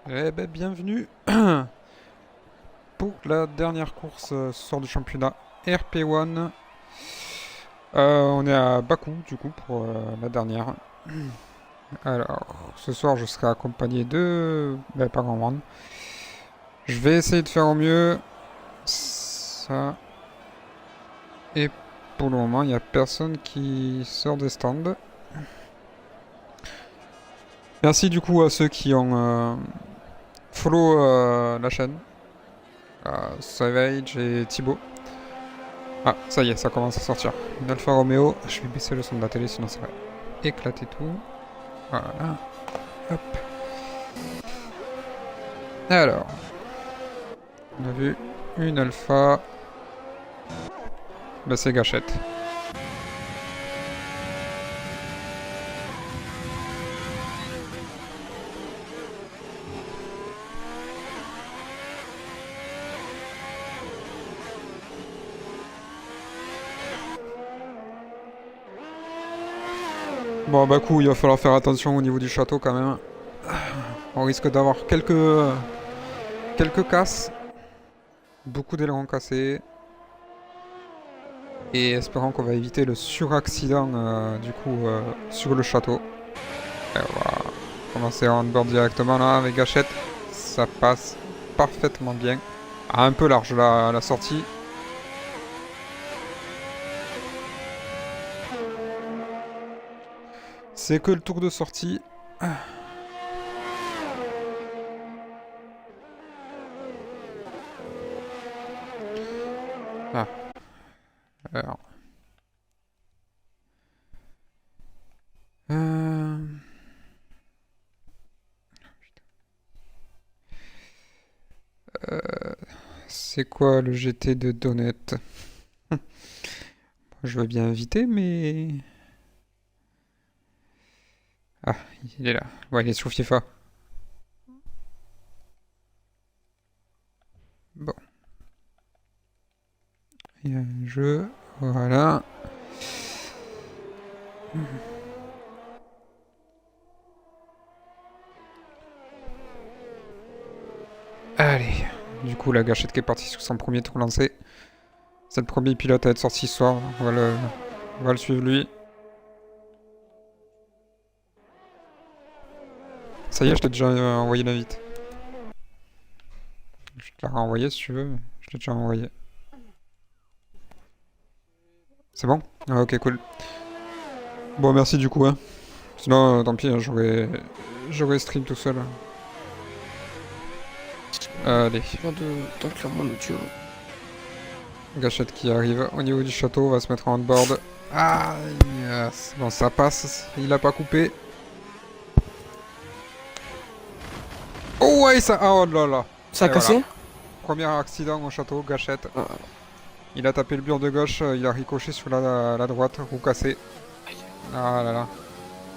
Eh ben, bienvenue pour la dernière course ce soir du championnat RP1. On est à Bakou du coup pour la dernière. Alors, ce soir je serai accompagné de... Ben, pas grand monde. Je vais essayer de faire au mieux. Ça. Et pour le moment, il n'y a personne qui sort des stands. Merci du coup à ceux qui ont follow la chaîne. Savage et Thibaut. Ah, ça y est, ça commence à sortir. Une Alfa Romeo. Je vais baisser le son de la télé, sinon ça va éclater tout. Voilà. Hop. Alors. On a vu une Alpha. Bah, c'est gâchette. Bon, bah, coup, il va falloir faire attention au niveau du château quand même. On risque d'avoir quelques casses. Beaucoup d'ailerons cassés. Et espérons qu'on va éviter le suraccident du coup sur le château. Et on va commencer en bord directement là avec gâchette. Ça passe parfaitement bien. Ah, un peu large la sortie. C'est que le tour de sortie. Ah. Alors. C'est quoi le GT de Donut? Je veux bien inviter, mais... Ah, il est là. Ouais, il est sous FIFA. Bon. Il y a un jeu. Voilà. Allez. Du coup, la gâchette qui est partie sur son premier tour lancé. C'est le premier pilote à être sorti ce soir. On va le suivre lui. Ça y est, je t'ai déjà envoyé l'invite. Je te la renvoyer si tu veux. Je t'ai déjà envoyé. C'est bon? Ah, ok, cool. Bon, merci du coup. Hein. Sinon, tant pis, hein, j'aurais stream tout seul. Allez. Vient de clairement le duo. Gâchette qui arrive au niveau du château, va se mettre en board. Ah, yes. Bon, ça passe. Il a pas coupé. Oh ouais, ça... Oh là là. Ça a Et voilà. cassé? Premier accident au château, gâchette. Ah, Il a tapé le mur de gauche, il a ricoché sur la droite, roue cassée. Ah là là.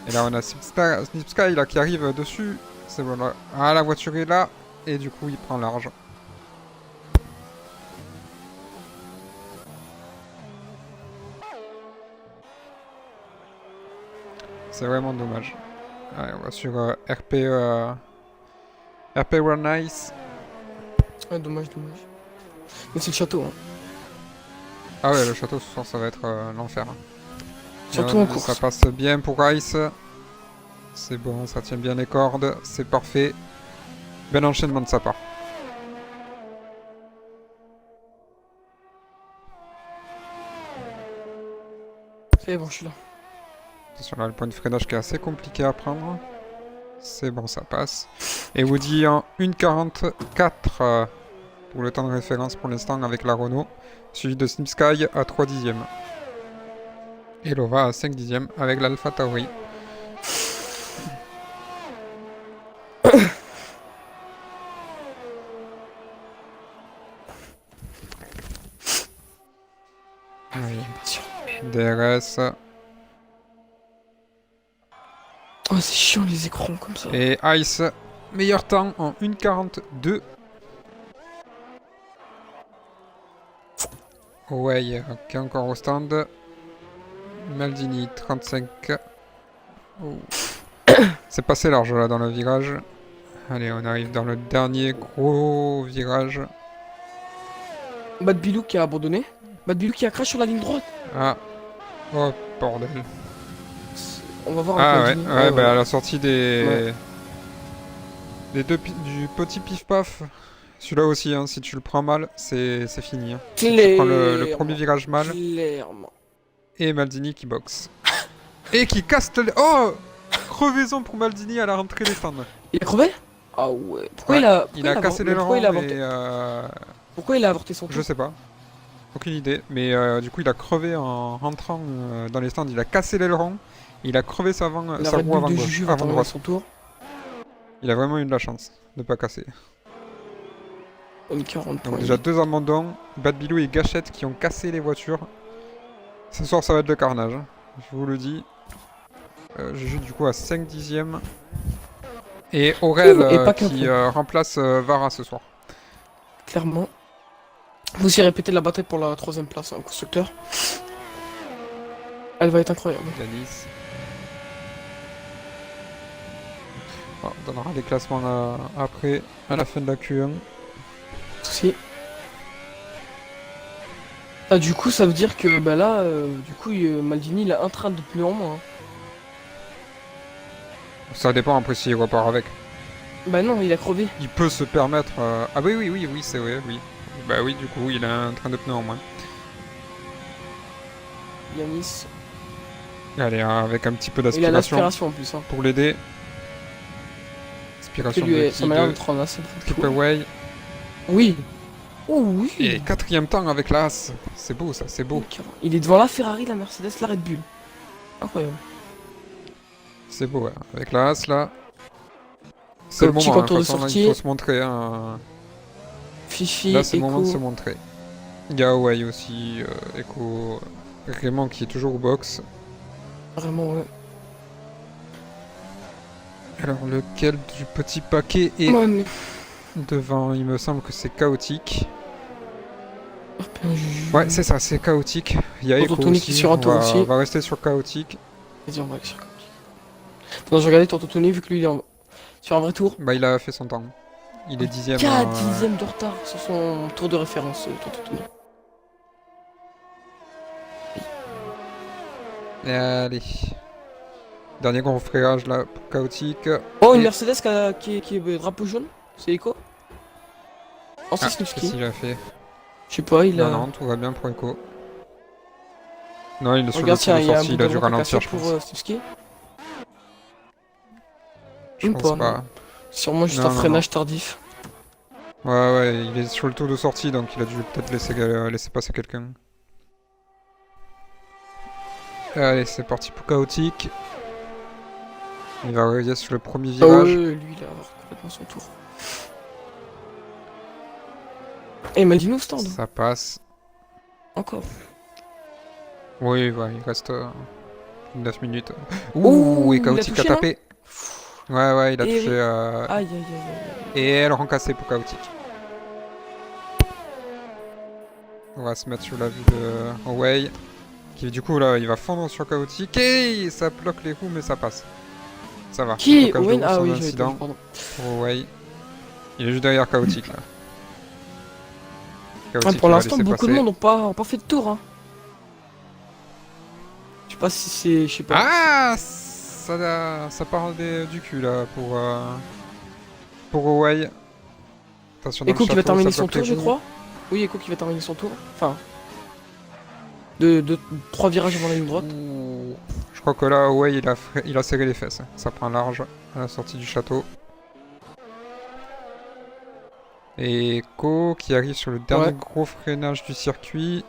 Et là on a Snipsky là, qui arrive dessus. C'est bon là. Ah, la voiture est là. Et du coup il prend large. C'est vraiment dommage. Allez, on va sur RP Run Nice. ouais, dommage. Mais c'est le château, hein. Ah ouais, le château ce soir ça va être l'enfer. Surtout en Ça course. passe bien pour Ice. C'est bon, ça tient bien les cordes. C'est parfait. Bel enchaînement de sa part. C'est bon, je suis là. Attention là, le point de freinage qui est assez compliqué à prendre. C'est bon, ça passe. Et Woody en 1,44 pour le temps de référence pour l'instant avec la Renault. Suivi de Snipsky à 3 dixièmes. Et Lova à 5 dixièmes avec l'Alpha Tauri. Oui. DRS. Oh, c'est chiant les écrans comme ça. Et Ice, meilleur temps en 1,42. Ouais, qui est encore au stand. Maldini 35. Oh. C'est passé large là dans le virage. Allez, on arrive dans le dernier gros virage. Bad Bilou qui a abandonné. Bad Bilou qui a crash sur la ligne droite. Ah. Oh, bordel. On va voir Ah avec ouais, Maldini. ouais, bah à la sortie des... Ouais. Du petit pif-paf. Celui-là aussi, hein, si tu le prends mal, c'est fini. Hein. Si tu Clairement. prends le premier virage mal, Clairement. et Maldini qui boxe. Et qui casse le... Oh, crevaison pour Maldini à la rentrée des stands. Il a crevé? Ah ouais. Pourquoi Ouais, il a cassé mais l'aileron avorté et... Pourquoi il a avorté son je tour? sais pas. Aucune idée. Mais du coup, il a crevé en rentrant dans les stands. Il a cassé l'aileron. Il a crevé sa roue La Red Bull avant de gauche, Juju va avant terminer droite. son tour. Il a vraiment eu de la chance de pas casser. On 40 points. Donc déjà 2 abandons. Bad Bilou et Gachette qui ont cassé les voitures. Ce soir, ça va être le carnage. Hein. Je vous le dis. Juju du coup à 5 dixièmes. Et Aurel Et pas qu'un qui point. remplace Vara ce soir. Clairement. Vous aussi répétez la bataille pour la 3ème place en constructeur. Elle va être incroyable. Yanis. Oh, on donnera les classements après, à la fin de la Q1. Souci. Ah, du coup, ça veut dire que bah là, du coup, Maldini il a un train de plus en moins. Hein. Ça dépend après s'il repart avec. Bah non, il a crevé. Il peut se permettre... Ah oui, c'est vrai, oui. Bah oui, du coup, il a un train de pneus en moins. Yanis. Allez, avec un petit peu Il a d'aspiration l'aspiration en plus. Hein. pour l'aider. Que Aspiration lui, de ça qui m'a l'air de d'être en assez Triple Way. Oui. Oh oui. Et 4ème temps avec l'As. C'est beau ça, c'est beau. Il est devant la Ferrari, la Mercedes, la Red Bull. Incroyable. C'est beau, ouais. Avec l'As là. C'est le Petit moment, hein, contour de toute façon, là, sortie. il faut se montrer. Hein. Fifi, Là, c'est le moment de se Echo. montrer. Il y a Hawaii aussi, Echo, Raymond qui est toujours au box. Vraiment, ouais. Alors, lequel du petit paquet est Ouais, mais... devant? Il me semble que c'est chaotique. Juju. Ouais, c'est ça, c'est chaotique. Il y a Echo Tony aussi. qui est sur un tour aussi. On va rester sur chaotique. Vas-y, on va aller sur Attends, je regardais Tony vu que lui il est sur un vrai tour. Bah, il a fait son temps. Il est 10ème. 4 dixièmes de retard sur son tour de référence, Tony. Allez. Dernier gros frayage là pour chaotique. Oh, une Et- Mercedes qui est drapeau jaune. C'est Echo. Oh, c'est Ah, Snipski. qu'est-ce qu'il a fait? Je sais pas, il a. Non, tout va bien pour Echo. Non, il est sur le Regarde, tour tiens, de il y a un sortie, il a dû bout d'avant ralentir, cassé je pour pense. Snipski. Je Même pense pas, pas. non. Sûrement juste Non, un non, freinage tardif. Ouais, il est sur le tour de sortie, donc il a dû peut-être laisser passer quelqu'un. Allez, c'est parti pour chaotique. Il va arriver sur le premier Ah ouais, virage. lui il a complètement son tour. Et Maldini au stand. Ça passe. Encore. Oui, ouais, il reste 9 minutes. Ouh, Et il a chaotique a touché, là tapé. Ouais, il a Et touché. oui. Aïe, aïe, aïe, aïe. Et elle rend cassé pour chaotique. On va se mettre sur la vue de Away. Qui du coup là il va fondre sur chaotique. Et ça bloque les roues mais ça passe. Ça va. Qui Blocage de Owen roue Ah sans oui, j'avais incident pas vu, pardon. pour Away. Il est juste derrière chaotique là. Ouais, Chaotique, pour il va l'instant, laisser beaucoup de passer. monde n'ont pas fait de tour. Hein. Je sais pas si c'est. Je sais pas. Ah, ça parle du cul là pour Away. Attention dans Echo le qui va château, terminer ça son bloque tour, les je roues. crois. Oui, Echo qui va terminer son tour. Enfin. 3 virages avant la ligne droite. Ouh. Je crois que là, Away il a serré les fesses. Ça prend large à la sortie du château. Et Echo qui arrive sur le dernier Ouais. gros freinage du circuit.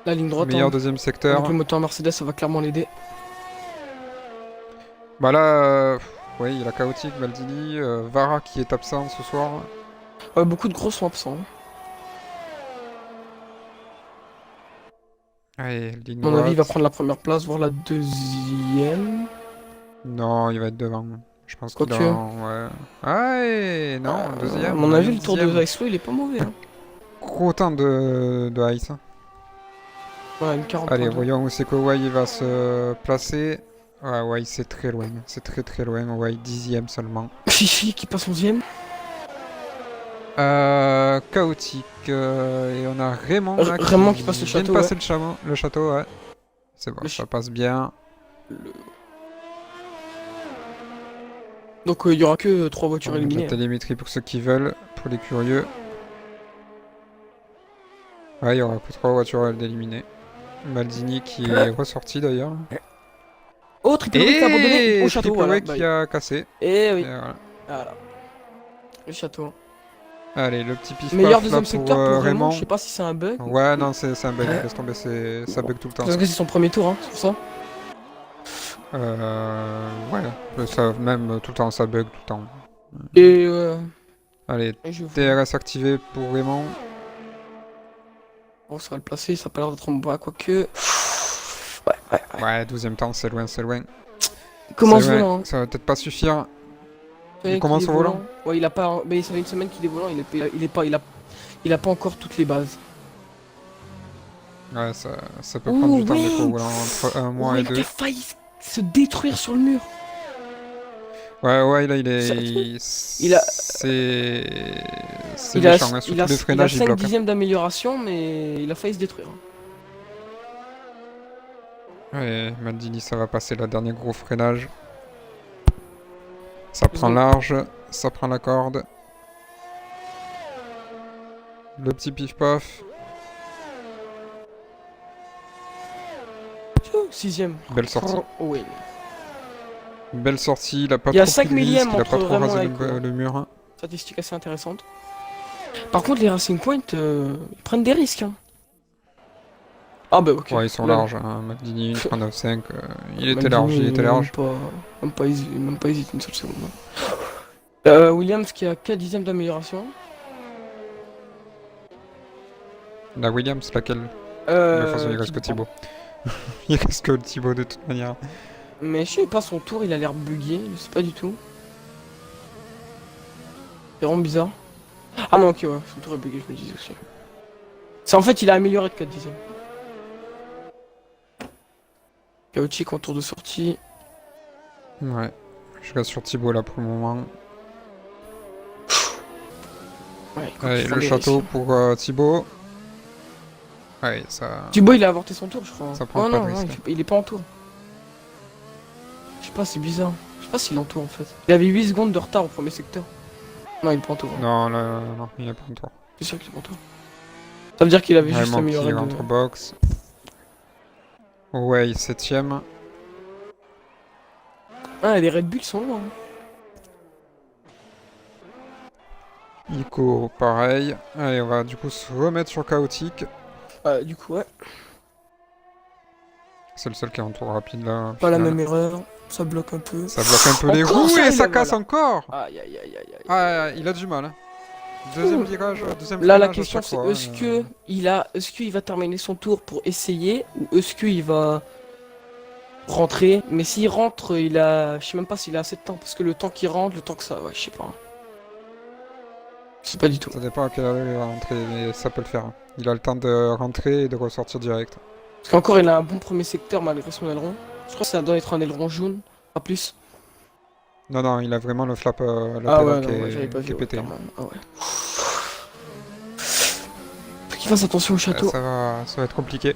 La ligne droite. Meilleur Hein. deuxième secteur. Donc le moteur Mercedes, ça va clairement l'aider. Bah là, oui, il y a la chaotique, Maldini, Vara qui est absent ce soir. Ouais, beaucoup de gros sont absents. Hein. Allez, ligne À mon avis, il va droite. prendre la première place, voire la deuxième. Non, il va être devant. Je pense qu'il Quoique. est ouais. Ah, et non, deuxième. À mon avis, le tour de dixième. Ice Flow, il est pas mauvais. Hein. Gros temps de Ice. Ouais, une 40. Allez, voyons où c'est qu'Hawaii va se placer. Ouais, c'est très loin. C'est très très loin. Ouais, 10e seulement. Fifi qui passe 11e. Chaotique. Et on a Raymond là, Raymond qui passe le vient de château, passer le château, ouais. C'est bon, Le ça ch- passe bien. Donc il y aura que 3 On voitures va mettre la éliminées. télémétrie pour ceux qui veulent, pour les curieux. Ouais, il y aura que 3 voitures à éliminer. Maldini qui est ressorti d'ailleurs. Oh, Triple W qui a abandonné au Et château, Triple voilà. Way qui a cassé. Et Et oui, voilà. voilà. Le château. Allez, le petit pif Meilleur paf là deuxième pour secteur pour Raymond, Raymond. je sais pas si c'est un bug. Ouais, non, c'est un bug. Ouais. Laisse tomber, ça bug tout le temps. Parce Ça. que c'est son premier tour, hein, c'est pour ça. Ouais, ça, même tout le temps, ça bug tout le temps. Et Allez, je vois. TRS activé pour Raymond. Bon, ça va le placer, ça a pas l'air d'être en bas, quoique. Ouais. Ouais, 12e temps, c'est loin, c'est loin. Il commence C'est loin, volant. Hein. ça va peut-être pas suffire. Il Il commence au volant. Ouais, il a pas. Mais ça fait une semaine qu'il est volant, il a pas encore toutes les bases. Ouais, ça peut prendre du temps des fois au volant, entre un mois et il a 2. failli se détruire sur le mur. Ouais, là, il est. Il a- C'est Il a, méchant, hein, il surtout a, les il a freinages, il 5 bloque. dixièmes d'amélioration, mais il a failli se détruire. Ouais, Maldini, ça va passer le dernier gros freinage. Ça prend Seconde. large, ça prend la corde. Le petit pif-paf. 6ème. Belle sortie. Oh, oui. Belle sortie, il a pas Il y a trop 5 pris de risque, millièmes il a entre pas trop Raymond rasé et Aiko, hein. le mur. Statistique assez intéressante. Par contre, les Racing Point, ils prennent des risques. Hein. Ah bah ok. Ouais, ils sont Là, larges, hein. Maldini, 1.95, il était Maldini, large, il était large. Même pas hésite une seule seconde. Williams qui a 4 dixièmes d'amélioration. La Williams, laquelle? De toute façon, il reste que Thibaut. Il reste que le Thibaut de toute manière. Mais je sais pas, son tour il a l'air bugué, je sais pas du tout. C'est vraiment bizarre. Ah non, ok, ouais, son tour est bugué, je me disais aussi. C'est en fait, il a amélioré de 4 dixièmes. Chaotique en tour de sortie. Ouais, je reste sur Thibaut là pour le moment. Ouais, écoute, Allez, ils font le des château risques. pour Thibaut. Ouais, ça. Thibaut il a avorté son tour, je crois. Ça prend Oh pas non, de non, risque. il est pas en tour. Je sais pas, c'est bizarre. Je sais pas s'il est en tour en fait. Il avait 8 secondes de retard au premier secteur. Non, il est pas en tour. Hein. Non, là, non, il n'y a pas de tour. C'est sûr qu'il est pas en tour. Ça veut dire qu'il avait juste Vraiment amélioré qui le... rentre box. Ouais, 7ème. Ah, les Red Bull sont loin. Hein. Ico, pareil. Allez, on va du coup se remettre sur chaotique. Du coup, ouais. C'est le seul qui est en tour rapide là. au Pas la final. même erreur. Ça bloque un peu. Ça bloque un peu les Encore roues ça, et ça il- casse voilà. encore. Aïe aïe aïe aïe aïe. Ah, il a du mal. Hein. Deuxième virage, deuxième Là, la freinage à question chaque c'est fois, est-ce qu'il va terminer son tour pour essayer ou est-ce qu'il va rentrer? Mais s'il rentre, je sais même pas s'il a assez de temps parce que le temps qu'il rentre, le temps que ça, ouais, je sais pas. Je sais pas du tout. Ça dépend à quelle heure il va rentrer, mais ça peut le faire. Il a le temps de rentrer et de ressortir direct. Parce qu'encore, il a un bon premier secteur malgré son aileron. Je crois que ça doit être un aileron jaune, pas plus. Non, il a vraiment le flap, la Ah pédale ouais, qui non, est, j'avais pas qui vu. est pété. Clairement. Ah ouais. Faut qu'il fasse attention au château. Ça va être compliqué.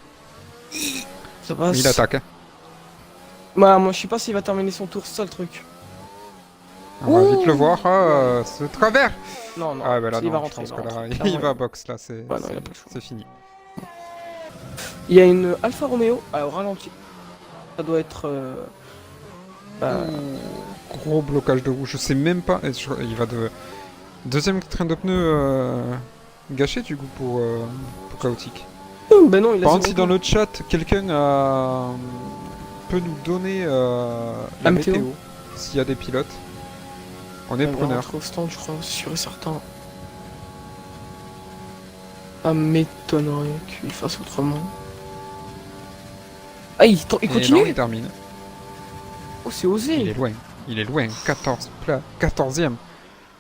Ça passe. Mais il attaque. Hein. Bah, moi, je sais pas s'il va terminer son tour, c'est ça le truc. On va vite le Ouh. voir. Ce travers. Non, non, Ah bah là, il non, va je rentrer. pense Il que va là, rentrer. il Clairement, va box là, c'est Ouais, non, il a pas le choix. c'est fini. Il y a une Alfa Romeo au ralenti. Ça doit être. Gros blocage de roue, je sais même pas. Il va de. Deuxième train de pneus gâché du coup pour chaotique. Ben non, il a Par contre, zéro si dans tour. le chat quelqu'un peut nous donner la météo. météo, s'il y a des pilotes, on est Il va preneur. rentrer au stand, je crois, sûr et certain. Ça m'étonnerait qu'il fasse autrement. Ah, il Et continue. non, il termine. Oh, c'est osé. Il est loin. 14e.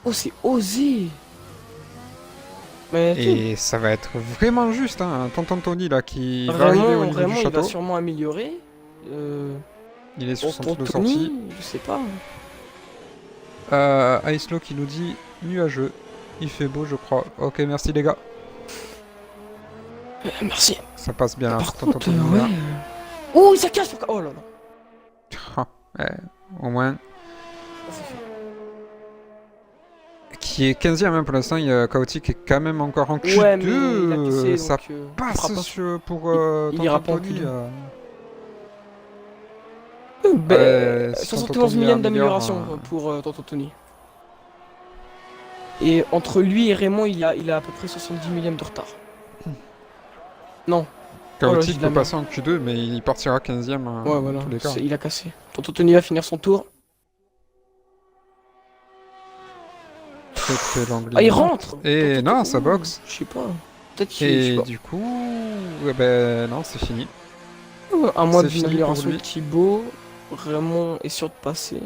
Oh, c'est osé. Mais Et ça va être vraiment juste, hein. Tonton Tony là qui va arriver au niveau Raymond, du il va château. sûrement améliorer. Il est sur son Pour trou de sortie. Tony, je sais pas. Icelow qui nous dit nuageux. Il fait beau, je crois. Ok, merci les gars. Merci. Ça passe bien là, Par sur ton contre, Tony, là. ouais. Oh, ça cache. Oh là là. Ah, ouais, au moins. Ça, c'est fait. Qui est 15ème hein, pour l'instant. Il y a Chaotic qui est quand même encore en Q2. Ouais, mais il a cassé, Ça donc il passe fera pas. pour Il ira pas en Tony. Q2. Ben, Si ton 71 Tony millième améliore, d'amélioration pour Tonton Tony. Et entre lui et Raymond, il a à peu près 70 millièmes de retard. Non. Oh là, j'ai Chaotic de la peut merde. passer en Q2, mais il partira 15ème Ouais, dans voilà. tous les cas. Il a cassé. Tonton Tony va finir son tour. Très très longue Ah, il ligne. rentre. Et Tonton non, Tony, ça boxe. je sais pas. Peut-être qu'il. Je sais Et pas. du coup, ouais, ben non, c'est fini. À moins C'est d'une fini pour amélioration de lui. Thibaut, Raymond est sûr de passer.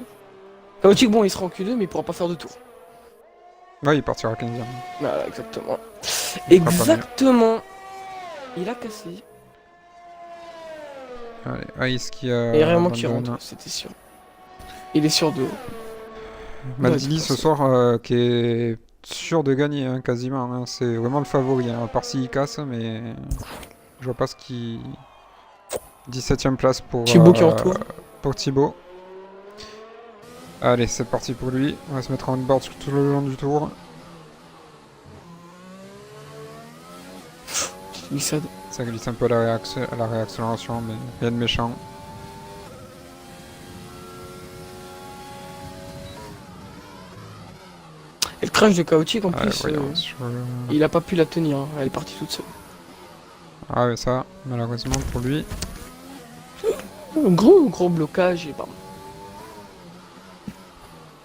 Chaotic, bon, il sera en Q2, mais il pourra pas faire de tour. Ouais, il partira 15ème. Voilà, exactement. Il fera pas mieux. Exactement. Il a cassé. Allez, Ice qui Et Raymond qui abandonne. rentre, c'était sûr. Il est sûr de. Madili Ouais, ce soir qui est sûr de gagner hein, quasiment. Hein. C'est vraiment le favori. Hein. À part s'il casse, mais je vois pas ce qui. 17ème place Thibaut qui entoure. pour Thibaut. Allez, c'est parti pour lui. On va se mettre en board tout le long du tour. Glissade. Ça glisse un peu à la réaccélération, mais rien de méchant. Et le crash de Chaotic en Ouais, plus, voyons, sur le- il a pas pu la tenir, hein. Elle est partie toute seule. Ah ouais, ça, malheureusement pour lui. Un gros blocage et bam.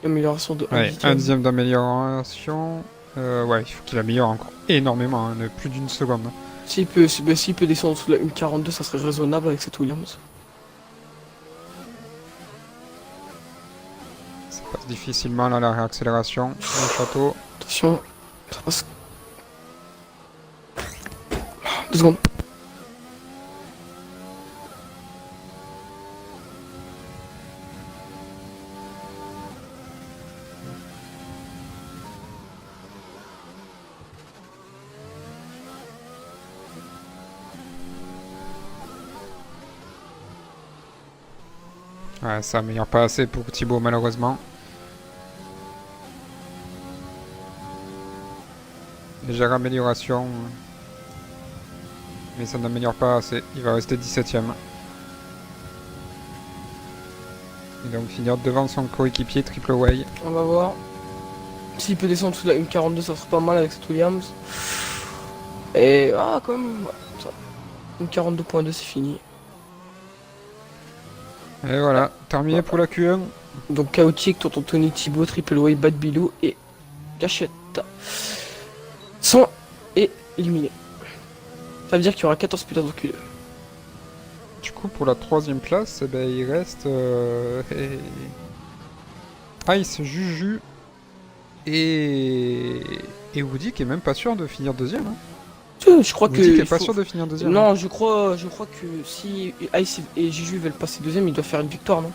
Amélioration de 1 Ouais, dixième. 1 dixième d'amélioration. Ouais, il faut qu'il améliore encore énormément, hein, de plus d'une seconde. S'il peut descendre sous la 1,42, ça serait raisonnable avec cette Williams. Ça passe difficilement là, la réaccélération. Le château. Attention, ça passe. 2 secondes. Ouais, ça améliore pas assez pour Thibaut, malheureusement. Légère amélioration. Mais ça n'améliore pas assez. Il va rester 17ème. Et donc finir devant son coéquipier Triple Way. On va voir. S'il peut descendre sous la 1,42, ça serait pas mal avec cette Williams. Et quand même, ouais, ça. 1,42.2, c'est fini. Et voilà, terminé pour la Q1. Donc Chaotic, Tonton Tony, Thibaut, Triple Way, Bad Bilou et Gachette sont éliminés. Ça veut dire qu'il y aura 14 pilotes dans Q2. Du coup, pour la 3ème place, eh ben, il reste Ice, Juju et Woody qui est même pas sûr de finir deuxième. Hein. Je crois que. Woody qui est il pas faut- sûr de finir deuxième. Non, je crois que si Ice et Jiju veulent passer deuxième, ils doivent faire une victoire, non?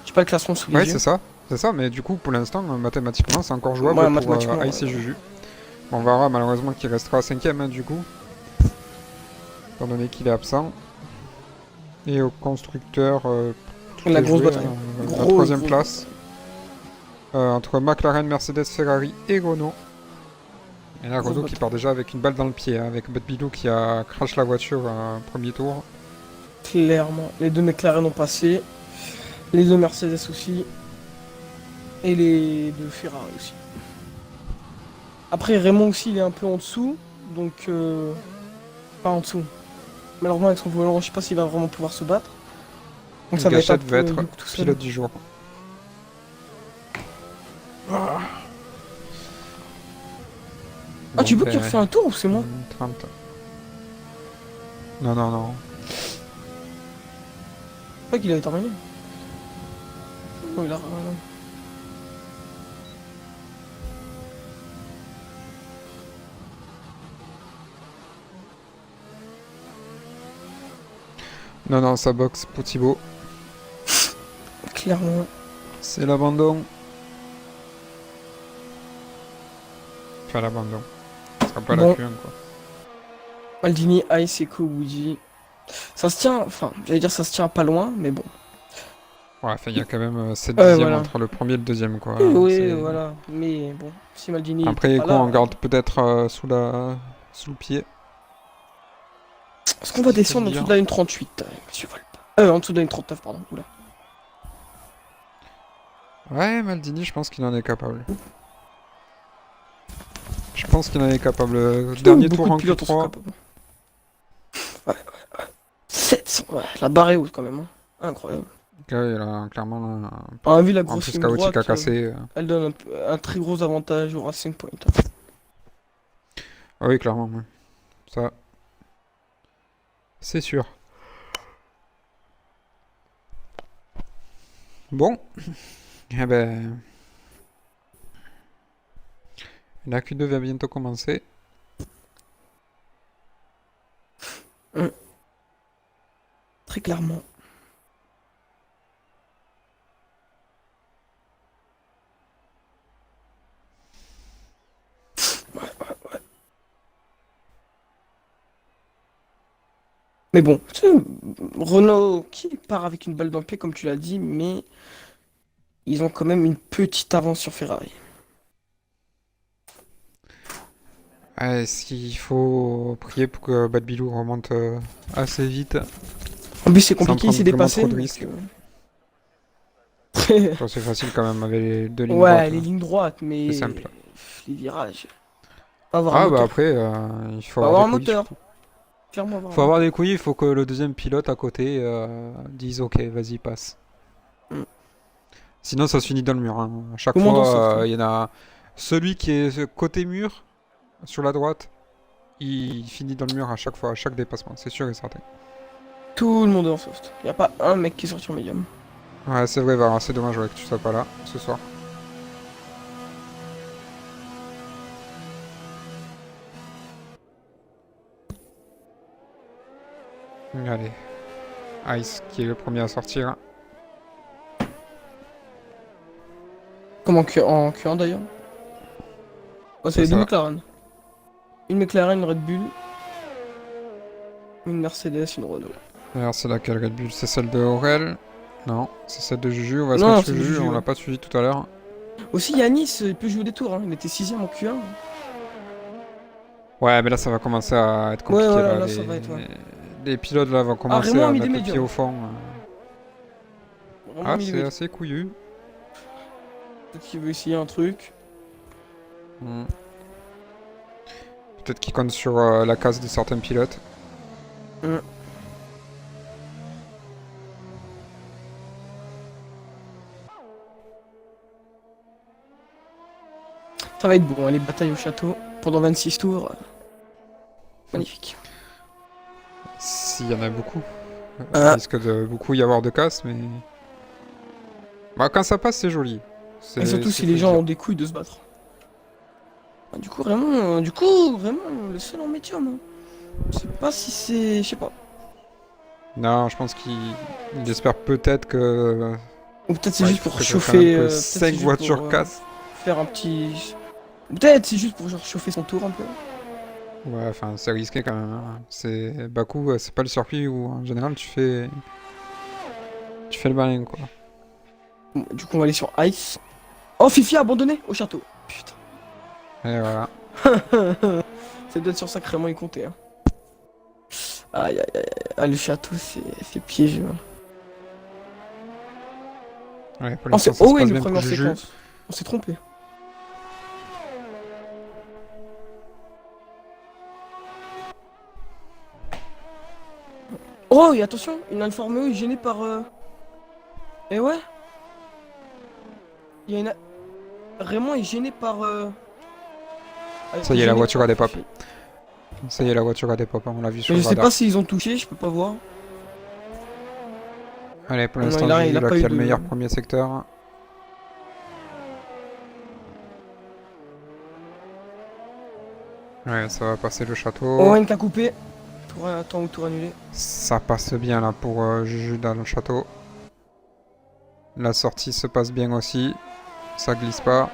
J'ai pas le classement sous les Ouais, yeux. c'est ça. C'est ça, mais du coup, pour l'instant, mathématiquement, c'est encore jouable Ouais, pour mathématiquement, Ice et ouais. Juju. Bon, on verra malheureusement qu'il restera 5ème, hein, du coup. Étant donné qu'il est absent. Et au constructeur, tout La est grosse joué, bataille. la Gros, 3ème gros. place. Entre McLaren, Mercedes, Ferrari et Renault. Et là, Grosse Renault qui bataille. part déjà avec une balle dans le pied, hein, avec Bad Bilou qui a crash la voiture premier tour. Clairement. Les deux McLaren ont passé. Les deux Mercedes aussi. Et les deux Ferrari aussi. Après, Raymond aussi, il est un peu en dessous. Donc, pas en dessous. Malheureusement, avec son volant, je sais pas s'il va vraiment pouvoir se battre. Donc, ça va être un Gachette va peu être Luke tout seul. pilote du jour. Ah, tu Bon, veux qu'il ben, refait un tour ou c'est moi? 30. Non, non, non. Je crois qu'il avait terminé. Oh, il a. Non, non, ça boxe pour Thibaut. clairement. C'est l'abandon. Enfin, l'abandon. Ce sera pas la Bon. Q1, quoi. Maldini, Ice, Echo, Woody. Ça se tient, enfin, j'allais dire ça se tient pas loin, mais bon. Ouais, enfin, il y a quand même 7 Ouais, dixièmes voilà. entre le premier et le deuxième, quoi. Oui, C'est... voilà. Mais bon, si Maldini était Après, pas quoi, là, on garde peut-être sous le pied. est-ce qu'on va Si je peux le descendre en dessous dire. de la ligne 38, monsieur Volpe? En dessous de la ligne 39, pardon. Oula. Ouais, Maldini, je pense qu'il en est capable. Je pense qu'il en est capable. Dernier Beaucoup tour de en pilotes en sont Q3. capables. Ouais, 700, ouais, la barre est haute quand même, hein. Incroyable. Ouais, il a clairement Vu la en grosse plus ligne chaotique à droite, casser. elle donne un très gros avantage au Racing Point. Ah oui, clairement. Ouais. Ça, c'est sûr. Bon. Eh ben, la Q2 va bientôt commencer. Très clairement. Mais bon, tu sais, Renault qui part avec une balle dans le pied, comme tu l'as dit, mais ils ont quand même une petite avance sur Ferrari. Ouais, s'il faut prier pour que Bad Bilou remonte assez vite, En plus, c'est sans compliqué, il prendre s'est vraiment dépassé. trop de risques. Bon, c'est facile quand même avec les deux lignes Ouais, droites. les lignes droites, C'est mais simple. les virages. Faut avoir un Ah bah moteur. après, il faut Faut avoir avoir des un couilles moteur. surtout. Clairement avoir un Faut avoir moteur. des couilles, il faut que le deuxième pilote à côté dise ok, vas-y, passe. Mm. Sinon, ça se finit dans le mur. Hein. À chaque Tout le monde en fois, sort. il y en a celui qui est côté mur, sur la droite, il finit dans le mur à chaque fois, à chaque dépassement, c'est sûr et certain. Tout le monde est en soft. Y a pas un mec qui est sorti en médium. Ouais, c'est vrai, Var, c'est dommage ouais, que tu sois pas là ce soir. Allez. Ice qui est le premier à sortir. Comme en Q1 d'ailleurs. Oh, c'est C'est les deux ça. McLaren. Une McLaren, une Red Bull. Une Mercedes, une Renault. Alors, c'est laquelle Red Bull? C'est celle de Aurel? Non, c'est celle de Juju. On va se Non, mettre c'est sur de Juju, Juju. on l'a Ouais. pas suivi tout à l'heure. Aussi, Yanis, il peut jouer des tours. Hein. Il était 6ème en Q1. Ouais, mais là, ça va commencer à être Ouais, compliqué voilà, là. là, ça va être. Ouais. Les pilotes là vont Ah, commencer Raymond a à mis des mettre le pied médiums. au fond. Vraiment Ah, mis des c'est médiums. assez couillu. Peut-être qu'il veut essayer un truc. Hmm. Peut-être qu'il compte sur la casse de certains pilotes. Hum. Ça va être bon, hein, les batailles au château pendant 26 tours. Magnifique. S'il y en a beaucoup. Il Ah, risque de beaucoup y avoir de casse, mais... Bah, quand ça passe, c'est joli. et C'est surtout ce si qu'il faut les se gens dire. ont des couilles de se battre. Ah, du coup, vraiment, le seul en médium. Hein. Je sais pas si c'est. Je sais pas. Non, je pense qu'il espère peut-être que... Ou peut-être c'est Ouais, il juste pour faudrait quand même chauffer. que Peut-être c'est 5 juste pour voitures cassent. faire un petit. Peut-être c'est juste pour genre chauffer son tour un peu. Ouais, enfin, c'est risqué quand même. Hein. C'est Bakou, c'est pas le circuit où en général tu fais le malin quoi. Bon, du coup, on va aller sur Ice. Oh, Fifi a abandonné au château. Putain. Et voilà. Ça doit être sur ça que vraiment il comptait. Hein. Aïe aïe aïe. Ah, le château, c'est piégeux. Hein. Ouais, pour Oh, l'instant c'est ça se Owen passe le bien pour premier en Juju. séquence. On s'est trompé. Oh, et attention, une Alfa Romeo est gênée par. Eh ouais. Il y a une. Raymond est gêné par. Ça y est, la Gêné voiture par a des pop. Fifi. Ça y est, la voiture a des pop, on l'a vu sur Mais je le sais radar. pas s'ils ont touché, je peux pas voir. Allez, pour Non, l'instant, il Juju a là pas qui eu a le de. meilleur premier secteur. Ouais, ça va passer le château. Owen qui a coupé. Temps ou tour annulé. Ça passe bien là pour Juju dans le château. La sortie se passe bien aussi. Ça glisse pas.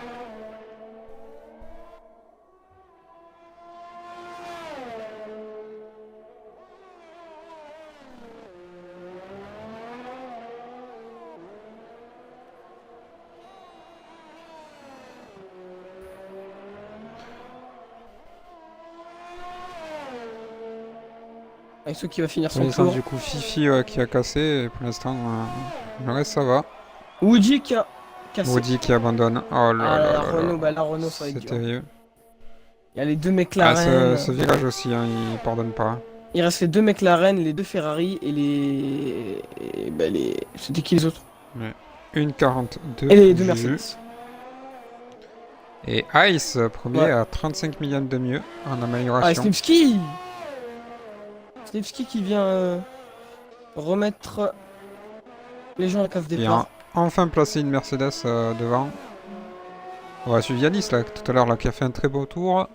Avec ceux qui va finir son Oui, tour. du coup, Fifi qui a cassé. Et pour l'instant, le reste, ça va. Woody qui a cassé. Woody qui abandonne. Oh là Ah là la là Renault, là. bah la Renault ça va être C'est dur. terrible. Il y a les deux Ah, ce McLaren. virage aussi, hein, il pardonne pas. Il reste les deux McLaren, les deux Ferrari et les. Bah les. C'était qui les autres? Ouais. 1,42 Et les deux Juju. Mercedes. Et Ice, premier Ouais. à 35 millions de mieux en Ah, et amélioration. Snipski! Snipski qui vient remettre les gens à la case Et départ. enfin placé une Mercedes devant. On va suivre Yanis là, tout à l'heure là, qui a fait un très beau tour.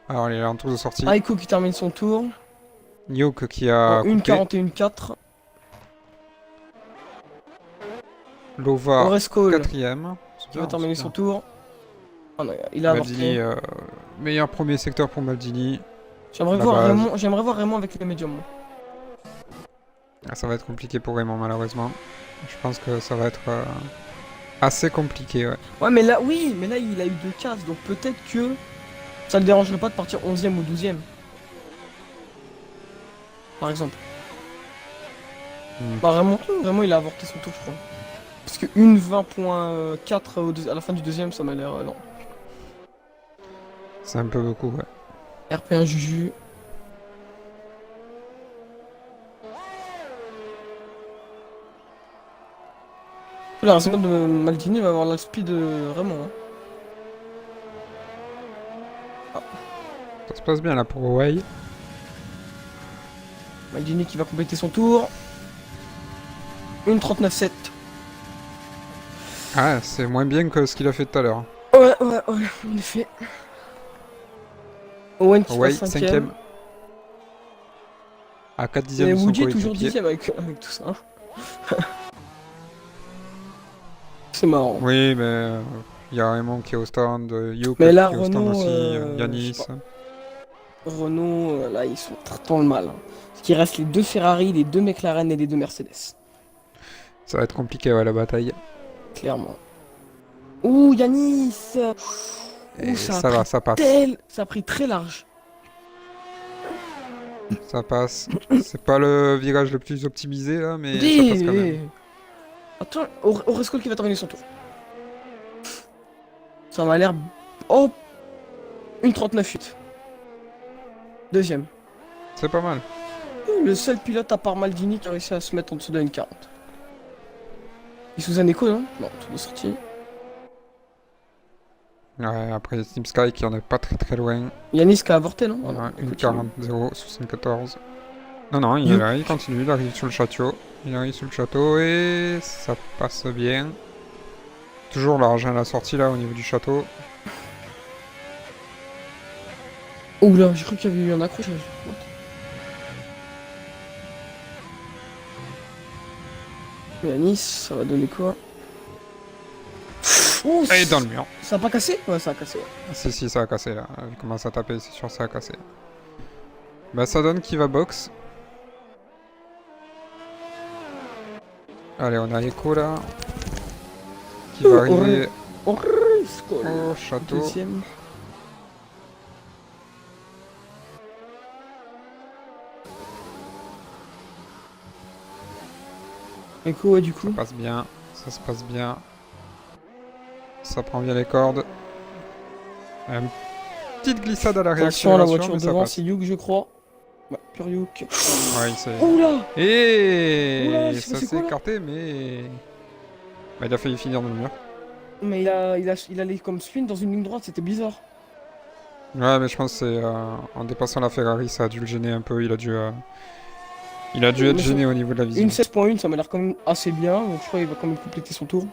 Alors il est en tour de sortie. Aiko qui termine son tour Yoke qui en a coupé. 1,41,4. Lova Oresco quatrième. C'est qui va bien, terminer c'est son bien. tour. Oh non, il a Maldini, avorté. meilleur premier secteur pour Maldini. J'aimerais la voir base. Raymond. J'aimerais voir Raymond avec les médiums. moi. Ah, ça va être compliqué pour Raymond malheureusement. Je pense que ça va être assez compliqué. Ouais. Ouais, mais là, oui, mais là il a eu deux cases, donc peut-être que ça le dérangerait pas de partir 11ème ou 12ème. Par exemple. Hmm. Bah vraiment il a avorté son tour, je crois. Parce que une 20.4 à la fin du deuxième, ça m'a l'air lent. C'est un peu beaucoup. Ouais. RP1 Juju. La seconde de Maldini va avoir la speed de Raymond. Hein. Ça se passe bien là pour Hawaii. Maldini qui va compléter son tour. Une 39.7. Ah, c'est moins bien que ce qu'il a fait tout à l'heure. Ouais, en effet. Owen qui Hawaii, passe 5ème. cinquième. À 4 dixièmes Et de son Woody est toujours coéquipier. 10ème avec tout ça. hein. C'est marrant. Oui, mais il y a Raymond qui est au stand, Yoke Mais là, qui est au stand Renault, aussi, je Yanis. sais pas. Renault, là, ils sont dans le mal. Hein. Parce qu'il reste les deux Ferrari, les deux McLaren et les deux Mercedes. Ça va être compliqué, ouais, la bataille. Clairement. Ouh, Yanis Et Ouh, ça va, ça passe. Ça a pris très large. Ça passe. C'est pas le virage le plus optimisé là, mais ça passe quand Dis même. Attends, Oresco qui va terminer son tour. Ça m'a l'air... Oh Une 39.8. Deuxième. C'est pas mal. Le seul pilote à part Maldini qui a réussi à se mettre en dessous de 1,40. Il est sous un écho, non? Non, tout est sorti. Ouais, après Team Sky qui en est pas très très loin. Yanis qui a avorté, non? Oh, On non, a il une continue. 40 74. Non, non, il est You. là, il continue, il arrive sur le château. Il arrive sur le château et ça passe bien. Toujours large à la sortie là au niveau du château. Oh là, j'ai cru qu'il y avait eu un accrochage. Yanis, ça va donner quoi? Oh, Et dans le mur. ça a pas cassé? Ouais, ça a cassé, ouais. Si, si, ça a cassé là. Vu comment ça a tapé, c'est sûr, ça a cassé. Bah, ça donne qui va box. Allez, on a Echo là. Qui va arriver Oresco, au château. deuxième. Echo, ouais, du coup. Ça passe bien, ça se passe bien. Ça prend bien les cordes. Une petite glissade à la Attention, la réaccélération, voiture mais ça devant, passe. c'est Yuk, je crois. Ouais, pur Yuk. Ouais, il s'est... Oula! Oula, Et c'est ça quoi, c'est s'est quoi, là écarté, mais... Bah, il a failli finir dans le mur. Mais il allait comme spin dans une ligne droite, c'était bizarre. Ouais, mais je pense que c'est en dépassant la Ferrari, ça a dû le gêner un peu. Il a dû être Mais gêné au niveau de la vision. Une 16.1, ça m'a l'air quand même assez bien, donc je crois qu'il va quand même compléter son tour.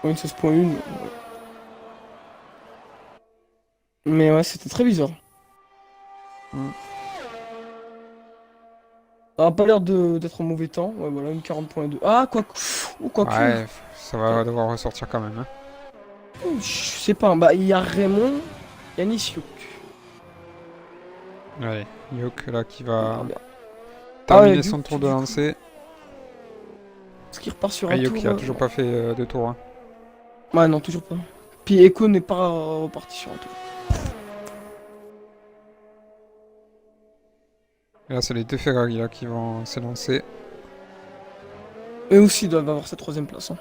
Ouais, une 16.1. Mais ouais, c'était très bizarre. Mm. Ça a pas l'air d'être en mauvais temps. Ouais, voilà, une 40.2. Ah, quoi que. Ou quoi que. Ouais, ça va devoir ressortir quand même. Hein. Je sais pas. Bah, il y a Raymond, Yanis Youk. Allez, Yoke là qui On va verra bien. Ah ouais, terminer Youk, son tour de du coup. lancer. Est-ce qu'il repart sur Et un Yoke tour qui a toujours pas fait de tour. Hein. Ouais, non, toujours pas. Puis Echo n'est pas reparti sur un tour. Et là, c'est les deux Ferrari là qui vont s'élancer. Eux aussi doivent avoir cette troisième place. Hein.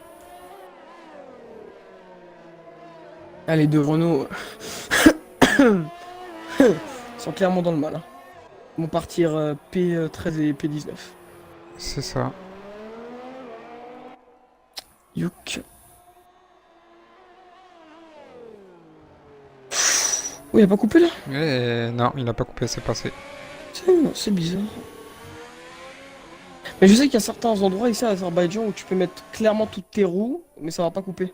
Ah, les deux Renault sont clairement dans le mal. Hein. Ils vont partir P13 et P19. C'est ça. Youk. Oui, il a pas coupé là? Et non, il a pas coupé, c'est passé. C'est bizarre. Mais je sais qu'il y a certains endroits ici à Azerbaïdjan où tu peux mettre clairement toutes tes roues, mais ça va pas couper.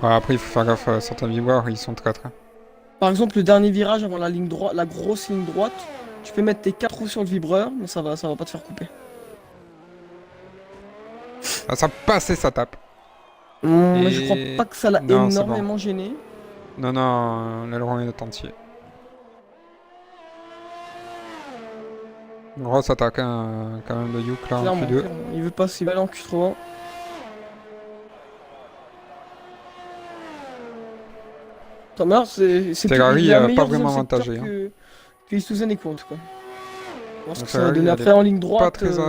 Ouais, après, il faut faire gaffe à certains vibreurs, ils sont traîtres. Hein. Par exemple, le dernier virage avant la ligne droite, la grosse ligne droite, tu peux mettre tes 4 roues sur le vibreur, mais ça va pas te faire couper. Ah, ça passe et ça tape. Mais je crois pas que ça l'a Non, c'est bon. énormément gêné. Non, non, l'aileron est entier. Grosse attaque, hein, quand même, de Youk là en Clairement, Q2. clairement. Il veut pas s'y aller en Q3. Thomas, c'est Ferrari il a un pas meilleur deuxième vraiment secteur avantagé. Hein. que Isuzen et en tout cas. Je pense La que ça va Ferrari, donner elle après est en ligne pas droite. très, elle est Ça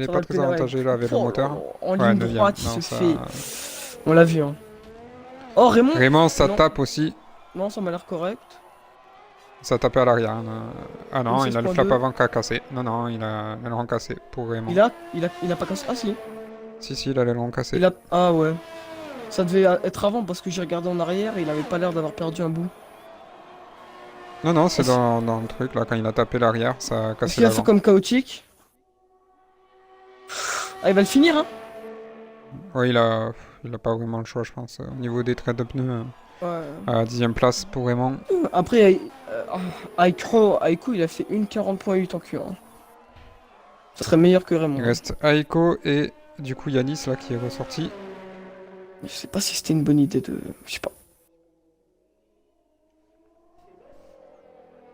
pas va le très pénaliser. avantagée là avec le Oh, moteur. en Ouais, ligne 9ème. droite, il Non, se ça... fait. On l'a vu, hein. Oh, Raymond? Raymond, ça Non, tape aussi. non, ça m'a l'air correct. Ça tapait à l'arrière. Hein. Ah Une non, il a le flap 16.2. avant qui a cassé. Non, non, il a l'aileron cassé pour Raymond. Il a pas cassé. Ah, si. Si, il a l'aileron cassé. Ah, ouais. Ça devait être avant parce que j'ai regardé en arrière et il avait pas l'air d'avoir perdu un bout. Non, non, c'est Est-ce dans le truc là, quand il a tapé l'arrière, ça a cassé qu'il a fait l'avant. comme chaotique? Ah, il va le finir, hein? Ouais, il a pas vraiment le choix, je pense. Au niveau des traits de pneus, Ouais. à 10ème place pour Raymond. Après, Aiko, il a fait une 40.8 en Q1. Ça serait meilleur que Raymond. Il Hein. reste Aiko et du coup Yanis là qui est ressorti. Je sais pas si c'était une bonne idée de. Je sais pas.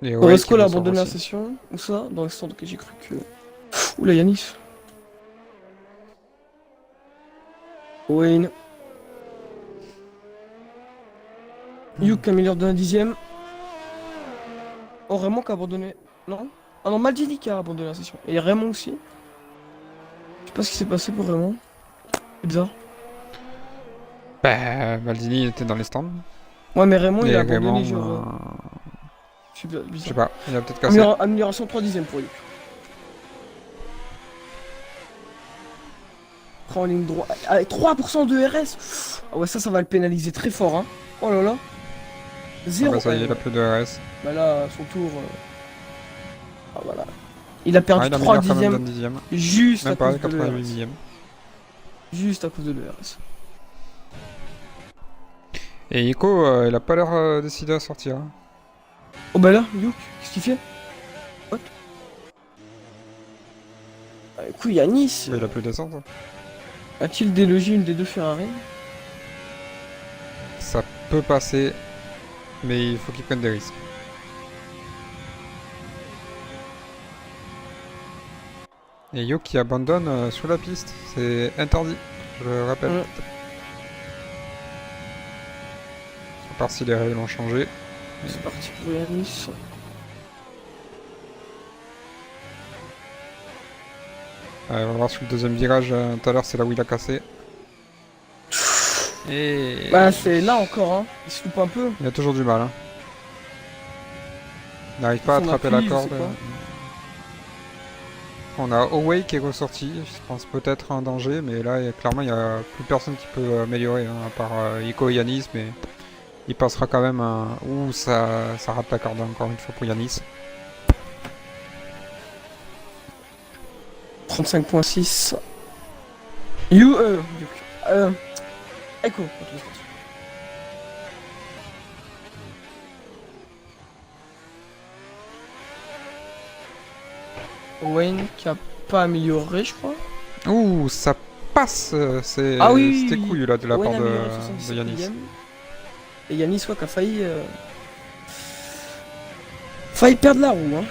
Et ouais, qui Oresco l'a ressort abandonné la aussi. session. Où ça? Dans l'instant que j'ai cru que. Oula, Yanis. Wayne. Yuk améliore d'un dixième. Oh, Raymond qui a abandonné. Non? Ah non, Maldini qui a abandonné la session. Et Raymond aussi. Je sais pas ce qui s'est passé pour Raymond. C'est bizarre. Bah, Maldini était dans les stands. Ouais, mais Raymond, il Et a Raymond, abandonné, genre. C'est je bizarre. sais pas, il a peut-être cassé. Amélioration 3 dixièmes pour Yuk. Après en ligne droite. Avec 3% de RS. Ah ouais, ça va le pénaliser très fort, hein. Oh là là. Ah 0. bah, ça y est, il a plus de RS. Bah là, son tour. Ah voilà. Il a perdu Ah, il 3 améliore quand même d'un dixièmes dixième. juste à Même pas, cause de 88 l'ERS. dixièmes. Juste à cause de l'ERS. Et Ico, il a pas l'air décidé à sortir. Hein. Oh bah là, Yuk, qu'est-ce qu'il fait? What? Du coup, Yanis, Mais il a plus d'essence. Hein. a-t-il délogé une des deux Ferrari? Ça peut passer, mais il faut qu'il prenne des risques. Et Yo qui abandonne sur la piste, c'est interdit, je le rappelle. À part si les règles ont changé. C'est parti pour Yanis. On va voir sur le deuxième virage, tout à l'heure c'est là où il a cassé. Et... Bah c'est là encore, hein. Il se loupe un peu. Il a toujours du mal. Hein. Il n'arrive pas à Son attraper appui, la je sais corde. pas. On a Oway qui est ressorti, je pense peut-être un danger, mais là clairement il n'y a plus personne qui peut améliorer, hein, à part Ico et Yanis, mais il passera quand même Ouh, ça rate la corde encore une fois pour Yanis. 35.6. Echo. Wayne qui a pas amélioré, je crois. Ouh, ça passe. Ah oui, oui, C'était oui, oui. couillu là de la Wayne part a amélioré de 77 Yanis. millième. Et Yanis, ouais, qui a failli perdre la roue, hein.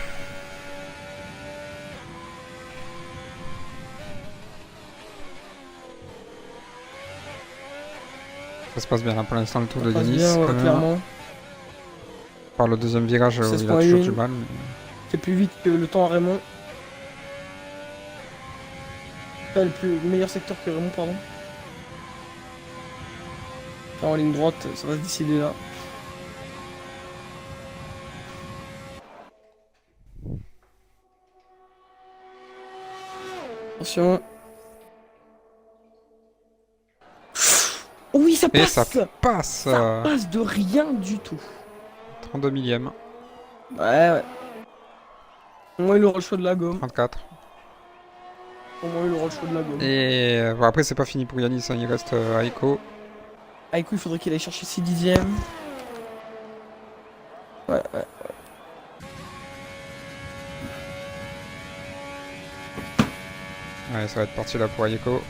Ça se passe bien là pour l'instant le tour Ça de passe Yanis bien, quand ouais, même. clairement. Par le deuxième virage où il a toujours du 16.1. mal. C'est plus vite que le temps à Raymond. Le meilleur secteur que Raymond, pardon. Enfin, en ligne droite, ça va se décider là. Attention. Oui, ça Et ça passe! passe. Ça passe de rien du tout. 32 millième. Ouais, ouais. Au moins, il aura le choix de la gomme. 34. Au moins, il aura le choix de la gomme. Et bon, après c'est pas fini pour Yanis, hein, il reste Aiko. Ah, écoute, il faudrait qu'il aille chercher ses dixièmes. Ouais, ouais. Ouais, ça va être parti là pour Aiko.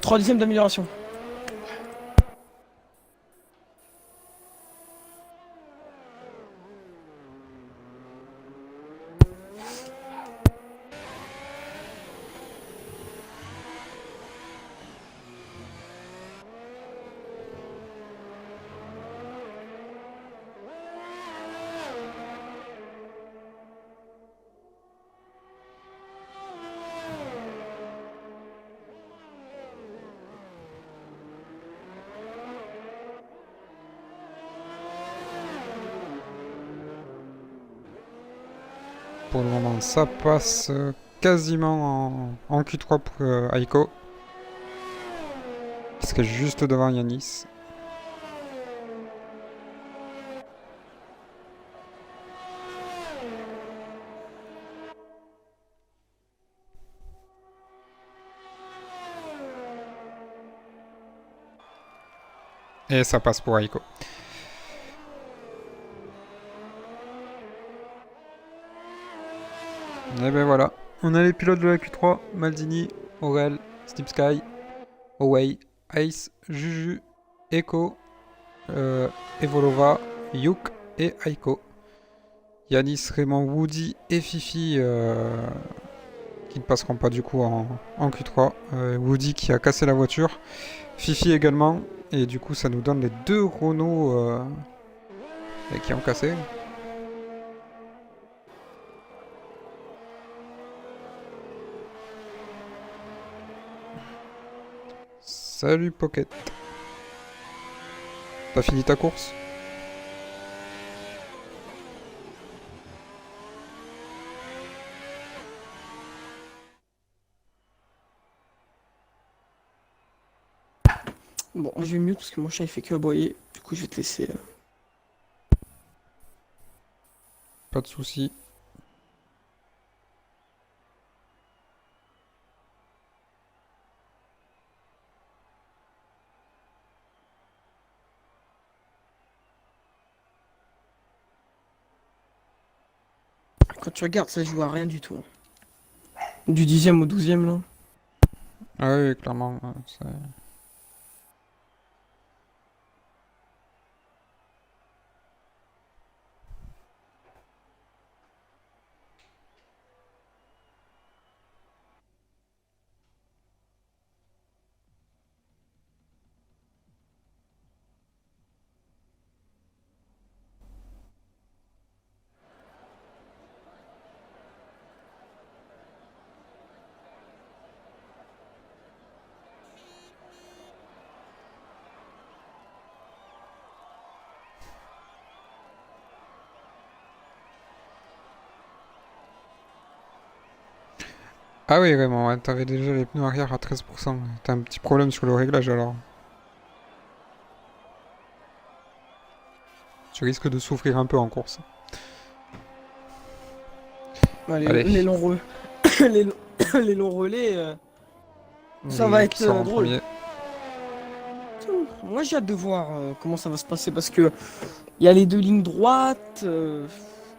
Trois dixièmes d'amélioration. Pour le moment, ça passe quasiment en Q3 pour Aiko. Qui serait juste devant Yanis. Et ça passe pour Aiko. Et ben voilà, on a les pilotes de la Q3, Maldini, Aurel, Steep Sky, Away, Ace, Juju, Echo, Evolova, Yuk et Aiko. Yanis, Raymond, Woody et Fifi qui ne passeront pas du coup en Q3. Woody qui a cassé la voiture, Fifi également, et du coup ça nous donne les deux Renault qui ont cassé. Salut Pocket. T'as fini ta course? Bon, je vais mieux parce que mon chat il fait que aboyer. Du coup, je vais te laisser. Pas de soucis. Quand tu regardes, ça joue à rien du tout. Du dixième au douzième là. Ah oui, clairement. Ah oui, vraiment, ouais, t'avais déjà les pneus arrière à 13%. T'as un petit problème sur le réglage alors. Tu risques de souffrir un peu en course. Ouais, les Allez, longs les, lo- les longs relais, ça va Juju qui être sort en drôle. premier. Moi j'ai hâte de voir comment ça va se passer parce que il y a les deux lignes droites,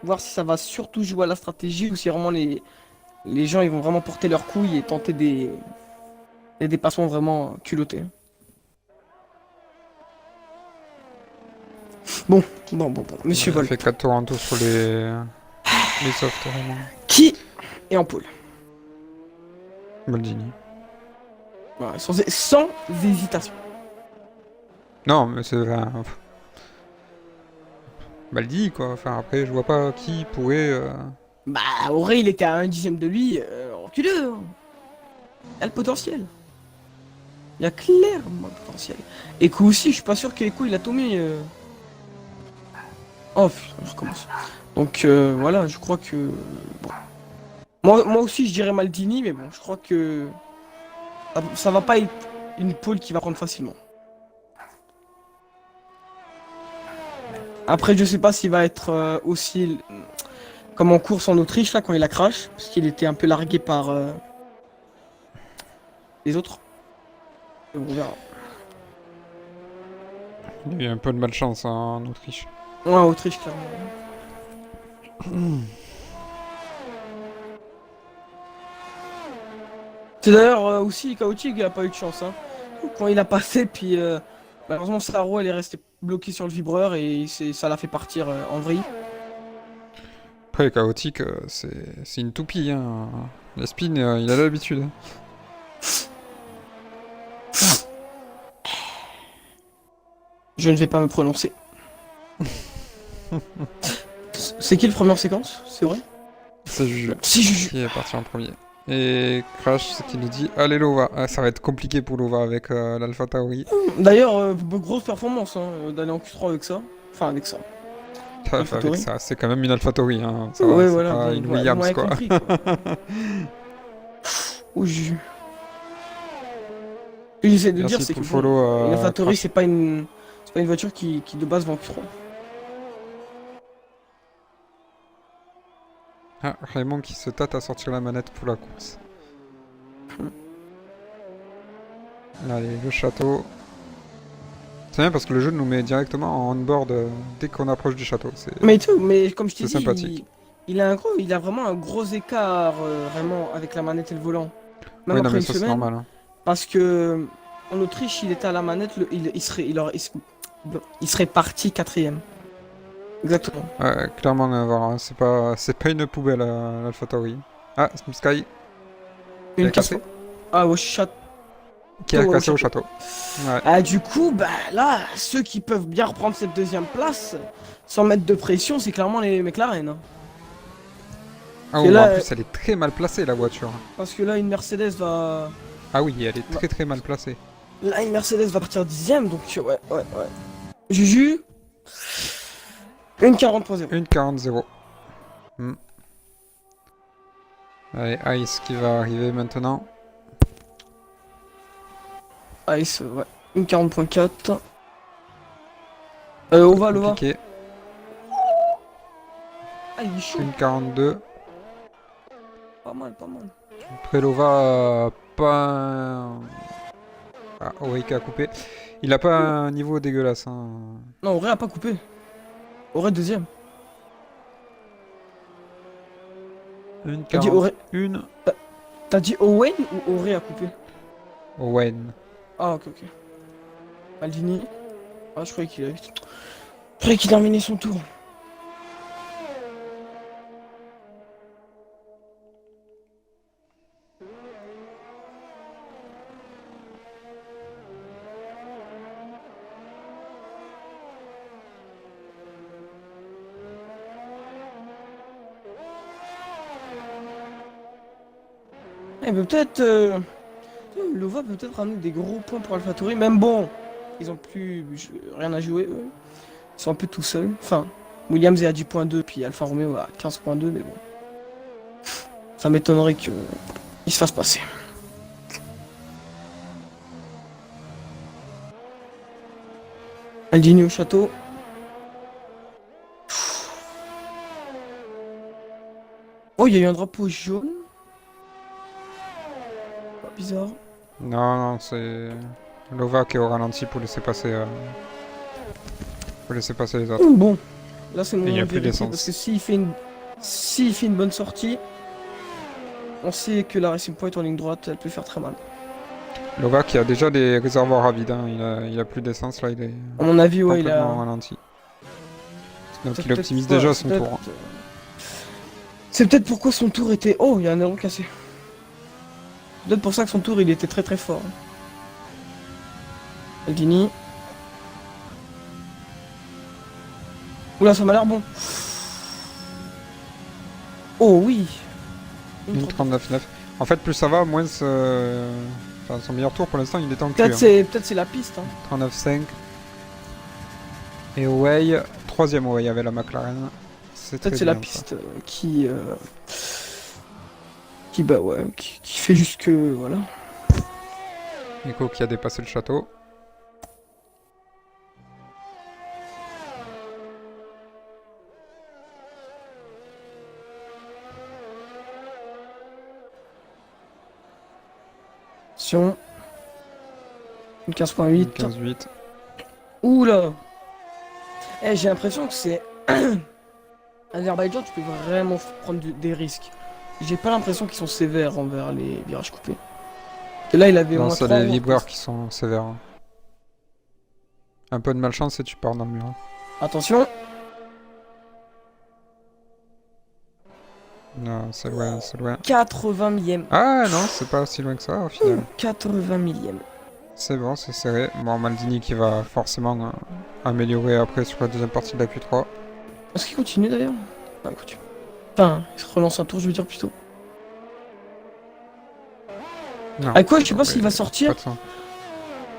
voir si ça va surtout jouer à la stratégie ou si vraiment les gens ils vont vraiment porter leurs couilles et tenter des dépassements vraiment culottés. Bon, bon, Monsieur Ouais, il Volt. fait 4 tours en tout sur les softs, vraiment. Qui est en pôle? Maldini. Voilà, sans hésitation. Non, mais c'est... enfin, Baldi, quoi. Enfin, après, je vois pas qui pourrait... Bah, Auré, il était à un dixième de lui, reculeux. Hein. Il y a le potentiel. Il y a clairement le potentiel. Echo aussi, je suis pas sûr qu'Echo il a tout mis. Oh putain, je recommence. Donc voilà, je crois que. Bon. Moi aussi, je dirais Maldini, mais bon, je crois que ça va pas être une pole qui va prendre facilement. Après, je sais pas s'il va être aussi comme en course en Autriche, là, quand il a crash, parce qu'il était un peu largué par les autres. Et on verra. Il a eu un peu de malchance en Autriche. Ouais, en Autriche, clairement. C'est d'ailleurs aussi chaotique, il a pas eu de chance. Hein. Quand il a passé, puis malheureusement sa roue elle est restée bloquée sur le vibreur et ça l'a fait partir en vrille. Après, chaotique, c'est une toupie, hein. La spin, il a l'habitude. Je ne vais pas me prononcer. C'est qui le premier en séquence? C'est vrai? C'est Juju C'est Juju. qui est parti en premier. Et Crash, ce qui nous dit allez Lova. Ah, ça va être compliqué pour Lova avec l'Alpha Tauri. D'ailleurs, grosse performance hein, d'aller en Q3 avec ça. Enfin avec ça. Enfin, avec AlphaTauri. ça, c'est quand même une Alpha Tauri. Hein. Ça va, Ouais c'est voilà, pas bon, une vous Williams m'avez quoi. compris quoi. Oh Juju. Ce que j'essaie de dire Merci c'est pour que le follow. une AlphaTauri Crash. c'est pas une voiture qui de base va en Q3. Ah, Raymond qui se tâte à sortir la manette pour la course. Allez, le château. C'est bien parce que le jeu nous met directement en on-board dès qu'on approche du château. Mais comme je t'ai C'est dit, sympathique. il a vraiment un gros écart vraiment avec la manette et le volant. Même Oui, non, après mais une ça c'est semaine, normal. Hein. parce que en Autriche, il était à la manette, il serait parti quatrième. Exactement. Ouais, clairement, voilà, c'est pas une poubelle l'AlphaTauri. Ah, Sky qui Une a casse. cassé. Ah, au château. Qui a cassé au château. Ouais. Ah, du coup, bah là, ceux qui peuvent bien reprendre cette deuxième place, sans mettre de pression, c'est clairement les McLaren. Hein. Ah, Et oh, en là, plus, elle est très mal placée la voiture. parce que là, une Mercedes va. Ah oui, elle est très très mal placée. Là, une Mercedes va partir dixième, donc ouais. Juju, une 40.0. Une 40-0. Allez, Ice qui va arriver maintenant. Ice, ouais. Une 40.4. Ova. Compliqué. Ah, il est chaud. Une 42. Pas mal. Après Lova, pas... Ah, Auric a coupé. Il a pas un niveau dégueulasse. Hein. Non, Auré a pas coupé. Auré deuxième. Une T'as dit Auré. 41. T'as dit Owen ou Auré a coupé? Owen. Ah, ok. Maldini. Ah, je croyais qu'il terminait son tour. Eh, mais peut-être. Lova peut peut-être ramener des gros points pour AlphaTauri. Même bon, ils ont plus rien à jouer. Eux. Ils sont un peu tout seuls. Enfin, Williams est à 10.2, puis Alfa Romeo à 15.2, mais bon. Ça m'étonnerait qu'ils qu'il se fasse passer. Aldini au château. Oh, il y a eu un drapeau jaune. Pas bizarre. Non, non, c'est Lova qui est au ralenti pour laisser passer, les autres. Bon, là c'est mon Et il y a moment de plus vérité d'essence. parce que s'il fait une bonne sortie, on sait que la Racing Point en ligne droite, elle peut faire très mal. Lova qui a déjà des réservoirs à vide, hein. Il a plus d'essence là, il est À mon avis, ouais, il complètement au a. ralenti. Donc C'est il peut-être optimise pourquoi- déjà c'est son peut-être- tour. C'est peut-être pourquoi son tour était. Oh, il y a un aileron cassé. C'est peut-être pour ça que son tour il était très très fort. Aldini. Oula, ça m'a l'air bon. Oh oui. Une 39,9. En fait, plus ça va, moins enfin, son meilleur tour pour l'instant, il est en cul. Peut-être c'est la piste. Hein. 39,5. Et Way, troisième Way avec la McLaren. C'est très Peut-être c'est la bien, ça. piste qui bah ouais, qui fait juste que voilà. Nico qui a dépassé le château. Attention. Une 15.8. 15,8. Oula. Eh, j'ai l'impression que c'est Azerbaïdjan, tu peux vraiment prendre des risques. J'ai pas l'impression qu'ils sont sévères envers les virages coupés. Et là, il avait au Non, moins c'est 3 les roues en vibreurs plus. qui sont sévères. Hein. Un peu de malchance et tu pars dans le mur. Attention. Non, c'est loin, c'est loin. 80 millième. Ah non, c'est pas si loin que ça au final. 80 millième. C'est bon, c'est serré. Bon, Maldini qui va forcément améliorer après sur la deuxième partie de la Q3. Est-ce qu'il continue d'ailleurs? Ah, il continue. Enfin, il se relance un tour, je veux dire plutôt. Non. Ah quoi, je sais pas Ouais, s'il va sortir. pas de sens.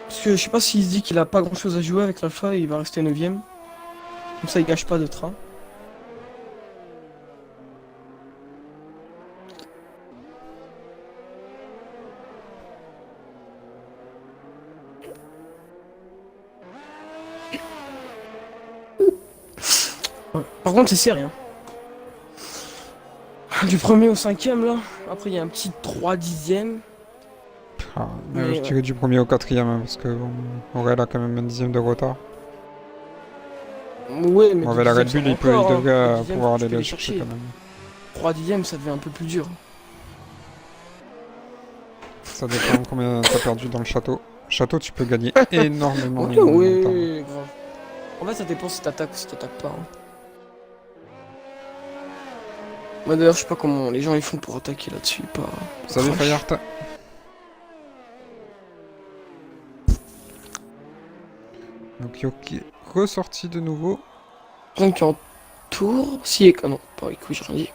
Parce que je sais pas s'il se dit qu'il a pas grand chose à jouer avec l'Alpha et il va rester 9ème. Comme ça, il gâche pas de train. Ouais. Par contre, c'est serré. Hein. Du premier au 5ème là. Après, il y a un petit 3 dixièmes. Ah, Mais je ouais. dirais du premier au quatrième, hein, parce que bon, Aurel a quand même un dixième de retard. Ouais, mais Bon, deux avec la Red dixièmes, Bull, ça va encore, il hein. devrait Deux dixièmes, pouvoir tu aller peux le les chercher chercher. quand même. 3 dixièmes, ça devient un peu plus dur. Ça dépend combien t'as perdu dans le château. Château, tu peux gagner énormément. Ok, énormément de temps. ouais, grave. En fait, ça dépend si t'attaques ou si t'attaques pas. Hein. Moi d'ailleurs, je sais pas comment les gens ils font pour attaquer là-dessus. Pas... Salut Crash. Fayard. Donc Yoki est ressorti de nouveau. Donc en tour. Si, ah non, pas avec j'ai rien dit.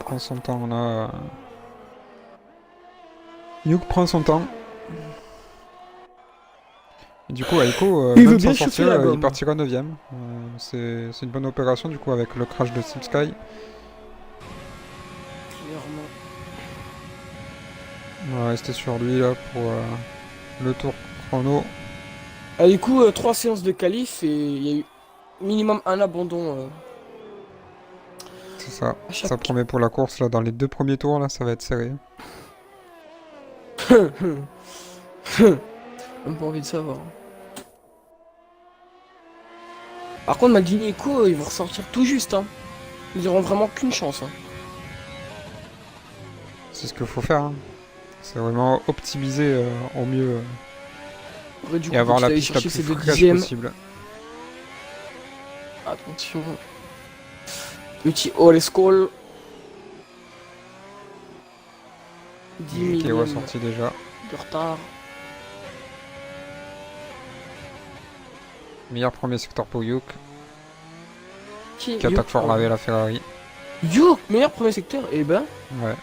Prend son temps là. Yuk prend son temps. Et du coup, Aiko, Il veut même bien sans chauffer sortir, la il gomme. partira 9ème. C'est une bonne opération du coup avec le crash de Steam Sky. Clairement. On va rester sur lui là pour le tour chrono. Ah, du coup, 3 séances de qualif et il y a eu minimum un abandon. C'est ça. À chaque- Ça promet pour la course là dans les 2 premiers tours là, ça va être serré. Même pas envie de savoir. Par contre, Maldini et Co, ils vont ressortir tout juste. Hein. Ils auront vraiment qu'une chance. Hein. C'est ce qu'il faut faire. Hein. C'est vraiment optimiser au mieux Ouais, du et coup, avoir faut la qu'il aille piste la chercher plus ses 2 fraîche dixièmes. possible. Attention. Petit all school. 10 Qui est millième ressorti déjà. de retard. Meilleur premier secteur pour Yuk, Qui qui attaque fort avec la Ferrari. Yo, meilleur premier secteur. Et ben, Ouais.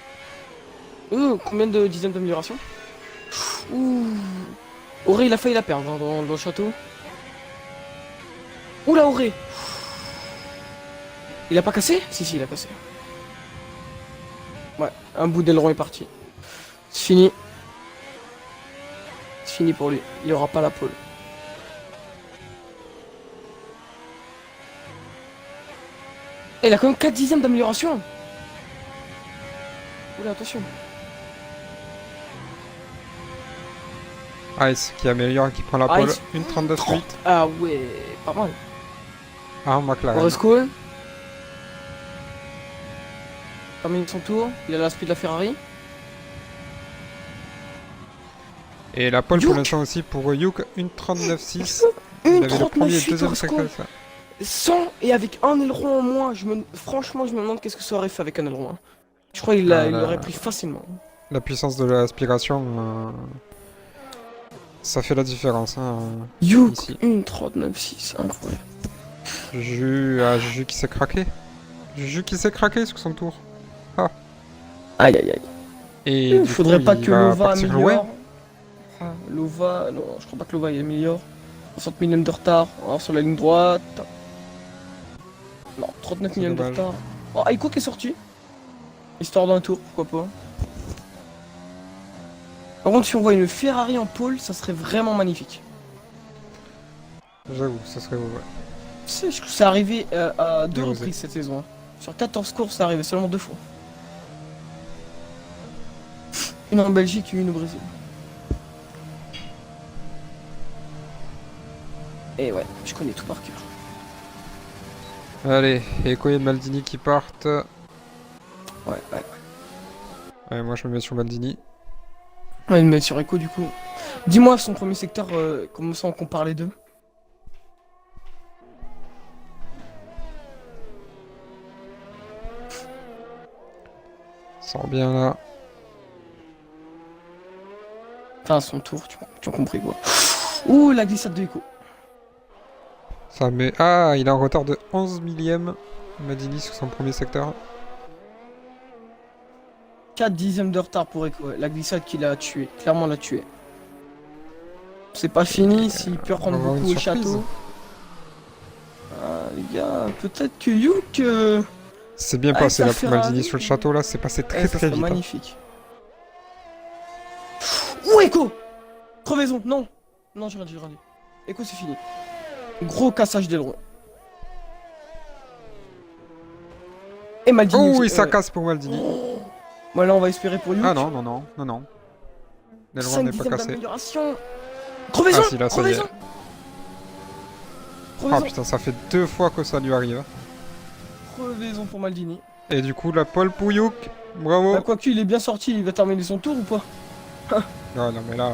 combien de dixièmes d'amélioration? Ouh. Auré, il a failli la perdre hein, dans le château. Oula, Auré. Il a pas cassé? Si, si, il a cassé. Ouais, un bout d'aileron est parti. C'est fini. C'est fini pour lui. Il aura pas la pole. Et il a quand même 4 dixièmes d'amélioration. Oula, attention. Ice qui améliore et qui prend la pole. Ice. Une 39.8. Ah ouais, pas mal. Ah, McLaren. Forest Cole. Termine son tour. Il a la speed de la Ferrari. Et la pole Yuke. pour l'instant aussi pour Yuke. Une 39.6. Une Il avait le premier et 39.8 deuxième Forest Cole. secteur. 100 et avec un aileron en moins. Franchement, je me demande qu'est-ce que ça aurait fait avec un aileron. Hein. Je crois qu'il Ah, il là. l'aurait pris facilement. La puissance de l'aspiration, ça fait la différence. Hein, Yuke, ici. une 39.6, incroyable. Juju qui s'est craqué. Juju qui s'est craqué sur son tour. Aïe aïe aïe. Et Il du faudrait coup, pas il que va Lova partir améliore. loin. Ah, Lova, non, je crois pas que Lova il améliore. 60 millions de retard. Alors sur la ligne droite. Non, 39 C'est millions de dommage. retard. Oh, Aiko qui est sorti. Histoire d'un tour, pourquoi pas. Par contre, si on voit une Ferrari en pole, ça serait vraiment magnifique. J'avoue, ça serait ouais. C'est c'est arrivé à 2 Bien reprises cette saison. Hein. Sur 14 courses, c'est arrivé seulement 2 fois. Une en Belgique et une au Brésil. Et ouais, je connais tout par cœur. Allez, Eco et Maldini qui partent. Ouais, ouais. Ouais, moi je me mets sur Maldini. Ouais, mais sur Echo du coup. Dis-moi son premier secteur, comment ça on compare les deux? Sort bien là. Enfin, son tour, tu as compris quoi. Ouh, la glissade de Echo. Ça met... Ah, il est en retard de 11 millième. Maldini sur son premier secteur. 4 dixièmes de retard pour Echo. Ouais. La glissade qui l'a tué, clairement l'a tué. C'est pas fini, s'il peut reprendre on va avoir beaucoup une au surprise. château. Ah, les gars, peut-être que Yuke. C'est bien Avec passé sa là pour Maldini Ferrari. sur le château là, c'est passé très ça très serait vite. Hein. magnifique. Ouh, Echo. Crevaison, non. Non, j'ai rien dit, j'ai rien dit. Echo, c'est fini. Gros cassage d'aileron. Et Maldini. Oh, oui, ça casse pour Maldini. Bon, là, on va espérer pour Yuke. Ah non, non, non, non, non. L'aileron 5 n'est pas dixièmes cassé. d'amélioration. Crevaison. Ah si, là, ça y est. Crevaison. Oh Crevaison. putain, ça fait 2 fois que ça lui arrive. Crevaison pour Maldini. Et du coup, la pole pour Youk. Bravo. Bah, quoique, il est bien sorti, il va terminer son tour ou pas? Ah non, mais là,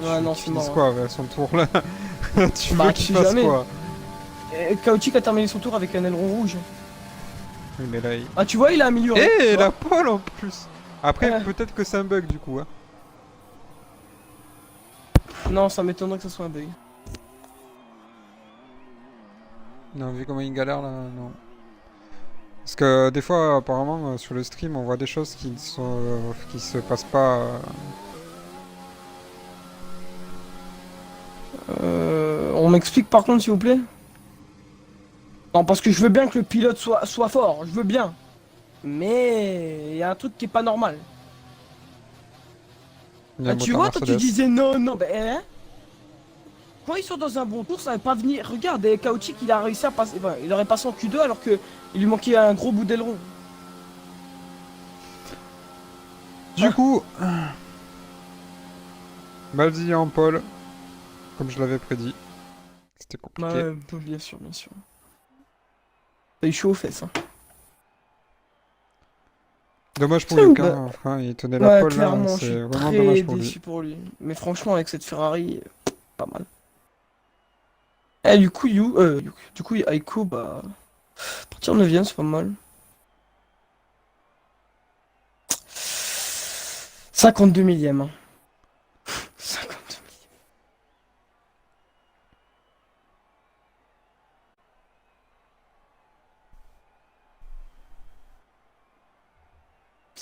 Ouais, non, tu c'est finisses mort, quoi avec son tour là? Tu Bah, veux tu qu'il sais fasse jamais. quoi? Et Kaotik a terminé son tour avec un aileron rouge. Oui, mais là, il... Ah, tu vois, il a amélioré. Eh, tu la vois. pole en plus. Après, Ouais. peut-être que c'est un bug du coup. Hein. Non, ça m'étonnerait que ce soit un bug. Non, vu comment il galère là, non. Parce que des fois, apparemment, sur le stream, on voit des choses qui qui se passent pas. On m'explique par contre, s'il vous plaît? Non, parce que je veux bien que le pilote soit fort, je veux bien. Mais il y a un truc qui est pas normal. Il y a un Tu moteur vois, toi tu Mercedes. disais non, non, ben hein. Quand ils sont dans un bon tour, ça va pas venir. Regarde, Kaotik il a réussi à passer. Enfin, il aurait passé en Q2 alors que il lui manquait un gros bout d'aileron. Du coup, Maldini en pole, comme je l'avais prédit. C'était compliqué. Ouais, bien sûr, bien sûr. T'as eu chaud aux fesses, hein. Dommage pour C'est Yuka, bah- enfin, il tenait la Ouais, pole là, clairement, je c'est suis vraiment très dommage pour déçu lui. pour lui. Mais franchement, avec cette Ferrari, pas mal. Eh, du coup, du coup, Aiko, bah. Partir 9ème, c'est pas mal. 52 millième. Hein. 52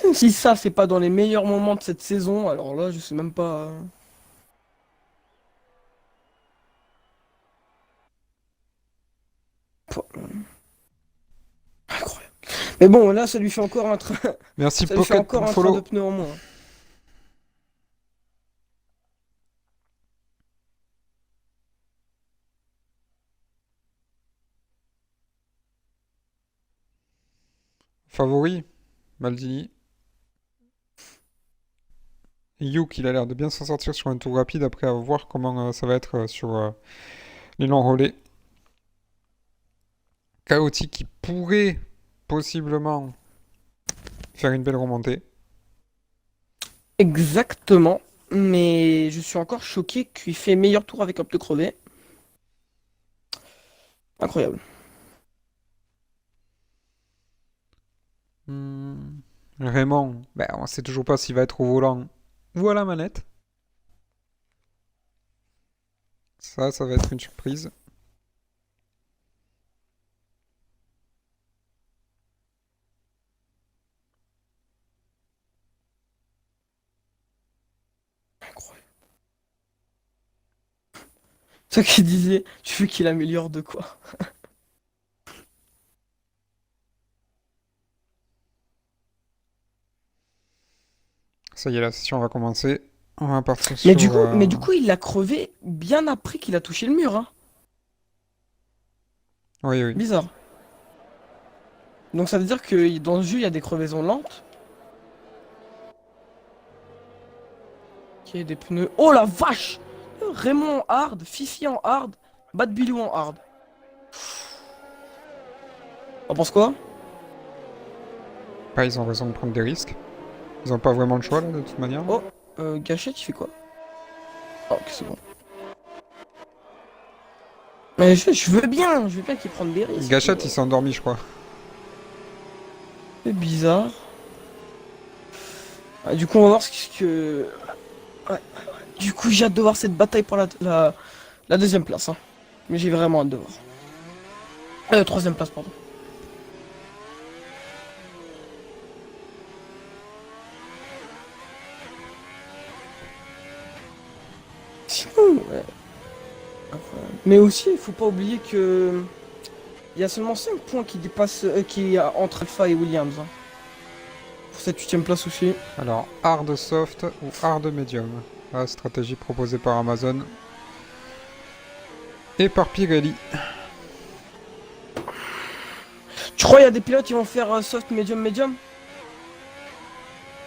millième. Si ça, c'est pas dans les meilleurs moments de cette saison, alors là, je sais même pas. Incroyable. Mais bon, là, ça lui fait encore un train. Merci Ça lui fait Pocket pour encore le un train de follow. pneus en moins. Favori, Maldini. Yuk, il a l'air de bien s'en sortir sur un tour rapide après à voir comment ça va être sur les longs relais. Chaotique qui pourrait possiblement faire une belle remontée. Exactement. Mais je suis encore choqué qu'il fait meilleur tour avec un pneu crevé. Incroyable. Hmm. Raymond, ben, on sait toujours pas s'il va être au volant ou à la manette. Ça va être une surprise. Incroyable. Ce qu'il disait, tu veux qu'il améliore de quoi? Ça y est, la session va commencer. On va partir sur... Mais du coup, il l'a crevé bien après qu'il a touché le mur, hein. Oui, oui. Bizarre. Donc ça veut dire que dans le jeu, il y a des crevaisons lentes. Qui est des pneus. Oh la vache! Raymond en hard, Fifi en hard, Bad Bilou en hard. T'en penses quoi? Ils ont raison de prendre des risques. Ils ont pas vraiment le choix, là, de toute manière. Oh, Gâchette, il fait quoi? Oh, ok, c'est bon. Mais je veux bien qu'il prenne des risques. Gachette, il Mais s'est endormi, je crois. c'est bizarre. Ah, du coup, on va voir ce que... Ouais. Du coup, j'ai hâte de voir cette bataille pour la deuxième place, hein. Mais j'ai vraiment hâte de voir. Troisième place, pardon. Sinon, ouais. Incroyable. Mais aussi, il faut pas oublier que il y a seulement 5 points qui dépassent, qui entre Alpha et Williams, hein. Pour cette huitième place aussi. Alors, hard soft ou hard medium. La stratégie proposée par Amazon. Et par Pirelli. Tu crois qu'il y a des pilotes qui vont faire soft, medium, medium?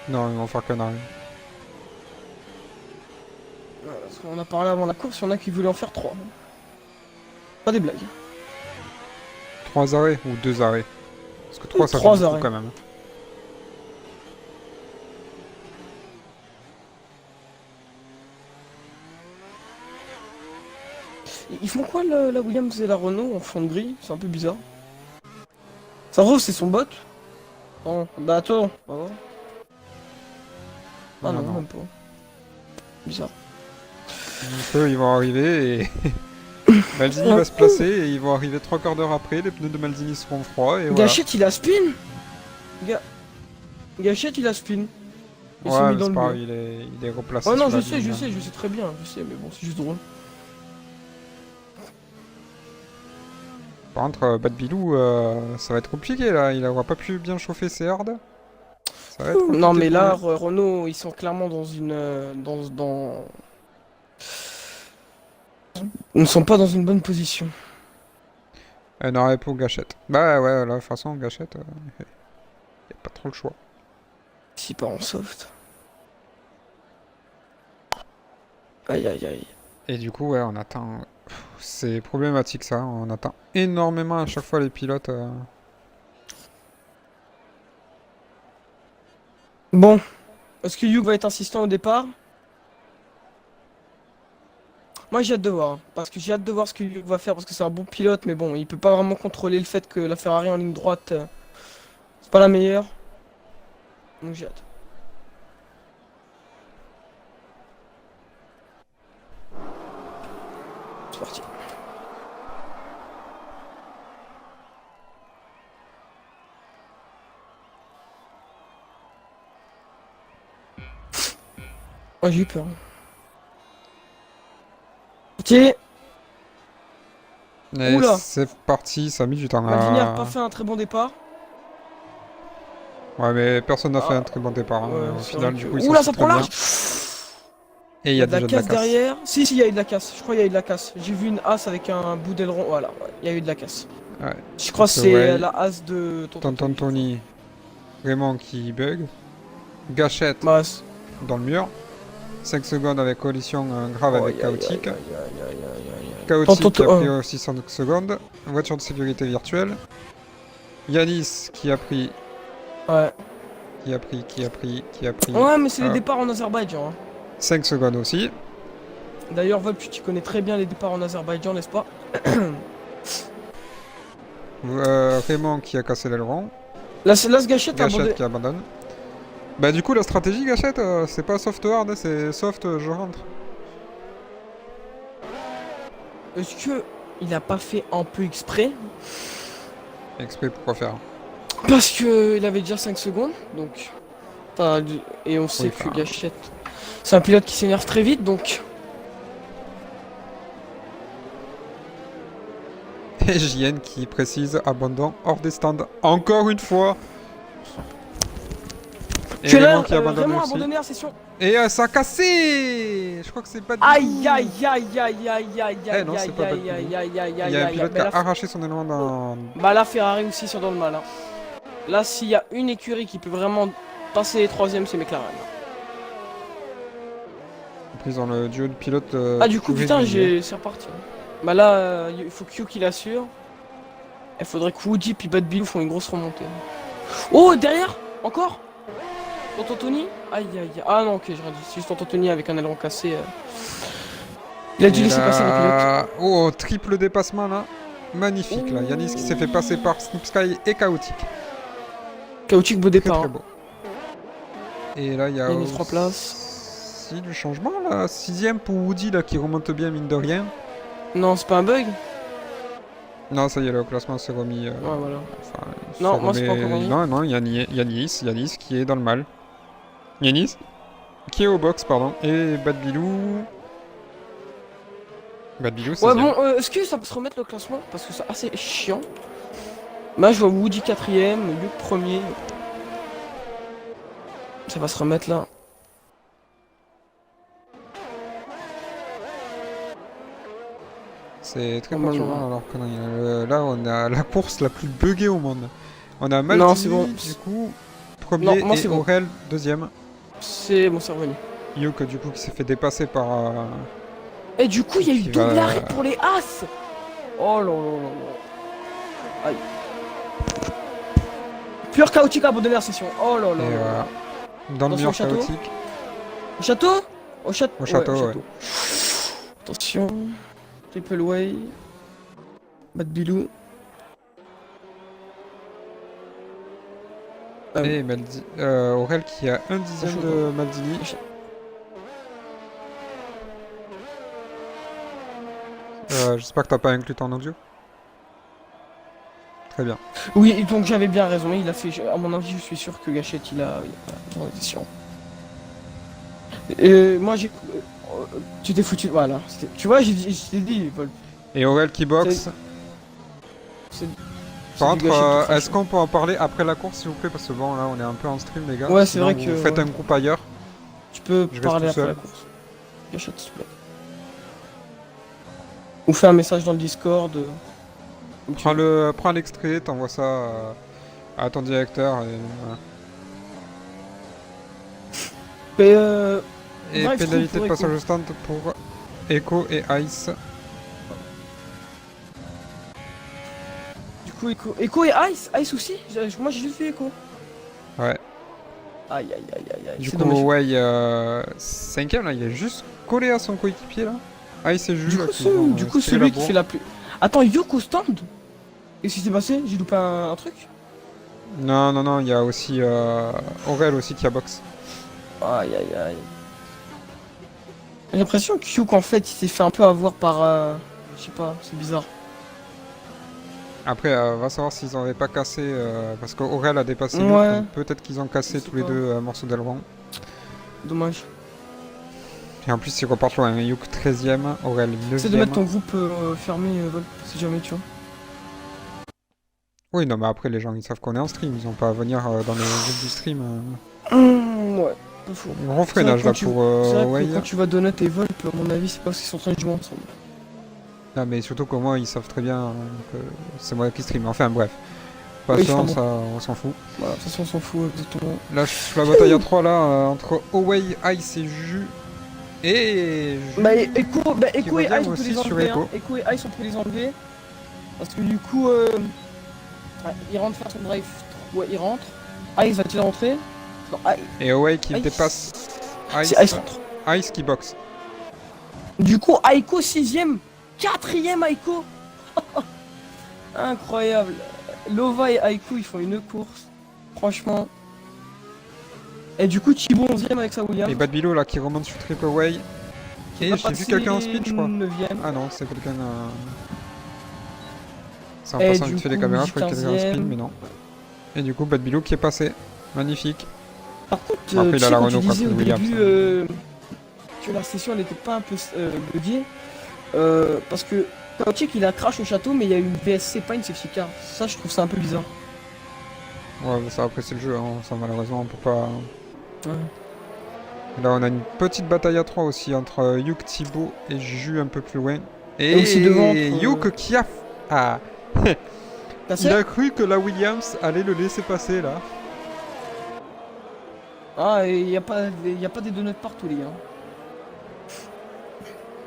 Non, ils vont faire connerie. Ouais, parce qu'on a parlé avant la course, il y en a qui voulaient en faire 3. Pas des blagues. 3 arrêts ou 2 arrêts. Parce que 3 ça fait 3 beaucoup arrêts. quand même. Ils font quoi la Williams et la Renault en fond de gris? C'est un peu bizarre. Ça se trouve, c'est son bot? Oh, bah attends, on va voir. Ah Non, non, non. même pas. Bizarre. Donc eux, ils vont arriver et... Maldini va se placer et ils vont arriver 3 quarts d'heure après. Les pneus de Maldini seront froids et voilà. Gachette, il a spin. Ga- Gachette, il a spin. Ils sont Ouais, mis mais dans c'est le pas mur. grave, il est replacé Oh non, sur je la sais, ligne. je sais très bien, je sais, mais bon, c'est juste drôle. Par contre, Bad Bilou, ça va être compliqué là. Il aura pas pu bien chauffer ses hards. Ça va être Non, compliqué mais pour là, lui. Renault, ils sont clairement dans une. Ils ne sont pas dans une bonne position. Un arrêt pour Gachette. Bah ouais, là, de toute façon, Gachette, y a pas trop le choix. Si pas en soft. Aïe aïe aïe. Et du coup, ouais, on attend. C'est problématique ça. On attend énormément à chaque fois les pilotes. Bon, est-ce que Hugh va être insistant au départ? Moi j'ai hâte de voir, hein, parce que j'ai hâte de voir ce que Hugh va faire, parce que c'est un bon pilote, mais bon, il peut pas vraiment contrôler le fait que la Ferrari en ligne droite, c'est pas la meilleure. Donc j'ai hâte. C'est parti. Oh, j'ai eu peur. Ok, Et oula, c'est parti, ça a mis du temps Maldini a pas à... fait un très bon départ. Ouais, mais personne n'a fait Ah, un très bon départ. Hein. ouais, Au c'est final, vrai du que... coup, ils Ouh s'en là, ça sortent prend très bien. large. Et il Il y y a a de la déjà de la casse casse. derrière. Si, il y a eu de la casse. Je crois qu'il y a eu de la casse. J'ai vu une as avec un bout d'aileron. Voilà, ouais, il y a eu de la casse. Ouais. Je crois que Parce que, c'est ouais, la as de Tonton Tonton Tony, je crois. Tony, vraiment qui bug. Gâchette Bah, dans le mur. 5 secondes avec collision grave oh, avec aïe, aïe, aïe, Chaotique. aïe, aïe, aïe, aïe, aïe. Chaotique qui a pris aussi 5 secondes. Voiture de sécurité virtuelle. Yanis qui a pris, Ouais. qui a pris Ouais, mais c'est les hop, départs en Azerbaïdjan. Hein. 5 secondes aussi. D'ailleurs, Volp, tu connais très bien les départs en Azerbaïdjan, n'est-ce pas? Raymond qui a cassé l'aileron. Là, ce gâchette a Gâchette abandonné. qui abandonne. Bah du coup la stratégie Gâchette, c'est pas soft hard, c'est soft je rentre. Est-ce que il a pas fait un peu exprès? Exprès pourquoi faire. Parce que il avait déjà 5 secondes, donc... Enfin, et on sait Oui, que enfin, Gâchette, c'est un pilote qui s'énerve très vite, donc... Et JN qui précise abandon hors des stands. Encore une fois. Et Que Raymond là, qui abandonne vraiment aussi. abandonné la session. Et ça a cassé. Je crois que c'est pas du Aïe aïe aïe aïe aïe aïe Eh aïe non, c'est aïe pas aïe Bad Bilou. aïe aïe aïe Il y a un aïe pilote qui aïe. a arraché son élément dans... Bah là, Ferrari aussi sont dans le mal. Hein. Là, s'il y a une écurie qui peut vraiment passer les troisièmes, c'est McLaren. Ils ont le duo de pilotes Ah du coup, putain, régulier. c'est reparti. Hein. Bah là, il faut Q qui l'assure. Il faudrait que Woody puis Bad Bilou font une grosse remontée. Oh, derrière. Encore Tonton Tony. Aïe aïe aïe. Ah non, ok, je dis. C'est juste Tonton Tony avec un aileron cassé. Il a dû Et laisser passer les pilotes. là... Oh, triple dépassement là. Magnifique là. Yanis qui s'est fait passer par Snoop Sky et Chaotique. Chaotique beau Très départ. très Hein. beau. Et là il y a Il y a les 3 places. aussi du changement là. 6ème pour Woody là qui remonte bien mine de rien. Non, c'est pas un bug. Non ça y est le classement s'est remis. Ouais, voilà. Enfin, Non, moi, c'est pas encore remis. Non, non, Yanis qui est dans le mal. Yanis qui est au box pardon. Et Bad Bilou. Bad Bilou c'est Ouais, bon, est-ce que ça peut se remettre le classement? Parce que c'est assez chiant. Bah, je vois Woody 4ème, Luke 1er. Ça va se remettre là. C'est très Normalement. perturbant alors que non, là on a la course la plus buggée au monde. On a Non, c'est Maldini bon. du coup Non, premier moi, et c'est bon. Aurel deuxième. C'est bon, c'est revenu. Yoke du coup qui s'est fait dépasser par... Et du coup, il y a eu qui double va- arrêt pour les As. Oh là là là là. Aïe. Pure chaotique à abandonner la session. Oh là là Et là. dans le Attention mur au château. chaotique. Au château? Au château. Au château, ouais. Attention. Triple way. Bad Bilou. Et Aurel qui a un dixième Chaud, de Maldini. J'espère que t'as pas inclus ton audio. Très bien. Oui, donc j'avais bien raison. Il a fait. À mon avis, je suis sûr que Gâchette, il a. Transition. Moi, j'ai. Tu t'es foutu. Voilà. Tu vois, je t'ai dit, Paul. Et Aurel qui boxe. C'est Par du contre, Gâchette tout crache. est-ce qu'on peut en parler après la course s'il vous plaît? Parce que bon, là on est un peu en stream les gars. Ouais, c'est Sinon, vrai vous que, faites ouais. un groupe ailleurs. Tu peux Je reste parler tout après seul. la course. Gâchette, s'il te plaît. Ou fais un message dans le Discord. Où tu veux. Prends l'extrait, t'envoies ça à ton directeur. Et, voilà. Mais, Et Drive-thru pénalité pour de passage Echo. au stand pour Echo et Ice. Du coup, Echo et Ice. Ice aussi. Moi, j'ai juste vu Echo. Ouais. Aïe, aïe, aïe, aïe, aïe. Du C'est coup, dommage. ouais, 5ème là, il est juste collé à son coéquipier là. Ice et Jules. Du là, coup, qui vont, du coup se tirer celui la qui bourre. fait la plus. Attends, Yoko stand. Qu'est-ce qui s'est passé? J'ai loupé un truc? Non, non, non, il y a aussi Aurel aussi qui a box. Aïe, aïe, aïe. J'ai l'impression que Hugh, en fait, il s'est fait un peu avoir par. Je sais pas, c'est bizarre. Après, va savoir s'ils n'avaient pas cassé, parce qu'Aurel a dépassé Luke, Ouais. donc peut-être qu'ils ont cassé Je sais tous les pas. deux un morceau d'aileron. Dommage. Et en plus, ils repartent loin. Youk 13ème, Aurel 9ème. Essaie de mettre ton groupe fermé, Vol, si jamais tu vois. Oui, non, mais après, les gens, ils savent qu'on est en stream. Ils ont pas à venir dans les groupes du stream. Ouais, pas faux. Gros freinage, là, pour C'est vrai Way. que quand tu vas Donut et Volp, à mon avis, c'est parce qu'ils sont en train de jouer ensemble. Non, mais surtout que moi, ils savent très bien que c'est moi qui stream. Enfin, bref. Oui, Passons, enfin bon. ça, on s'en fout. Voilà, de toute façon, on s'en fout exactement. Là, sur la bataille à 3, là, entre Away, Ice et Jus. Et Jus. Bah, Echo et revient Ice, on peut aussi les sur enlever. Echo. Hein. Echo et Ice, on peut les enlever. Parce que du coup, il rentre faire son drive. Ouais, il rentre. Ice va-t-il rentrer? Non, Et Away qui Ice. dépasse C'est Ice rentre. Ice qui boxe. Du coup, Aiko 6ème, 4ème Aiko. Incroyable. Lova et Aiko, ils font une course. Franchement. Et du coup, Thibaut 11ème avec sa Williams. Et Bad Bilo là qui remonte sur Triple Way. Et j'ai vu quelqu'un en speed, je crois. 9ème. Ah non, c'est quelqu'un. C'est en Et passant du vite fait les coup, caméras, je croyais qu'il y avait un 15e. speed, mais non. Et du coup, Bad Bilo qui est passé. Magnifique. Par contre, Bon, après, tu il a sais, la quand Renault tu contre disais au Williams, début hein. que la session elle était pas un peu buggée, parce que Chaotic il a crash au château, mais il y a eu une VSC, pas une safety car. Ça, je trouve ça un peu bizarre. Ouais, mais ça après c'est le jeu, hein. Ça malheureusement on peut pas. Ouais. Là on a une petite bataille à 3 aussi entre Yuk, Thibaut et Jus un peu plus loin. Et aussi devant, entre, Yuk qui a. Ah Passé il a cru que la Williams allait le laisser passer là. Ah, il n'y a pas des donuts partout, les gars.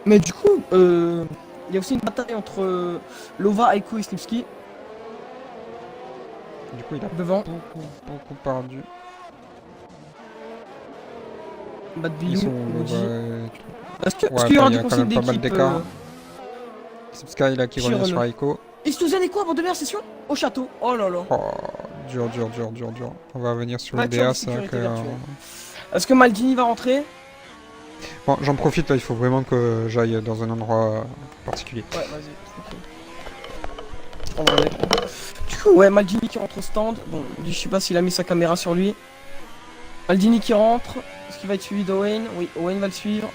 Mais du coup, il y a aussi une bataille entre Lova, Aiko et Snipski Du coup il a devant. beaucoup perdu. Bad Ils Bilou, sont. Woody. Est-ce Ouais, qu'il y aura il y du a quand conseil même pas mal d'équipe d'écart. Sky là qui sur revient sur Renault. Aiko. Ils se donnaient quoi avant de la session? Au château. Oh là là. Oh, dur. On va venir sur le Voiture de DA, sécurité que... virtuelle. Est-ce que Maldini va rentrer? Bon, j'en profite là, il faut vraiment que j'aille dans un endroit particulier. Ouais, vas-y. Ok. Du coup, ouais, Maldini qui rentre au stand. Bon, je sais pas s'il a mis sa caméra sur lui. Maldini qui rentre. Est-ce qu'il va être suivi d'Owen? Oui, Owen va le suivre.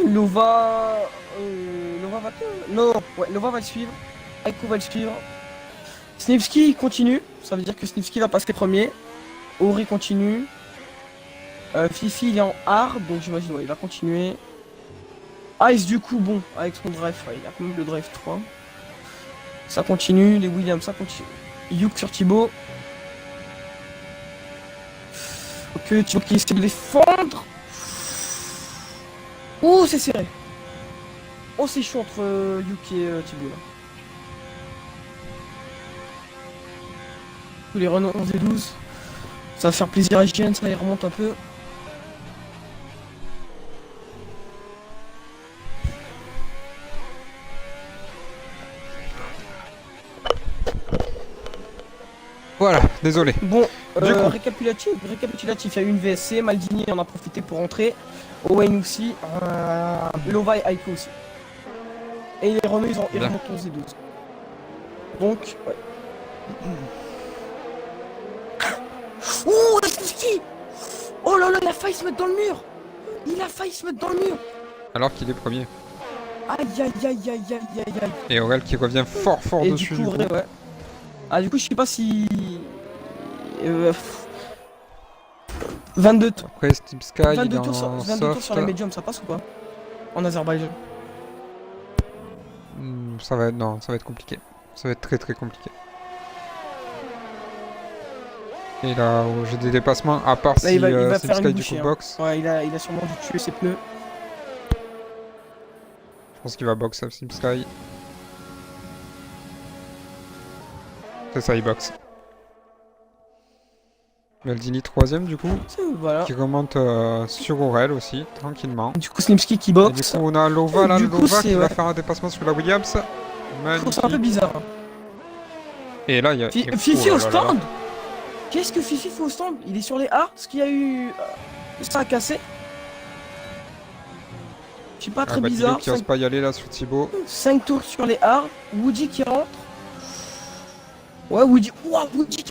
Lova. Lova va. Non, ouais, Lova va le suivre. Aiko va le suivre. Snipski continue. Ça veut dire que Snipski va passer premier. Ori continue. Fifi il est en hard, donc j'imagine ouais, il va continuer. Ice du coup bon avec son drive, ouais, il a quand même le drive 3. Ça continue, les Williams ça continue. Yuk sur Thibaut. Ok, Thibaut qui essaie de défendre. Oh c'est serré. Oh c'est chaud entre Yuk et Thibaut là. Tous les Renault 11 et 12. Ça va faire plaisir à Jeanne, ça y remonte un peu. Voilà, désolé. Bon, Du coup. récapitulatif, il y a eu une VSC, Maldini en a profité pour rentrer, Owen aussi, Lova et Aiko aussi. Et les Renault ils remontent 11 et 12. Donc, ouais. Oh, Snipski! Oh là là, il a failli se mettre dans le mur! Alors qu'il est premier. Aïe aïe aïe aïe aïe aïe aïe. Et Aurel qui revient fort Et dessus. du coup, ouais. Ah, du coup, je sais pas si. 22 tours. Après Steam Sky, il 22 est tours, en 22 tours soft. sur les médiums, ça passe ou pas? En Azerbaïdjan. Ça va être... Non, ça va être compliqué. Ça va être très compliqué. Et là, j'ai des dépassements, à part Là, si il va Steam faire Sky une du bouchée, coup hein. box. Ouais, il a sûrement dû tuer ses pneus. Je pense qu'il va box Steam Sky. C'est ça, il boxe. Maldini 3ème du coup. Voilà. Qui remonte sur Aurel aussi, tranquillement. Du coup, Snipski qui Et boxe. du coup, on a Lova là, Du coup, Lova c'est- qui va ouais. faire un dépassement sur la Williams. Je trouve Magnifique. ça un peu bizarre. Hein. Et là, il y a. Fifi Oh au là là là. stand. Qu'est-ce que Fifi fait au stand? Il est sur les hards, ce qu'il y a eu. Ça a cassé. Je sais pas, très Badilo bizarre. qui ose pas y aller là sur Thibaut. 5 tours sur les hards. Woody qui rentre. Ouais, Woody. Ouah, Woody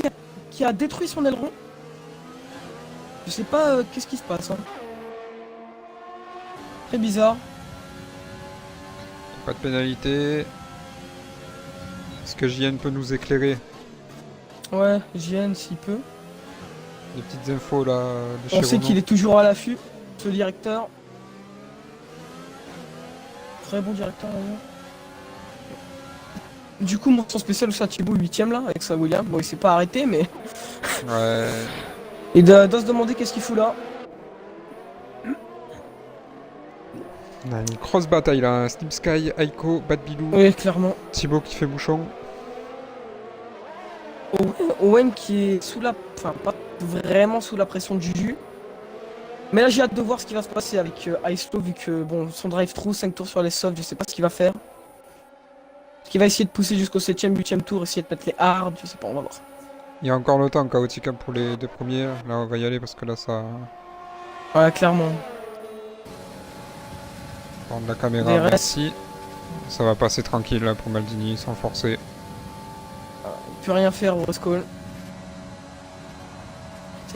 qui a détruit son aileron. Je sais pas qu'est-ce qui se passe. Hein. Très bizarre. Pas de pénalité. Est-ce que JN peut nous éclairer? Ouais, JN s'il peut. Des petites infos là de chez On sait Renault. qu'il est toujours à l'affût, ce directeur. Très bon directeur d'ailleurs. Du coup, mention spéciale aussi à Thibaut 8ème là, avec sa William. Bon, il s'est pas arrêté, mais. Ouais. Il doit se demander qu'est-ce qu'il fout là. On a une grosse bataille là. Steam Sky, Aiko, Bad Bilou, Oui, clairement. Thibaut qui fait bouchon. Owen qui est sous la. Enfin, pas vraiment sous la pression du Juju. Mais là, j'ai hâte de voir ce qui va se passer avec Icelow, vu que bon, son drive-through, 5 tours sur les softs, je sais pas ce qu'il va faire. Est-ce qu'il va essayer de pousser jusqu'au 7ème, 8ème tour, essayer de mettre les hard, je sais pas, on va voir. Il y a encore le temps, Chaotica pour les deux premiers. Là, on va y aller parce que là, ça. Ouais, clairement. Prendre la caméra, Des restes. merci. Ça va passer tranquille là pour Maldini, sans forcer. Il peut rien faire au Call.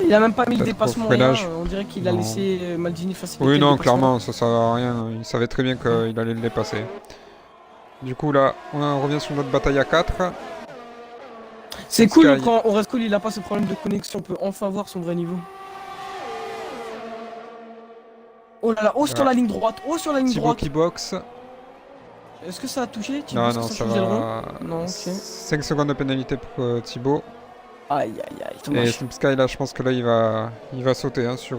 Il a même pas mis le Peut-être dépassement, au rien, freinage. on dirait qu'il a Non. laissé Maldini faciliter Oui, le non, dépassement. clairement, ça sert à rien. Il savait très bien qu'il allait le dépasser. Du coup, là, on revient sur notre bataille à 4. C'est cool Sky. quand au Call il a pas ce problème de connexion, on peut enfin voir son vrai niveau. Oh là là, oh sur Voilà. la ligne droite, oh sur la ligne Thibaut droite. qui boxe. Est-ce que ça a touché Thibaut? Non, Est-ce que non, ça ça change d'aileron va. Non, ok. 5 secondes de pénalité pour Thibaut. Aïe aïe aïe, Et dommage. Steam Sky, là, je pense que là, il va sauter hein, sur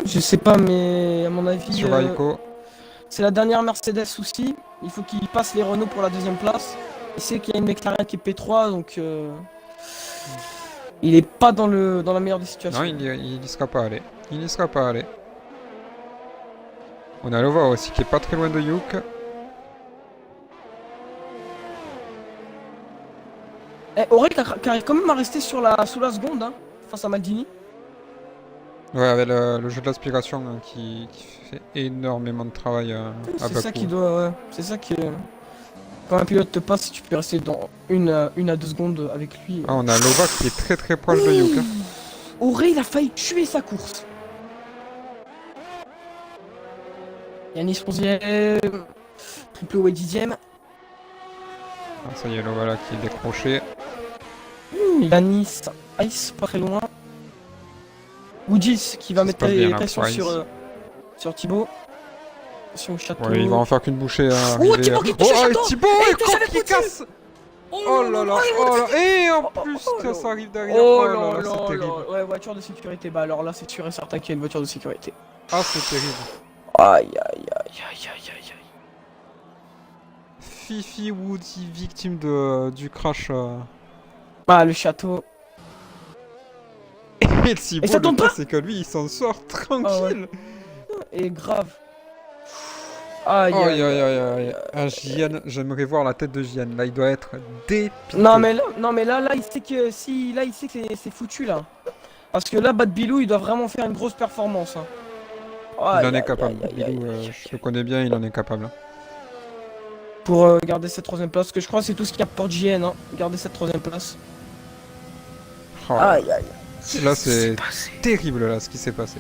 Je sais pas, mais à mon avis, Aiko. c'est la dernière Mercedes aussi. Il faut qu'il passe les Renault pour la deuxième place. Il sait qu'il y a une McLaren qui est P3, donc il est pas dans la meilleure des situations. Non, il y sera pas allé. Il n'y sera pas allé. On a Lova aussi qui est pas très loin de Youk. Aurel qui arrive quand même à rester sous la seconde, hein, face à Maldini. Ouais, avec le jeu de l'aspiration hein, qui fait énormément de travail à C'est ça Bakou. qui doit, ouais. C'est ça qui. Quand un pilote te passe, tu peux rester dans une à 2 secondes avec lui. Ah, on a Lova qui est très très proche de Youk. Hein. Aurel a failli tuer sa course. Yanis 11ème, triple away 10ème. Ah, ça y est, Lova là qui est décroché. Yanis, Ice pas très loin. Woodis qui va Ça se mettre passe bien, la là, pression pour Ice. sur Thibaut. Attention au château. Ouais, il va en faire qu'une bouchée. Hein, Oh, arriver, Thibaut qui touche oh, le et château. Thibaut, Et et touche avec qui le casse. Oh là là, oh là. Et en plus, oh là. ça arrive derrière. Oh là là là, là c'est terrible. là. Ouais, voiture de sécurité. Bah alors là, c'est sûr et certain qu'il y a une voiture de sécurité. Ah, c'est terrible. Aïe aïe aïe aïe aïe aïe aïe. Fifi Woody, victime du crash. Ah, le château. Et si Et ça beau, le tombe pire, pas. c'est que lui, il s'en sort tranquille. Ah ouais. Et grave. Aïe Aïe aïe aïe aïe aïe. Un Jian, j'aimerais voir la tête de Jian. Là, il doit être dépité. Non mais là, il sait que si là il sait que c'est foutu là. Parce que là Bad Bilou il doit vraiment faire une grosse performance. Hein. Il en est capable. Bilou, je le connais bien, il en est capable. Pour garder cette troisième place, parce que je crois que c'est tout ce qui apporte JN, hein. Garder cette troisième place. Oh, Aïe aïe. là, c'est terrible là ce qui s'est passé.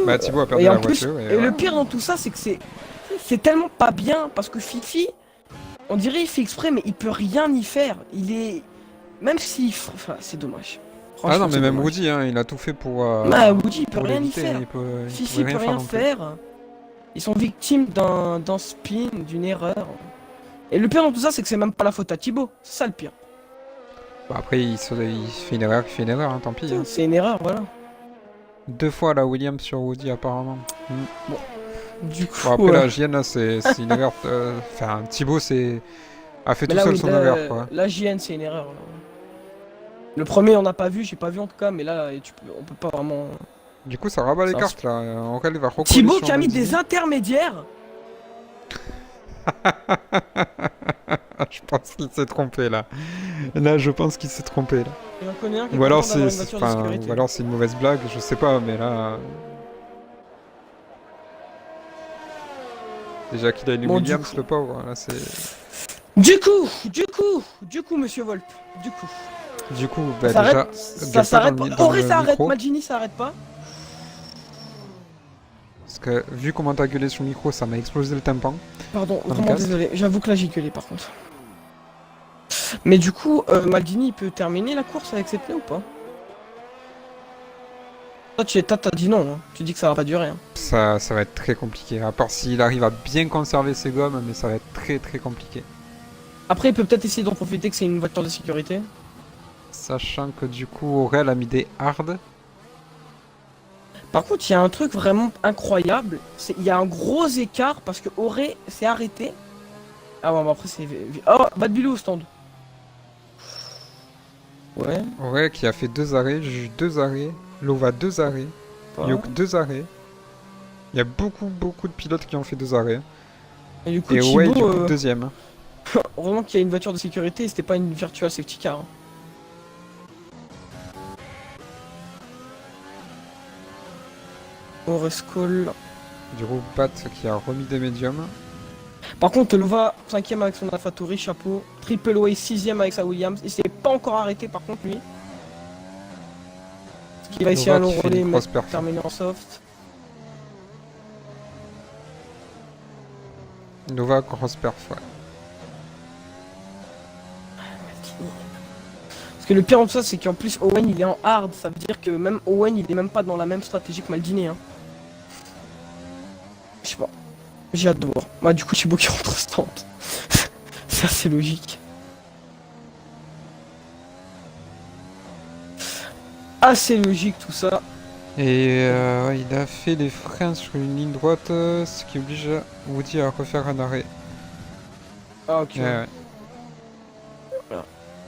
Bah, Thibaut a perdu Et la en plus, voiture. et le pire dans tout ça, c'est que c'est tellement pas bien parce que Fifi, on dirait il fait exprès, mais il peut rien y faire. Il est, même si, enfin, c'est dommage. Ah Franchement, non, mais c'est même dommage. Woody, hein, il a tout fait pour. Bah, Woody, il peut pour rien y l'éviter, faire. il Fifi pouvait peut rien non plus. faire. Ils sont victimes d'un spin, d'une erreur. Et le pire dans tout ça, c'est que c'est même pas la faute à Thibaut. C'est ça le pire. Bah, après, il fait une erreur, hein, tant pis. Hein. C'est une erreur, voilà. 2 fois la Williams sur Woody, apparemment. Du coup, Bon, après, la JN, là, c'est une erreur. Enfin, Thibaut, a fait mais tout là, seul oui, son là, erreur, quoi. la JN, c'est une erreur. Là. Le premier, on n'a pas vu, j'ai pas vu en tout cas, mais là, on peut pas vraiment. Du coup, ça rabat les Ça, cartes, là. Aurel va recoller Thibaut sur qui a mis Maldini. des intermédiaires. Je pense qu'il s'est trompé, là. Là, je pense qu'il s'est trompé, là. Il en connaît un qui est Ou alors content d'avoir c'est une voiture de enfin, sécurité. ou alors c'est une mauvaise blague, je sais pas, mais là. Déjà qu'il a une Bon, du Williams, coup. le pauvre, là c'est. Du coup, monsieur Volp, du coup. Du coup, bah Ça déjà. s'arrête, ça s'arrête pas. Auré, ça arrête, Maldini, ça arrête pas. Parce que vu comment t'as gueulé sur le micro, ça m'a explosé le tympan. Pardon, le vraiment casque. désolé. J'avoue que là j'ai gueulé par contre. Mais du coup, Maldini, il peut terminer la course avec ses pneus ou pas? Toi, t'as dit non, hein. Tu dis que ça va pas durer, hein. Ça va être très compliqué. À part s'il arrive à bien conserver ses gommes, mais ça va être très très compliqué. Après, il peut peut-être essayer d'en profiter que c'est une voiture de sécurité. Sachant que du coup, Aurel a mis des hard. Par contre, il y a un truc vraiment incroyable. Il y a un gros écart parce que Auré s'est arrêté. Ah ouais, bah après c'est... Oh, Bad Bilou au stand. Ouais, Aurel qui a fait 2 arrêts, Juge 2 arrêts, Lova 2 arrêts, pas. Youk 2 arrêts. Il y a beaucoup de pilotes qui ont fait 2 arrêts. Et du coup, Et Away du Thibaut, coup deuxième. heureusement qu'il y a une voiture de sécurité et c'était pas une virtual safety car, hein. Orescall. Du coup, Bat qui a remis des médiums. Par contre, Lova 5ème avec son AlphaTauri, chapeau. Triple Way 6ème avec sa Williams. Il s'est pas encore arrêté par contre lui. Parce qu'il va essayer un Nova long qui fait relais une mais grosse perf. terminer en soft. Nova, grosse perf, ouais. Parce que le pire en tout ça, c'est qu'en plus Owen il est en hard. Ça veut dire que même Owen il est même pas dans la même stratégie que Maldini, hein. Je sais pas. J'ai hâte de voir. Bah du coup Thibaut qui rentre au stand. C'est assez logique. Assez logique tout ça. Et ouais, il a fait les freins sur une ligne droite, ce qui oblige Woody à refaire un arrêt. Ah ok. Ouais, ouais.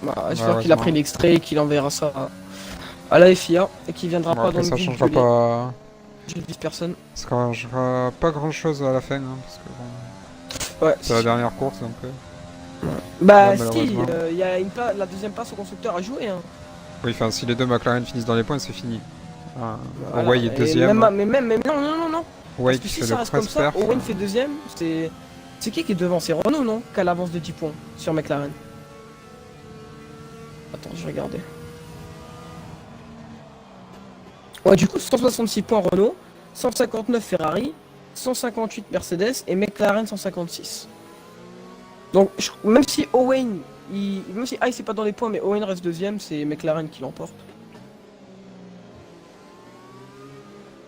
Bah, j'espère qu'il a pris Malheureusement. l'extrait et qu'il enverra ça à la FIA et qu'il viendra Bon, pas après, dans le ça grid changera de pas. je ne vise personne. Ça changera pas grand chose à la fin, hein, parce que bon, Ouais. c'est la dernière course donc. Bah Ouais, si, malheureusement. il y a la deuxième place au constructeur à jouer, hein. Oui, enfin, si les deux McLaren finissent dans les points, c'est fini. Voilà. Away est Et deuxième. mais non, non, non, non. Away Parce que qui si fait ça le reste comme press ça, perf. Owen fait deuxième, c'est qui est devant? C'est Renault, non? Qu'à l'avance de 10 points sur McLaren. Attends, je vais regarder. Ouais, du coup, 166 points Renault, 159 Ferrari, 158 Mercedes et McLaren 156. Donc, même si Owen, même si Ice c'est pas dans les points, mais Owen reste deuxième, c'est McLaren qui l'emporte.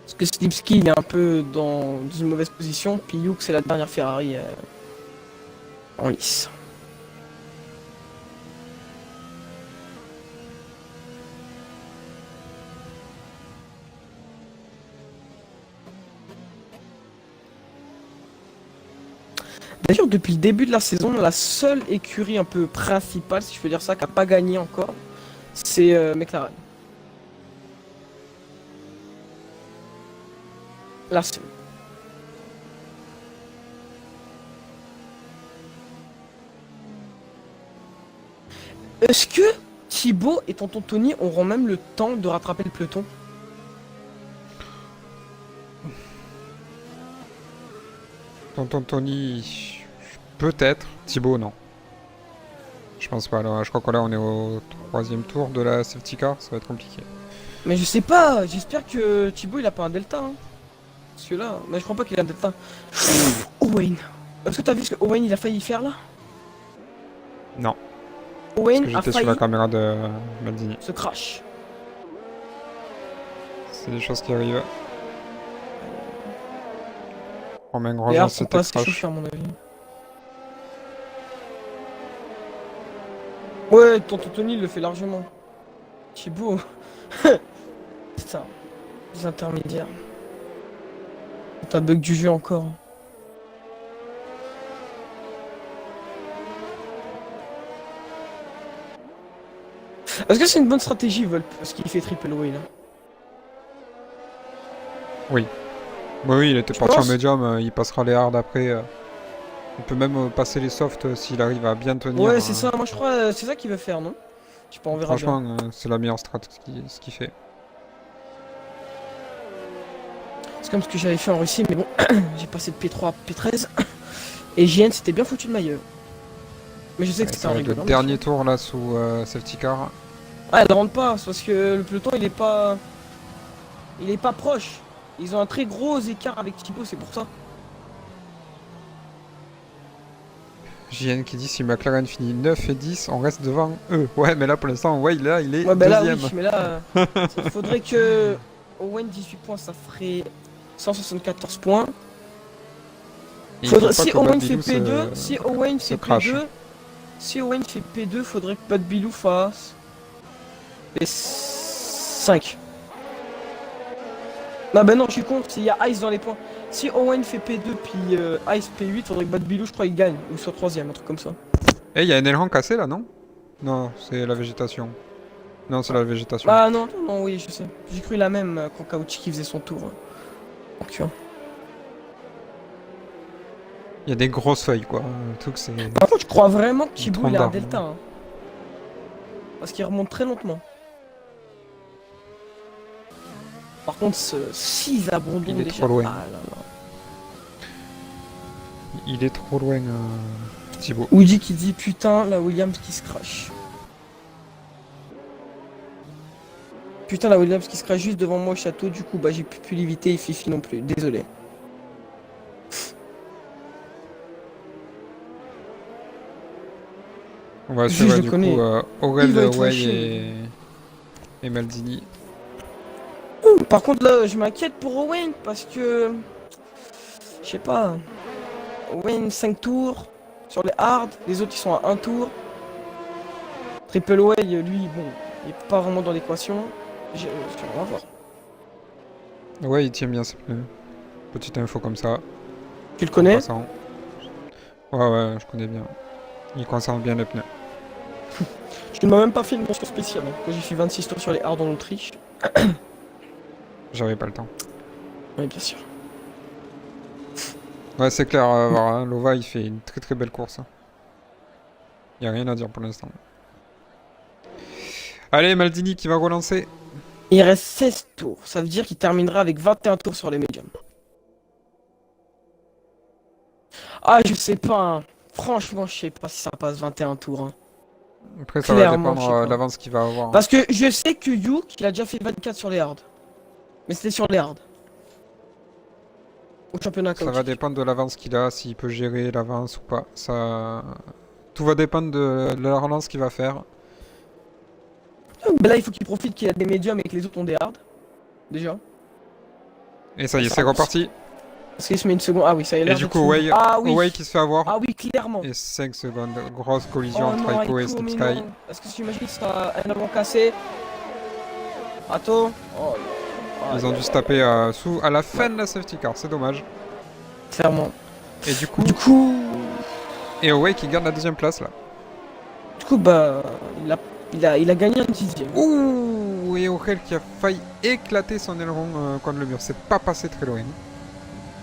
Parce que Slipski il est un peu dans une mauvaise position, puis Yuke c'est la dernière Ferrari en lice. D'ailleurs, depuis le début de la saison, la seule écurie un peu principale, si je peux dire ça, qui n'a pas gagné encore, c'est McLaren. La seule. Est-ce que Thibaut et Tonton Tony auront même le temps de rattraper le peloton? Tonton Tony, peut-être. Thibaut, non. Je pense pas. Là, je crois que là, on est au 3e tour de la safety car. Ça va être compliqué. Mais je sais pas, j'espère que Thibaut il a pas un delta, hein. Parce que là, mais je crois pas qu'il a un delta. Owen. Est-ce que t'as vu ce que Owen il a failli faire là? Non. Parce Owen que a j'étais sur failli la caméra de Maldini. se crash. C'est des choses qui arrivent. Romain Les Grosjean arts sont pas c'était assez crash. chauffés à mon avis. Ouais, Tonton Tony il le fait largement. Thibaut. Putain, les intermédiaires. T'as bug du jeu encore. Est-ce que c'est une bonne stratégie, Volp, ce qu'il fait triple way là? Oui. Bah oui, il était Tu parti en penses? médium. Il passera les hard après. Il peut même passer les softs s'il arrive à bien tenir. Ouais, c'est ça, moi je crois c'est ça qu'il veut faire, non? Je sais pas, on verra bien. Franchement, c'est la meilleure strat ce qu'il fait. C'est comme ce que j'avais fait en Russie, mais bon, j'ai passé de P3 à P13. Et JN c'était bien foutu de ma gueule. Mais je sais que Ouais, c'était ça un va être le rigolo. dernier tour là sous safety car. Ah, elle rentre pas, c'est parce que le peloton il est pas. Il est pas proche. Ils ont un très gros écart avec Thibaut, c'est pour ça. JN qui dit si McLaren finit 9 et 10, on reste devant eux. Ouais, mais là pour l'instant, ouais, là il est Ouais, bah là, deuxième. oui, mais là, il faudrait que Owen 18 points, ça ferait 174 points. Et il faut pas Si que Owen Bad fait Bilou P2, si Owen se fait crache. P2, si Owen fait P2, faudrait que Bad Bilou fasse P5. Non, bah non, je suis con, il y a Ice dans les points. Si Owen fait P2 puis Ice P8, faudrait que Bad Bilou, je crois, il gagne, ou soit troisième, un truc comme ça. Eh, il y a un élan cassé là, non? Non, c'est la végétation. Non, c'est la végétation. Ah non, non, non, oui, je sais. J'ai cru la même quand Kauchi qui faisait son tour. Donc, tu vois. Il y a des grosses feuilles quoi. Le truc c'est. Par contre, je crois vraiment que Thibaut tronc il a un d'arbre. delta. Hein. Parce qu'il remonte très lentement. Par contre, s'ils abandonnent Il est déjà. trop loin. Ah là là. Il est trop loin, Thibaut. Woody qui dit putain, la Williams qui se crache. Putain, la Williams qui se crache juste devant moi au château. Du coup, bah j'ai pu l'éviter et Fifi non plus. Désolé. On va Je suivre le du connais. coup Aurel, Il va être Way fâché. et Maldini. Par contre, là, je m'inquiète pour Owen parce que. Je sais pas. Owen 5 tours sur les hard. Les autres ils sont à 1 tour. Triple Way, lui, bon, il est pas vraiment dans l'équation. On va voir. Ouais, il tient bien ses pneus. Petite info comme ça. Tu le en connais? passant. Ouais, ouais, je connais bien. Il conserve bien les pneus. Je ne m'as même pas fait une mention spéciale. Hein, quand j'ai fait 26 tours sur les hard en Autriche. J'avais pas le temps. Oui, bien sûr. Ouais, c'est clair, voir, hein, Lova il fait une très très belle course. Y a rien à dire pour l'instant. Allez, Maldini qui va relancer. Il reste 16 tours. Ça veut dire qu'il terminera avec 21 tours sur les médiums. Ah, je sais pas. Hein. Franchement, je sais pas si ça passe 21 tours. Hein. Après, ça va Clairement, je sais dépendre pas. de l'avance qu'il va avoir. Parce que je sais que Youk, il a déjà fait 24 sur les hard. Mais c'était sur les hard. Au championnat Ça va chaotique. dépendre de l'avance qu'il a, s'il peut gérer l'avance ou pas. Ça... Tout va dépendre de la relance qu'il va faire. Ben là, il faut qu'il profite qu'il a des médiums et que les autres ont des hard. Déjà. Et ça y est, c'est reparti. Parce qu'il se met une seconde. Ah oui, ça y a Et l'air du d'être coup, fini. Ah oui. Way qui se fait avoir. Ah oui, clairement. Et 5 secondes. Grosse collision Oh entre non, Aiko et Aiko, Slip mais Sky. non. Est-ce que j'imagine que ça un avant cassé? Attends. Oh non. Ils ont dû se taper à la fin de la safety car, c'est dommage. Clairement. Et du coup, et Way qui garde la deuxième place là. Du coup, bah, il a gagné un dixième. Ouh, et Aurel qui a failli éclater son aileron contre le mur. C'est pas passé très loin.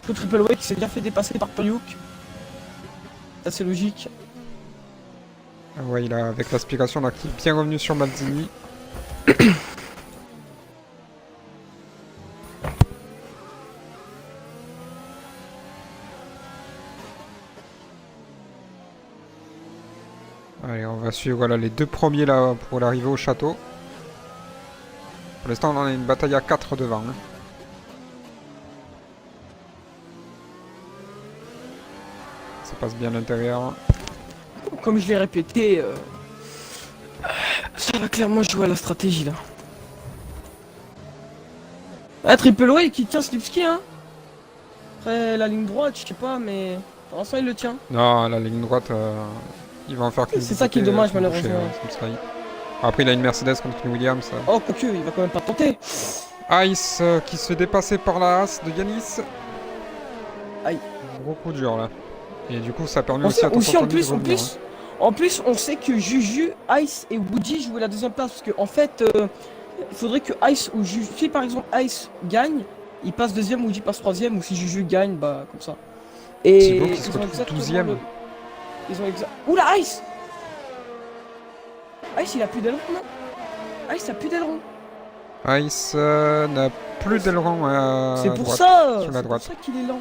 Du coup, Triple Way qui s'est bien fait dépasser par Payuk. Ça, c'est logique. Ouais, il a avec l'aspiration là qui est bien revenu sur Maldini. Allez, on va suivre voilà, les deux premiers là pour l'arrivée au château. Pour l'instant, on a une bataille à 4 devant. Hein. Ça passe bien à l'intérieur. Comme je l'ai répété, ça va clairement jouer à la stratégie là. Ah, Triple Way qui tient Slipski, hein. Après la ligne droite, je sais pas, mais pour l'instant il le tient. Non, la ligne droite, il va en faire qu'une. C'est ça qui est dommage, son boucher, malheureusement. Slipsky. Après, il a une Mercedes contre une Williams. Oh, quoique, il va quand même pas tenter. Ice qui se fait dépasser par la Haas de Yanis. Aïe. Gros coup dur là. Et du coup, ça permet On aussi sait, à aussi Tonton Tony de revenir, hein. en plus, on sait que Juju, Ice et Woody jouaient la deuxième place. Parce que en fait, il faudrait que Ice ou Juju, si par exemple Ice gagne, il passe deuxième, Woody passe troisième, ou si Juju gagne, bah comme ça. Et Thibaut qui se ils ont retrouve exactement 12e. le- Ils ont exact. Oula, Ice! Ice, il a plus d'aileron, non? Ice, il a plus d'aileron. Ice n'a plus d'aileron à C'est pour droite, ça! sur la C'est pour droite. ça qu'il est lent.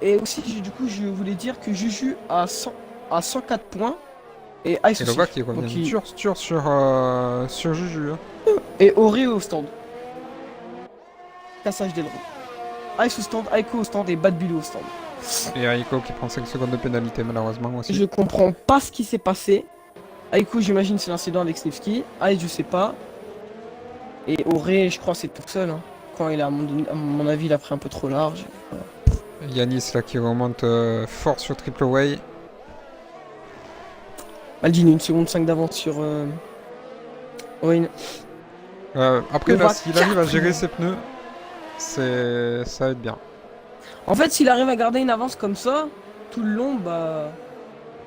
Et aussi, du coup, je voulais dire que Juju a 104 points. Et Ice Et aussi. Lova qui revient Donc, il- dur sur Juju. Hein. Et Ori au stand. Cassage d'aileron. Ice au stand, Aiko au stand et Bad Billy au stand. Et Aiko qui prend 5 secondes de pénalité malheureusement aussi. Je comprends pas ce qui s'est passé. Aiko, j'imagine, c'est l'incident avec Snivski. Aïe, je sais pas. Et Auré, je crois, c'est tout seul. Hein. Quand il a, à mon avis, il a pris un peu trop large. Voilà. Yanis là qui remonte fort sur Triple Way. Maldini, 1 seconde 5 d'avance sur Owen. Après On là, va s'il arrive à gérer quatrième. ses pneus, ça va être bien. En fait, s'il arrive à garder une avance comme ça, tout le long, bah.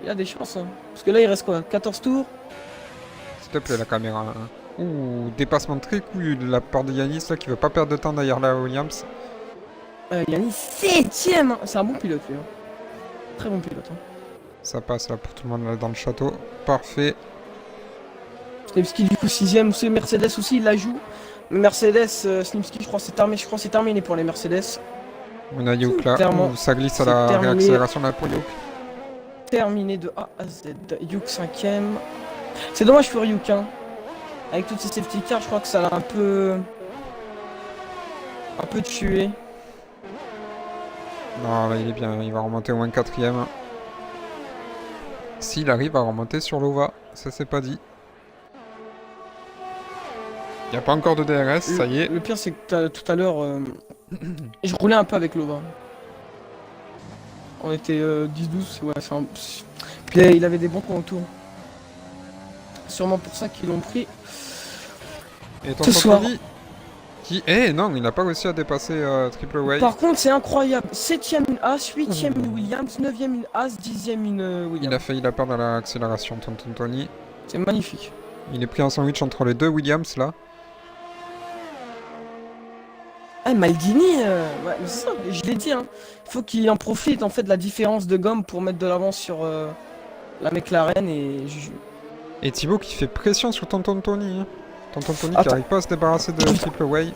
Il a des chances. Hein. Parce que là, il reste quoi 14 tours. S'il te plaît la caméra. Hein. Ouh, dépassement très couillu de la part de Yanis là qui veut pas perdre de temps derrière la Williams. Yannis, 7ème. C'est un bon pilote, lui. Hein. Très bon pilote. Hein. Ça passe là pour tout le monde là dans le château. Parfait. Snipski, du coup, 6ème. C'est Mercedes aussi, il la joue. Mercedes, Snipski, je crois que c'est terminé pour les Mercedes. On a Youk là. Clairement, Ouh, ça glisse à c'est la terminé. réaccélération là pour Youk. Terminé de A à Z. Youk 5ème. C'est dommage pour Youk. Hein. Avec toutes ces safety cars, je crois que ça l'a un peu tué. Non, là il est bien, il va remonter au moins 4ème. S'il arrive à remonter sur l'OVA, ça c'est pas dit. Il n'y a pas encore de DRS, ça y est. Le pire, c'est que tout à l'heure, je roulais un peu avec Lova. On était 10-12, ouais, Puis il avait des bons contours. Sûrement pour ça qu'ils l'ont pris. Et ton Ce soir. qui... Eh non, il n'a pas réussi à dépasser Triple Way. Par contre, c'est incroyable. 7ème une As, 8ème une Williams, 9ème une As, 10ème une Williams. Il a failli la perdre à l'accélération, Tonton Tony. C'est magnifique. Il est pris en sandwich entre les deux Williams là. Ah, Maldini, ouais, mais c'est ça, je l'ai dit, hein. Il faut qu'il en profite en fait de la différence de gomme pour mettre de l'avance sur la McLaren Et Thibaut qui fait pression sur Tonton Tony. Hein. Tonton Tony qui Attends. n'arrive pas à se débarrasser de Triple Way.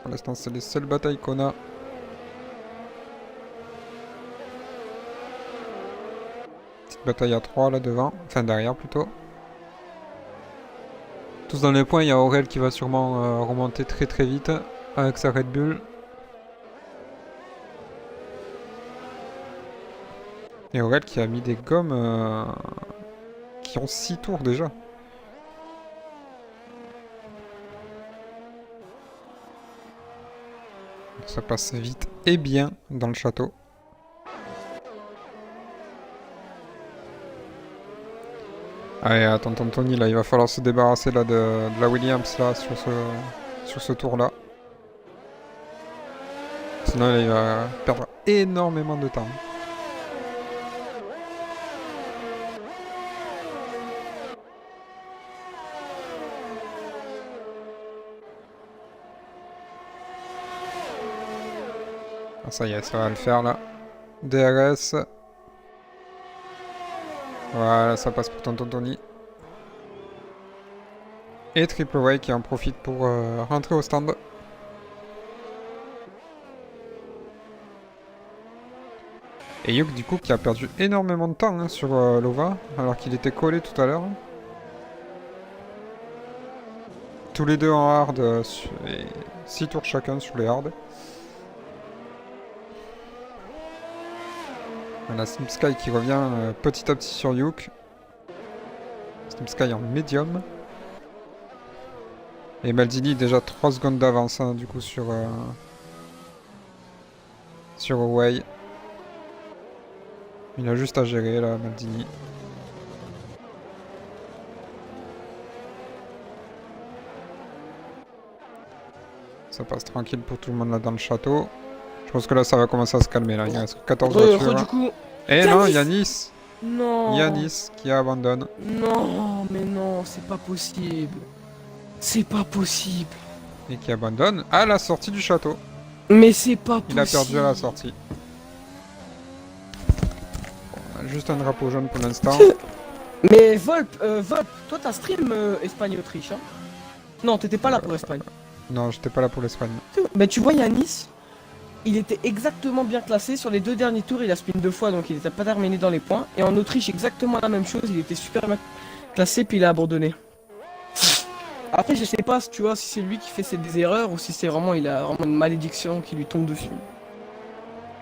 Pour l'instant, c'est les seules batailles qu'on a. Petite bataille à 3 là devant, enfin derrière plutôt. Tous dans les points, il y a Aurel qui va sûrement remonter très très vite avec sa Red Bull. Et Aurel qui a mis des gommes qui ont 6 tours déjà. Ça passe vite et bien dans le château. Allez, tonton Tony, là, il va falloir se débarrasser là, de la Williams là, sur ce tour là. Sinon, là, il va perdre énormément de temps. Ah, ça y est, ça va le faire là. DRS. Voilà, ça passe pour tonton Tony. Et Triple Way qui en profite pour rentrer au stand. Et Youk du coup qui a perdu énormément de temps hein, sur l'OVA, alors qu'il était collé tout à l'heure. Tous les deux en hard, 6 tours chacun sur les hard. Voilà, Snipsky qui revient petit à petit sur Youk. Snipsky en médium. Et Maldini déjà 3 secondes d'avance hein, du coup sur Huawei. Il a juste à gérer là, Maldini. Ça passe tranquille pour tout le monde là dans le château. Je pense que là ça va commencer à se calmer là. Il reste 14 voitures. Du coup... Et non, Yanis. Non. Yanis qui abandonne. Non, mais non, c'est pas possible. C'est pas possible. Et qui abandonne à la sortie du château. Mais c'est pas possible. Il a perdu à la sortie. Bon, on a juste un drapeau jaune pour l'instant. Mais Volp, toi t'as stream Espagne-Autriche, hein? Non, t'étais pas là pour Espagne. Non, j'étais pas là pour l'Espagne. Mais tu vois, Yanis, il était exactement bien classé. Sur les 2 derniers tours, il a spin 2 fois, donc il n'était pas terminé dans les points. Et en Autriche, exactement la même chose. Il était super bien classé, puis il a abandonné. Après, je sais pas, tu vois, si c'est lui qui fait des erreurs ou si c'est vraiment, il a vraiment une malédiction qui lui tombe dessus.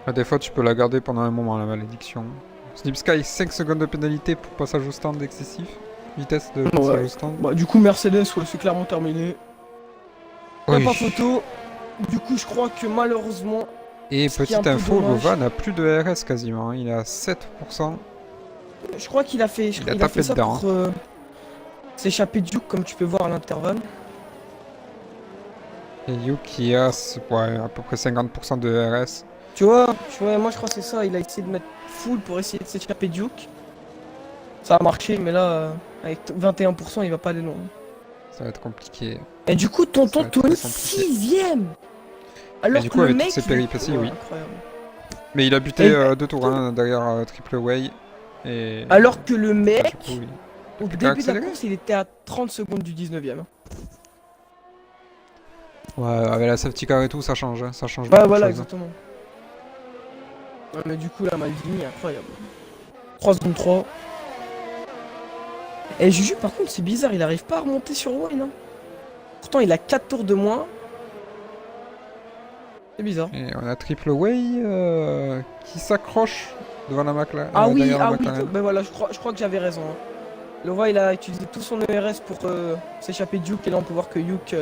Ah, des fois, tu peux la garder pendant un moment, la malédiction. Snip Sky, 5 secondes de pénalité pour passage au stand excessif. Vitesse de passage Ouais. au stand. Bah, du coup, Mercedes, ouais, c'est clairement terminé. Y'a Oui. pas photo. Du coup, je crois que malheureusement. Et Ce qui est un petite peu info, dommage. Lova n'a plus de RS quasiment. Hein. Il est à 7%. Je crois qu'il a fait, Il a il a tapé fait ça dedans, pour s'échapper du Duke, comme tu peux voir à l'intervalle. Et Yu qui a ouais, à peu près 50% de RS. Tu vois, moi je crois que c'est ça. Il a essayé de mettre full pour essayer de s'échapper Duke. Ça a marché, mais là, avec 21%, il va pas aller loin. Ça va être compliqué. Et du coup, Ça tonton va être Tony, très compliqué. 6ème. Alors du que coup, le avec toutes mec. ces péripéties, oui. Incroyable. Mais il a buté Et- 2 tours hein, derrière Triple Way. Et... Alors que le bah, mec, du coup, oui. au fait qu'à début de la accélérer. course, il était à 30 secondes du 19ème. Ouais, avec la safety car et tout, ça change. Hein. Ça change Ouais, beaucoup voilà, de choses. exactement. Ouais, mais du coup, là, Maldini, incroyable. 3 secondes 3. Et Juju, par contre, c'est bizarre, il arrive pas à remonter sur Wayne. Hein. Pourtant, il a 4 tours de moins. C'est bizarre. Et on a Triple Way qui s'accroche devant la McLaren. Ah oui, Derrière la ah oui, McLaren. ben voilà, je crois que j'avais raison. Hein. Le voit, il a utilisé tout son ERS pour s'échapper de Duke, et là, on peut voir que Duke,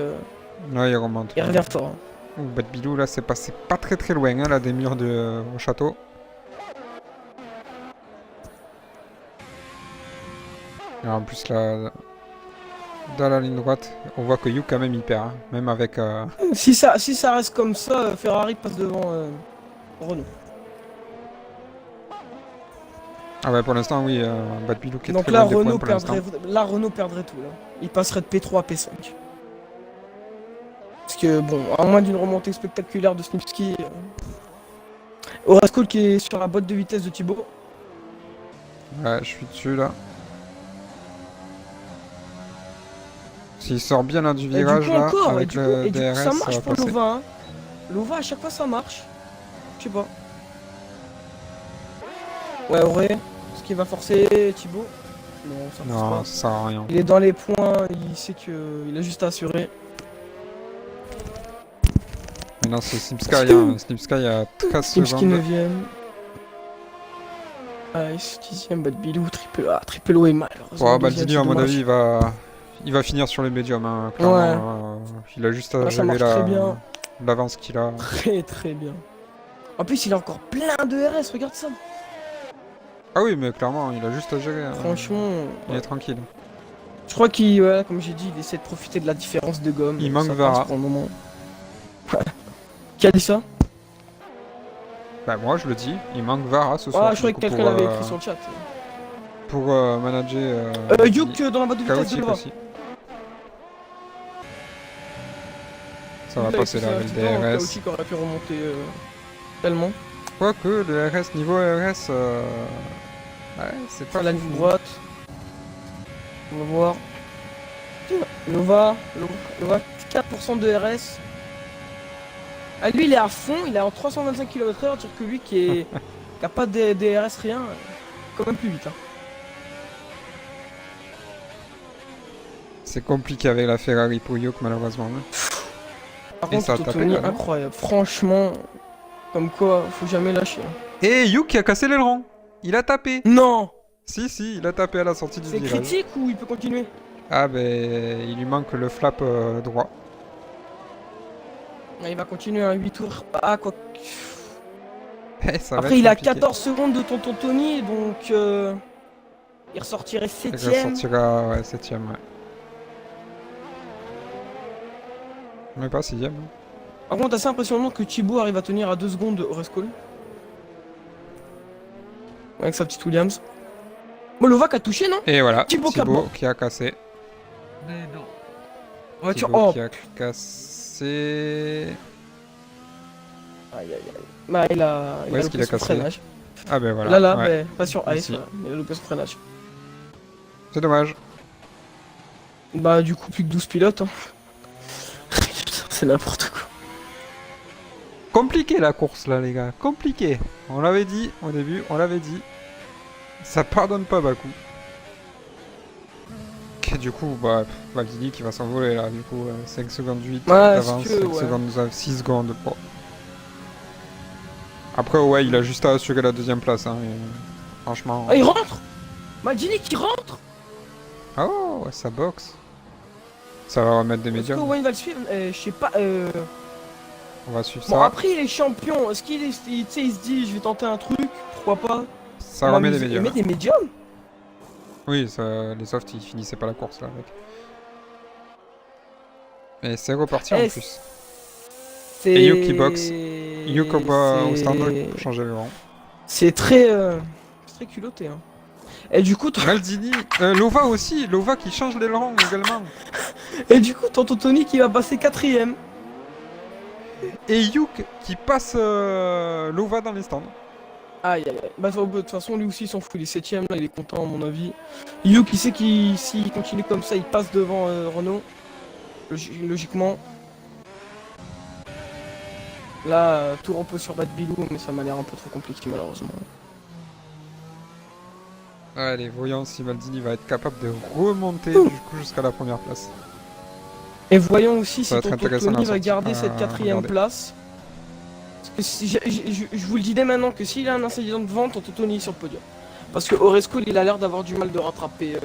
Là, il remonte. il revient fort. Hein. Ouh, Bad Bilou, là, c'est passé pas très loin, hein, là, des murs de au château. Et en plus, là, dans la ligne droite, on voit que Yu, quand même, il perd. Hein, même avec... Si ça reste comme ça, Ferrari passe devant Renault. Ah ouais, pour l'instant, oui, Bad Bilou qui est Donc très là, loin des points pour l'instant. Renault perdrait tout. Là. Il passerait de P3 à P5. Parce que, bon, à moins d'une remontée spectaculaire de Snipski, Orascol qui est sur la boîte de vitesse de Thibaut. Ouais, je suis dessus, là. S'il sort bien là du Et virage, du coup, là, encore, avec le et du coup, DRS, ça ça marche va pour passer. Lova. Hein. Lova, à chaque fois, ça marche. Je sais pas. Ouais, Auré, est-ce qu'il va forcer Thibaut? Non, ça force Non, pas. ça sert à rien. Il est dans les points, il sait qu'il a juste à assurer. Maintenant, c'est Snipsky, hein. Snipsky a 13 Snipski secondes. 9ème. Ice 10ème, Bad Bilou, triple O est malheureusement. Ouais, deuxième, Maldini, c'est à mon dommage. avis, il va finir sur les médiums, hein, clairement. Il a juste à Là, ça gérer marche très bien. l'avance qu'il a. Très bien. En plus, il a encore plein de RS, regarde ça. Ah oui, mais clairement, il a juste à gérer. Hein. Franchement, Il est tranquille. je crois qu'il, ouais, comme j'ai dit, il essaie de profiter de la différence de gomme. Il manque ça Vara. passe pour le moment. Qui a dit ça? Bah, moi, je le dis, il manque Vara ce Ah, soir. je croyais que quelqu'un l'avait écrit sur le chat. Pour manager. Duke dans la boîte de vitesse de chaotique Lova. aussi. Ça va passer là avec le DRS. Chaotique aurait pu remonter tellement. Quoique, le RS, niveau RS, ouais, c'est pas Sur la fou. ligne droite. On va voir. Nova 4% de RS. Ah, lui, il est à fond, il est en 325 km/h, dire que lui qui a pas de DRS rien, quand même plus vite. Hein. C'est compliqué avec la Ferrari pour Yuk, malheureusement. Hein. Par Et ça a contre, tapé, Tony, là, non incroyable. Franchement, comme quoi, faut jamais lâcher. Hein. Et Yuk qui a cassé l'aileron. Il a tapé. Non! Si, il a tapé à la sortie du C'est virage. critique ou il peut continuer? Ah ben, il lui manque le flap droit. Il va continuer à 8 tours. Ah, quoi. Eh, ça va Après, être il a compliqué. 14 secondes de tonton Tony, donc il ressortirait Il 7ème. ressortira, ouais, 7ème, ouais. Mais pas 6ème. Hein. Par contre, assez impressionnant que Thibaut arrive à tenir à 2 secondes de Orascol. Avec sa petite Williams. Molovac a touché, non? Et voilà, Thibaut Thibaut qui a cassé. Mais non. Voiture. Thibaut Oh! qui a cassé. Aïe aïe aïe. Bah, il a est-ce qu'il a loupé son cassé freinage. Ah ben voilà. Là, ouais. bah, pas sur Ice, Ici. voilà. Il a loupé son freinage. C'est dommage. Bah, du coup, plus que 12 pilotes. Hein. C'est n'importe quoi. Compliqué la course là, les gars. Compliqué. On l'avait dit au début, on l'avait dit. Ça pardonne pas Bakou. Et du coup, bah, Maldini qui va s'envoler là, du coup, 5 secondes 8 Ouais, d'avance, est-ce que, 5 ouais. secondes, 6 secondes. Bon. Après, ouais, il a juste à assurer la deuxième place, hein, et franchement. Ah, il rentre! Maldini qui rentre! Oh, ouais, ça boxe. Ça va remettre des Est-ce que médiums. Owen va le suivre? Je sais pas. On va suivre Bon, ça. après, il est champion. Est-ce qu'il tu sais, il se dit, je vais tenter un truc, pourquoi pas? Ça remet des Il médiums. met des médiums? Oui, ça, les softs, ils finissaient pas la course là avec. Et c'est reparti en Eh, plus. c'est. Et Yuki boxe. Yuko va au stand pour changer le rang. C'est très culotté, hein. Et du coup, Maldini, Lova aussi, Lova qui change les rangs également. tonton Tony qui va passer quatrième. Et Yuk qui passe Lova dans les stands. Aïe aïe aïe. Bah, de toute façon, lui aussi, il s'en fout. Il est septième, là, il est content, à mon avis. Yuk, il sait qu'il s'il continue comme ça, il passe devant Renault. Logiquement. Là, tout repose sur Bilou, mais ça m'a l'air un peu trop compliqué, malheureusement. Allez, voyons si Maldini va être capable de remonter du coup jusqu'à la première place. Et voyons aussi Ça va si être tonton intéressant Tony à va sortir- garder à cette quatrième regarder. place. Parce que si je vous le dis dès maintenant que s'il a un incident de vente, tonton Tony est sur le podium. Parce que Oresco, il a l'air d'avoir du mal de rattraper.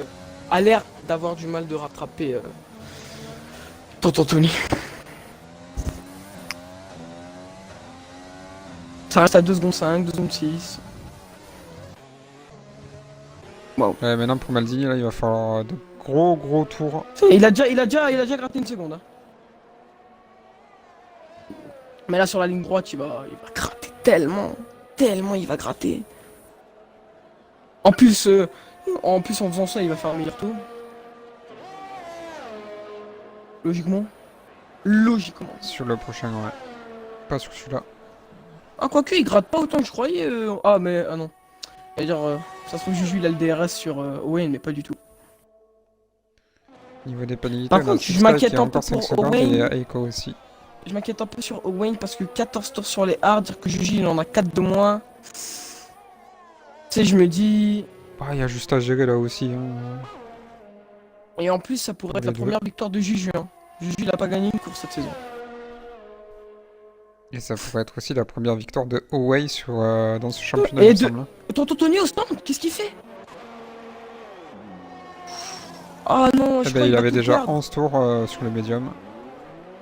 Tonton Tony. Ça reste à 2 secondes 5, 2 secondes 6. Ouais, maintenant pour Maldini, là, il va falloir de gros tours. Il a déjà gratté une seconde. Hein. Mais là sur la ligne droite, il va gratter tellement il va gratter. En plus, en faisant ça, il va faire un meilleur tour. Logiquement. Sur le prochain, ouais. Pas sur celui-là. Ah, quoique, il gratte pas autant que je croyais. Ah, mais. Ah non. C'est-à-dire, ça se trouve, Juju, il a le DRS sur Owen, mais pas du tout. Niveau des pénalités, Par on a contre, je Subsky m'inquiète qui a un peu encore 5 pour secondes Owen. et Eiko aussi. Je m'inquiète un peu sur Owen parce que 14 tours sur les hards, dire que Juju, il en a 4 de moins. Tu sais, je me dis. Ah, il y a juste à gérer là aussi. Hein. Et en plus, ça pourrait être la Les deux. première victoire de Juju. Hein. Juju, il a pas gagné une course cette saison. Et ça pourrait être aussi la première victoire de Owei sur, dans ce championnat, Et il me de- semble. Hein. Tonton Tony au stand, qu'est-ce qu'il fait? Ah non, je Eh crois ben, qu'il il va avait tout déjà perdre. 11 tours sur le médium.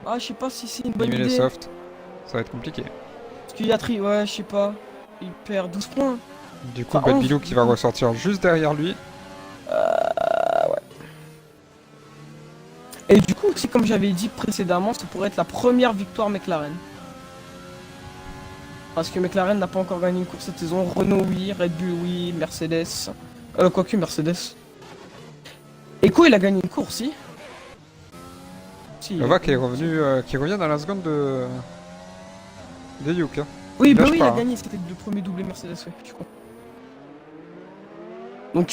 Ah, je sais pas si c'est une Il bonne met les idée. softs. Ça va être compliqué. Parce qu'il y a ouais, je sais pas. Il perd 12 points. Du coup, Enfin, 11, Bilou qui du va coup. ressortir juste derrière lui. Ouais. Et du coup, c'est comme j'avais dit précédemment, ça pourrait être la première victoire McLaren. Parce que McLaren n'a pas encore gagné une course cette saison. Renault oui, Red Bull oui, Mercedes. Quoique Mercedes. Echo il a gagné une course, si. Si. Nova qui est revenu, qui revient dans la seconde de Yuk. Hein. Oui, Il bah lâche oui, il pas, a hein. gagné, c'était le premier doublé Mercedes, ouais, je crois. Donc,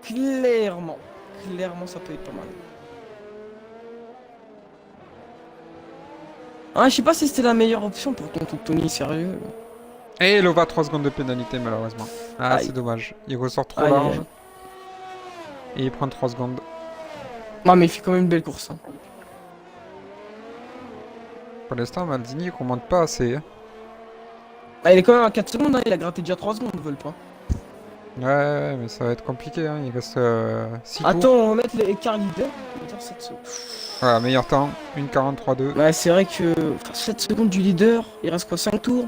clairement, ça peut être pas mal. Ah, je sais pas si c'était la meilleure option pour tonton Tony, sérieux. Et Lova 3 secondes de pénalité malheureusement. Ah, Aïe. c'est dommage. Il ressort trop Aïe, large. aïe. Et il prend 3 secondes. Non, mais il fait quand même une belle course. Hein. Pour l'instant, Maldini il remonte pas assez. Hein. Ah, il est quand même à 4 secondes, hein, il a gratté déjà 3 secondes, ils veulent pas. Ouais, mais ça va être compliqué. Hein. Il reste 6 tours. Attends, on va mettre les écarts leader. Leader, 7 secondes. Voilà, meilleur temps. 1,43,2. Ouais, c'est vrai que 7 secondes du leader, il reste quoi, 5 tours?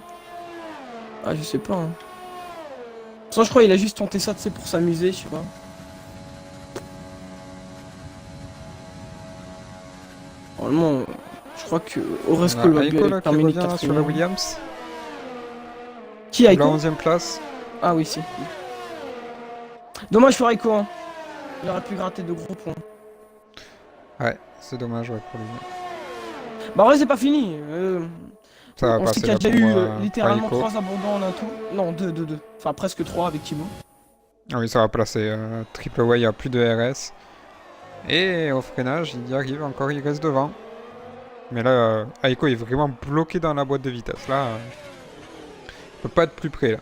Ah, je sais pas. Hein. Ça, je crois qu'il a juste tenté ça, tu sais, pour s'amuser, je sais pas. Normalement, je crois que Oresco On va a Eiko là qui terminer revient sur la Williams. Qui a La Eiko? 11ème place. Ah oui, si. Dommage pour Eiko, hein. Il aurait pu gratter de gros points. Ouais, c'est dommage ouais, pour lui. Bah, en vrai, c'est pas fini. Ça va On sait passer qu'il y a là déjà eu pour littéralement Eiko. 3 abandons en un tout. Non, 2. Enfin, presque 3 avec Thibaut. Ah oui, ça va placer. Triple way, il n'y a plus de RS. Et au freinage, il y arrive encore, il reste devant. Mais là, Aiko est vraiment bloqué dans la boîte de vitesse. Là, il peut pas être plus près. Là.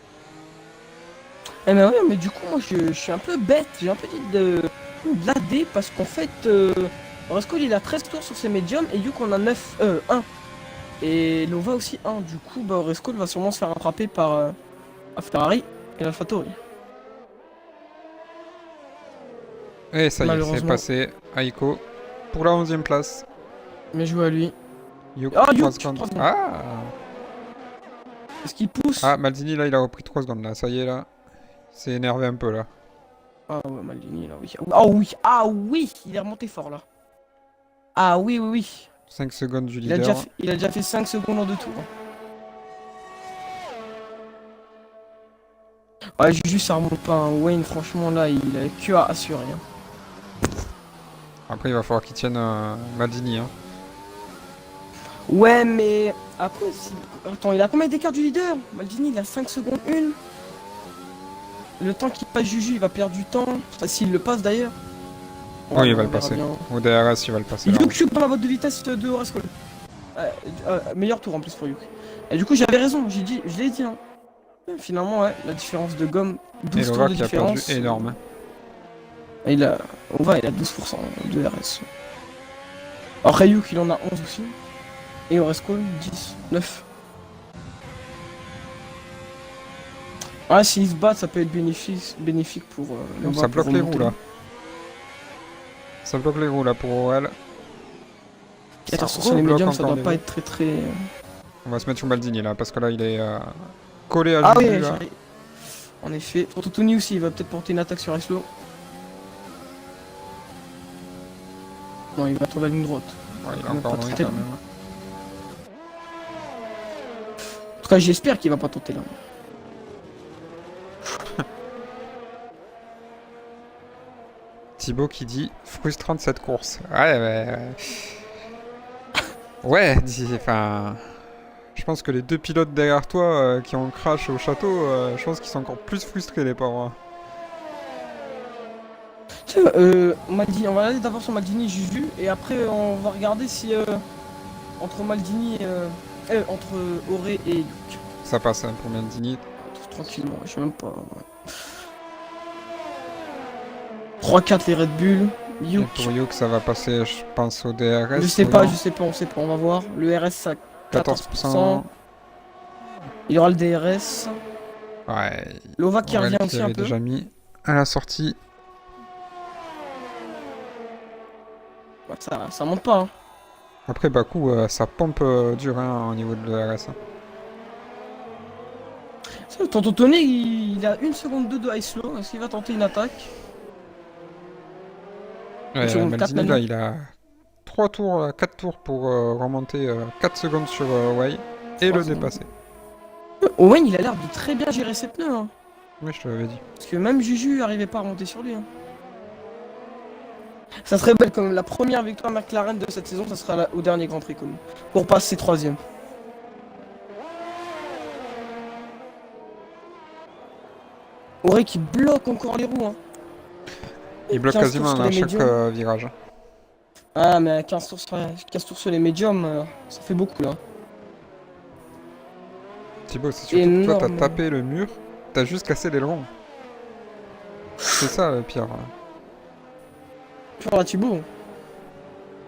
Eh mais ouais, mais du coup, moi, je suis un peu bête. J'ai un peu dit de l'AD parce qu'en fait, Rascal il a 13 tours sur ses médiums et Yuk en a 1. Et Lova aussi 1. Du coup, bah, Rascal va sûrement se faire attraper par Ferrari et l'AlphaTauri. Et ça y est, c'est Malheureusement. passé. Aiko pour la 11e place. Mais joué à lui. Yuk, Ah, 3 Yuk, secondes. 3 secondes. Ah Est-ce qu'il pousse? Ah, Maldini, là, il a repris 3 secondes, là. Ça y est, là. Il s'est énervé un peu, là. Ah ouais, Maldini là, oui. Ah oui, ah oui, il est remonté fort là. Ah oui, oui, oui. 5 secondes du Il a leader. déjà fait 5 secondes en 2 tours. Ouais, Juju, ça remonte pas. Hein. Wayne, franchement, là, il a que à assurer. Hein. Après, il va falloir qu'il tienne Maldini. Hein. Ouais, mais après, si... Attends, il a combien d'écart du leader? Maldini, il a 5 secondes 1. Le temps qu'il passe Juju, il va perdre du temps. Enfin, s'il le passe d'ailleurs. Oui, il va on le verra passer. bien. Au DRS, il va le passer. Yuk Yuk dans la boîte de vitesse de Rascal. Meilleur tour en plus pour Yuk. Et du coup, j'avais raison, je l'ai dit. Hein. Finalement, ouais, la différence de gomme, Et 12 tours Lova de qui a perdu différence. énorme. Et il a 12% de RS. Alors Ryuk, il en a 11 aussi. Et Oresco, 10, 9. Ah, s'ils se battent, ça peut être bénéfique pour Donc Nova ça pour bloque les remonter. roues, là. Ça bloque les roues, là, pour OL. 14 sur les médiums, ça encore doit les pas roues. être très... On va se mettre sur Maldini, là, parce que là, il est collé à Ah Juju, oui, là. j'arrive. En effet. Pour Totoni aussi, il va peut-être porter une attaque sur Eslo. Non, il va tourner la ligne droite. Ouais, il est Non, encore pas loin, très quand loin. même. En tout cas, j'espère qu'il va pas tenter là. Thibaut qui dit frustrante cette course. Ouais, ouais, enfin. Je pense que les 2 pilotes derrière toi qui ont crash au château, je pense qu'ils sont encore plus frustrés, les pauvres. Tiens, on va aller d'abord sur Maldini et Juju, et après on va regarder si entre Maldini entre Auré et Yuk. Ça passe hein, pour Maldini. Tranquillement, je sais même pas. 3-4 les Red Bull. Et Yuk. pour Yuk, ça va passer, je pense, au DRS. Je sais pas, on sait pas, on va voir. Le RS à 14%. 14%. Il y aura le DRS. Ouais. Lova qui Aurel revient aussi un avait peu. déjà mis à la sortie. Ouais, ça monte pas. Hein. Après, Bakou, ça pompe dur hein, au niveau de l'ERS. Tonton Tony, il a 1 seconde 2 de high slow. Est-ce qu'il va tenter une attaque? Ouais, Seconde 4 Maldini, là, maintenant. il a 3 tours, 4 tours pour remonter 4 secondes sur Way et 3 le secondes. dépasser. Owen, il a l'air de très bien gérer ses pneus. Hein. Oui, je te l'avais dit. Parce que même Juju arrivait pas à remonter sur lui. Hein. Ça serait belle comme la première victoire McLaren de cette saison, ça sera au dernier Grand Prix connu. Pour passer 3ème. Auré qui bloque encore les roues. Hein. Il bloque 15 quasiment tours sur à les chaque médiums. virage. Ah, mais à 15 tours sur les médiums, ça fait beaucoup là. Thibaut, c'est surtout que toi, t'as Énorme. tapé le mur, t'as juste cassé l'aileron. C'est ça le pire. Pour la Thibaut.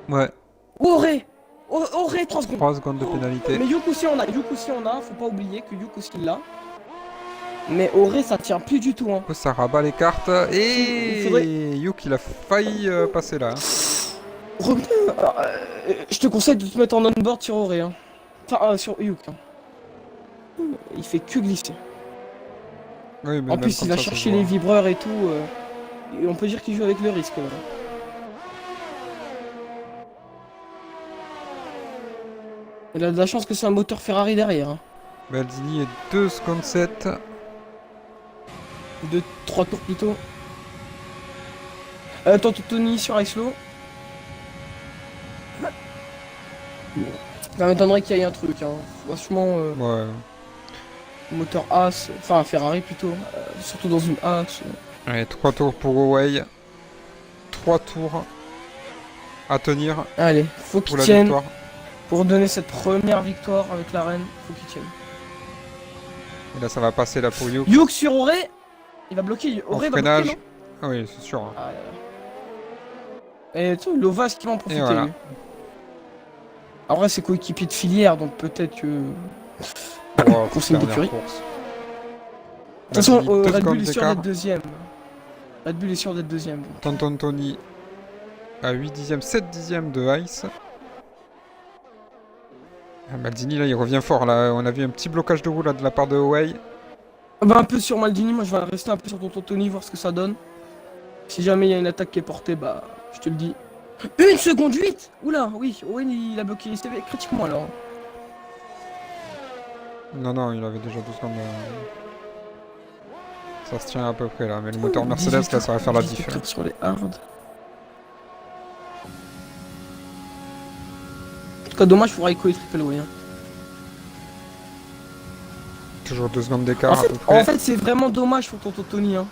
Ouais, Auré Auré 3 secondes. 3 secondes de pénalité. Mais Yuk aussi on a, faut pas oublier que Yuk aussi l'a. Mais Auré ça tient plus du tout hein. Ça rabat les cartes et Il faudrait- Yuk il a failli passer là. Reviens, je te conseille de te mettre en on-board sur Auré. Hein. Enfin, sur Yuk. Hein. Il fait que glisser. Oui, mais En même plus, comme il va ça, ça chercher se voit. les vibreurs et tout. Et on peut dire qu'il joue avec le risque. Il a de la chance que c'est un moteur Ferrari derrière. Hein. Maldini est 2 secondes 7. De 3 tours plutôt. Tony sur Icelow. Ça m'étonnerait qu'il y ait un truc. Hein. Franchement, Ouais. moteur As, enfin Ferrari plutôt. Surtout dans une As. Allez, 3 tours pour Huawei. 3 tours à tenir Allez, faut pour qu'il la tienne. victoire. Pour donner cette première victoire avec la reine, faut qu'il tienne. Et là, ça va passer là pour Yuk. Yuk sur Auré. Il va bloquer. En Auré va freinage. bloquer, non Ah oui, c'est sûr. Hein. Ah là là. Et tu sais, Lova, est-ce qu'il va en profiter, voilà. lui? En vrai, c'est coéquipier de filière, donc peut-être que... Oh, Conseil dernière d'écurie. course. De toute façon, Maldini, 2 Red secondes Bull est sûr d'écart. d'être deuxième. Red Bull est sûr d'être deuxième. Donc. Tonton Tony à 8 dixièmes, 7 dixièmes de Ice. Ah, Maldini, là, il revient fort. Là, on a vu un petit blocage de roue là, de la part de Huawei. Bah, un peu sur Maldini, moi je vais rester un peu sur Tonton Tony, voir ce que ça donne. Si jamais il y a une attaque qui est portée, bah, je te le dis. 1 seconde 8. Oula, oui, Owen il a bloqué CV critiquement alors. Non, non, il avait déjà 12 secondes. Ça se tient à peu près là. Mais le moteur 18 Mercedes, là, ça va faire la 18 diff. tours sur les hards. En tout cas, dommage pour Aiko et Triple Way. Hein. Toujours 2 secondes d'écart En à fait, peu près. c'est vraiment dommage pour Tonton Tony. Hein.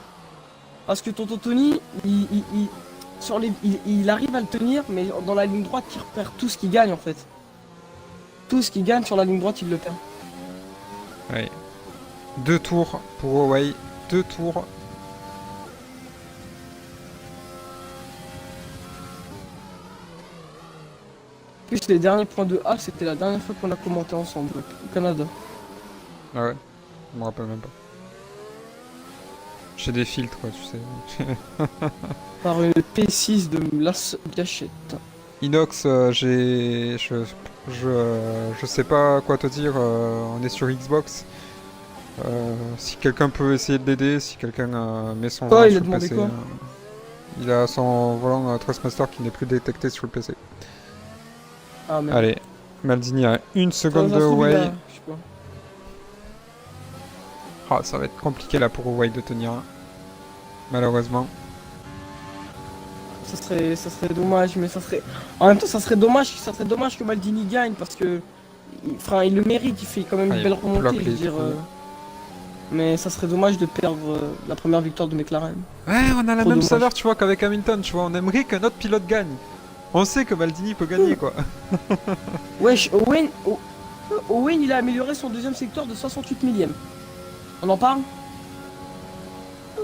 Parce que Tonton Tony, sur les, il arrive à le tenir, mais dans la ligne droite, il repère tout ce qu'il gagne en fait. Tout ce qu'il gagne sur la ligne droite, il le perd. Ouais. 2 tours pour Huawei. 2 tours. En plus, les derniers points de A, c'était la dernière fois qu'on a commenté ensemble au Canada. Ah ouais, je me rappelle même pas. J'ai des filtres, tu sais. Par une P6 de Las Gâchette. Inox, je sais pas quoi te dire. On est sur Xbox. Si quelqu'un peut essayer de l'aider, si quelqu'un met son Quoi, volant il a sur le demandé PC. quoi Il a son volant Trustmaster qui n'est plus détecté sur le PC. Ah merde. Allez, Maldini a 1 Ça seconde se de trouve, il Huawei. a- je sais pas. Ah, ça va être compliqué là pour Huawei de tenir. Malheureusement. Ça serait dommage, mais ça serait. En même temps, ça serait dommage que Maldini gagne parce que. Enfin, il le mérite, il fait quand même Ah, une il belle remontée, bloque je veux les dire. trous. Mais ça serait dommage de perdre la première victoire de McLaren. Ouais, on a la Trop même dommage. saveur, tu vois, qu'avec Hamilton, tu vois. On aimerait qu'un autre pilote gagne. On sait que Maldini peut gagner, quoi. Wesh, Owen, il a amélioré son deuxième secteur de 68 millième. On en parle?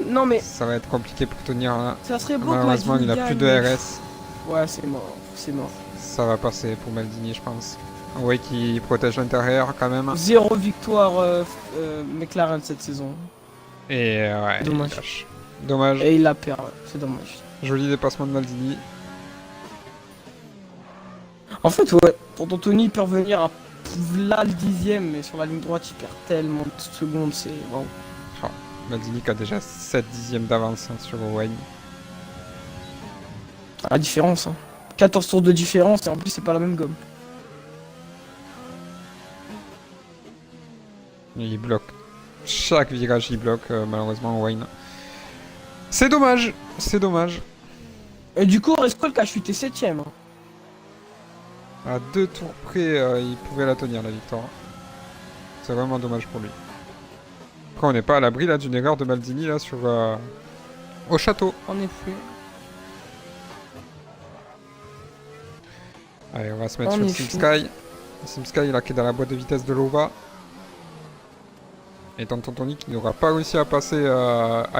Non mais, Ça va être compliqué pour tenir là. ça serait beau que Malheureusement, Maldini il a plus gagne, de mais- RS. Ouais, c'est mort, c'est mort. Ça va passer pour Maldini, je pense. Ouais, qui protège l'intérieur quand même. 0 victoire McLaren cette saison. Et ouais, Dommage. il lâche. Dommage. Et il la perd, ouais, c'est dommage. Joli dépassement de Maldini. En fait, ouais, tonton Tony il peut revenir à là le 10ème, mais sur la ligne droite, il perd tellement de secondes, c'est. Wow. Maldini qui a déjà 7 dixièmes d'avance sur Huawei. La différence, hein. 14 tours de différence, et en plus, c'est pas la même gomme. Il bloque. Chaque virage, il bloque, malheureusement, Wayne. C'est dommage, c'est dommage. Et du coup, Rescol qui a chuté 7ème. Hein. À 2 tours près, il pouvait la tenir, la victoire. C'est vraiment dommage pour lui. Après, on n'est pas à l'abri là d'une erreur de Maldini là sur au château. En effet. Allez, on va se mettre En sur effet. SimSky. SimSky là qui est dans la boîte de vitesse de Lova. Et Tonton Tony qui n'aura pas réussi à passer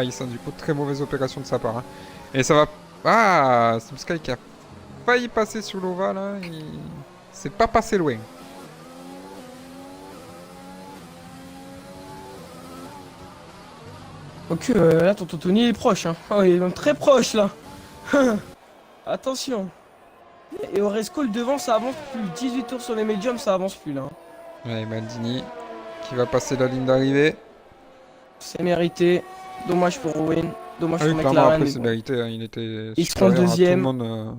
Ice, hein, du coup très mauvaise opération de sa part. Hein. Et ça va... Ah, SimSky qui a failli passer sur Lova là, il s'est pas passé loin. Ok, là, tonton Tony est proche. Hein. Oh, il est même très proche là. Attention. Et au Rescol devant, ça avance plus. 18 tours sur les médiums, ça avance plus là. Allez, Maldini qui va passer la ligne d'arrivée. C'est mérité. Dommage pour Owen. Dommage Ah oui, pour clairement, McLaren. après mais c'est bon. mérité, hein, il était Ils seront supérieur à tout le deuxième. monde.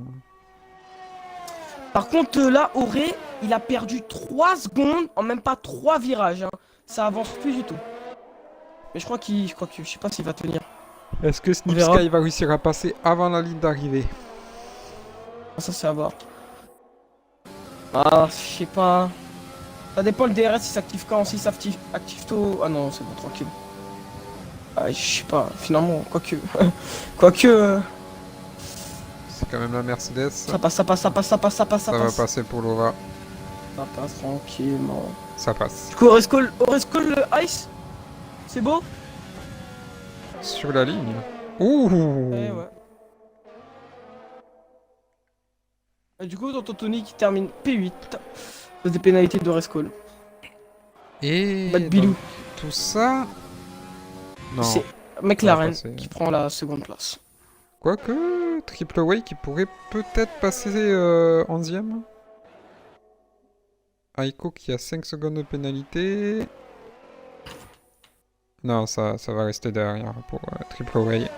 Par contre, là, Auré, il a perdu 3 secondes en même pas 3 virages. Hein. Ça avance plus du tout. Mais je crois que je sais pas s'il va tenir. Est-ce que On verra. SnipSky va réussir à passer avant la ligne d'arrivée? Ça, c'est à voir. Ah, je sais pas. Ça dépend le DRS, il s'active quand, s'il s'active tôt. Ah non, c'est bon, tranquille. Ah, je sais pas, finalement, quoique. Quoique. C'est quand même la Mercedes. Ça passe, ça passe, ça passe, ça passe, ça passe, ça Ça va passe. passer pour Lova. Ça passe tranquillement. Ça passe. Du coup, Rescol Ice. C'est beau? Sur la ligne. Ouh! Eh ouais. Et du coup, Tonton Tony qui termine P8. C'est des pénalités de Rescall. Et Bad donc, Bilou. tout ça... Non, C'est ça va McLaren passer. qui prend la seconde place. Quoique, Triple Way qui pourrait peut-être passer 11ème. Aiko qui a 5 secondes de pénalité. Non, ça va rester derrière pour Triple Way.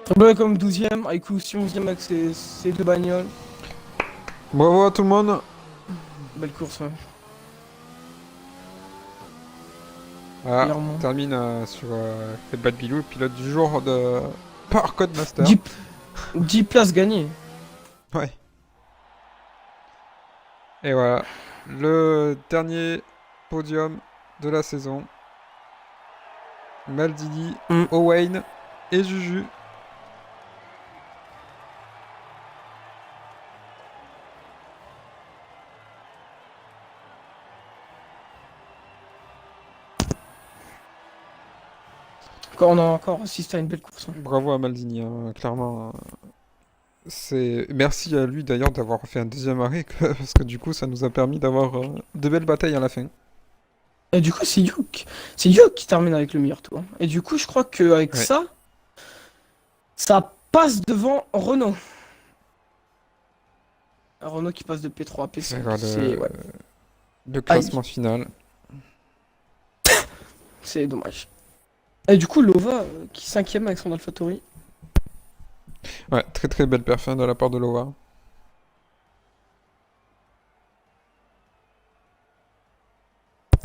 Triple comme 12ème, Aiku aussi 11ème avec ses deux bagnoles. Bravo à tout le monde. Belle course, ouais. Voilà, Clairement. on termine sur le Bad Bilou, le pilote du jour de Power Codemaster. 10 places gagnées. Ouais. Et voilà, le dernier podium de la saison. Maldini, Owain et Juju. On a encore assisté à une belle course. Hein. Bravo à Maldini, hein, clairement. Merci à lui d'ailleurs d'avoir fait un deuxième arrêt, parce que du coup ça nous a permis d'avoir de belles batailles à la fin. Et du coup, c'est Yuke. C'est Yuke qui termine avec le meilleur tour. Et du coup, je crois qu'avec Ouais. ça passe devant Renault. Renault qui passe de P3 à P5. Vers Ouais, le classement final. c'est dommage. Et du coup, Lova qui 5ème avec son AlphaTauri. Ouais, très très belle perf de la part de Lova.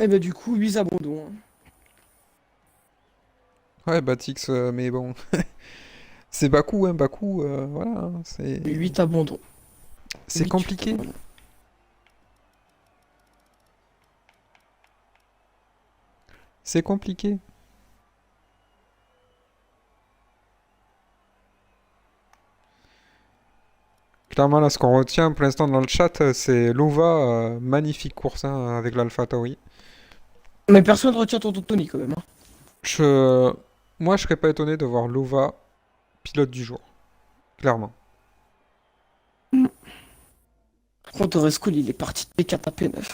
Et bah du coup, 8 abandons. Ouais, Batix, mais bon. C'est Bakou, hein, Bakou, voilà, hein, 8 abandons. c'est 8 compliqué. abandons. C'est compliqué. Clairement, là, ce qu'on retient pour l'instant dans le chat, c'est Lova, magnifique course hein, avec l'AlphaTauri. Mais personne ne retient Tonton Tony quand même. Hein. Moi, je serais pas étonné de voir Lova pilote du jour. Clairement. Par contre, Rescool, il est parti de P4 à P9.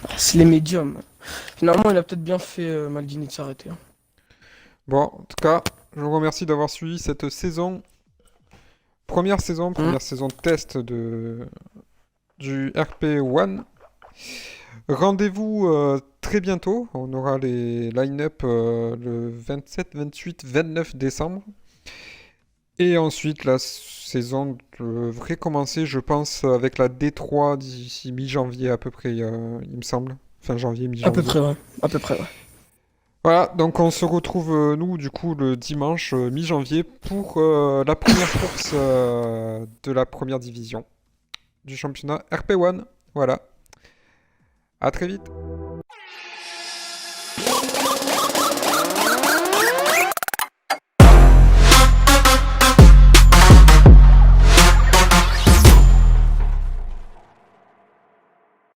Ah, c'est les médiums. Finalement, il a peut-être bien fait Maldini de s'arrêter. Hein. Bon, en tout cas, je vous remercie d'avoir suivi cette saison. Première saison de test du RP1. Rendez-vous très bientôt. On aura les line-up le 27, 28, 29 décembre. Et ensuite, la saison devrait commencer, je pense, avec la D3 d'ici mi-janvier à peu près, il me semble. Fin janvier, À peu mi-janvier. près, ouais. À peu près, ouais. Voilà, donc on se retrouve, nous, du coup, le dimanche mi-janvier pour la première course de la première division du championnat RP1. Voilà. À très vite.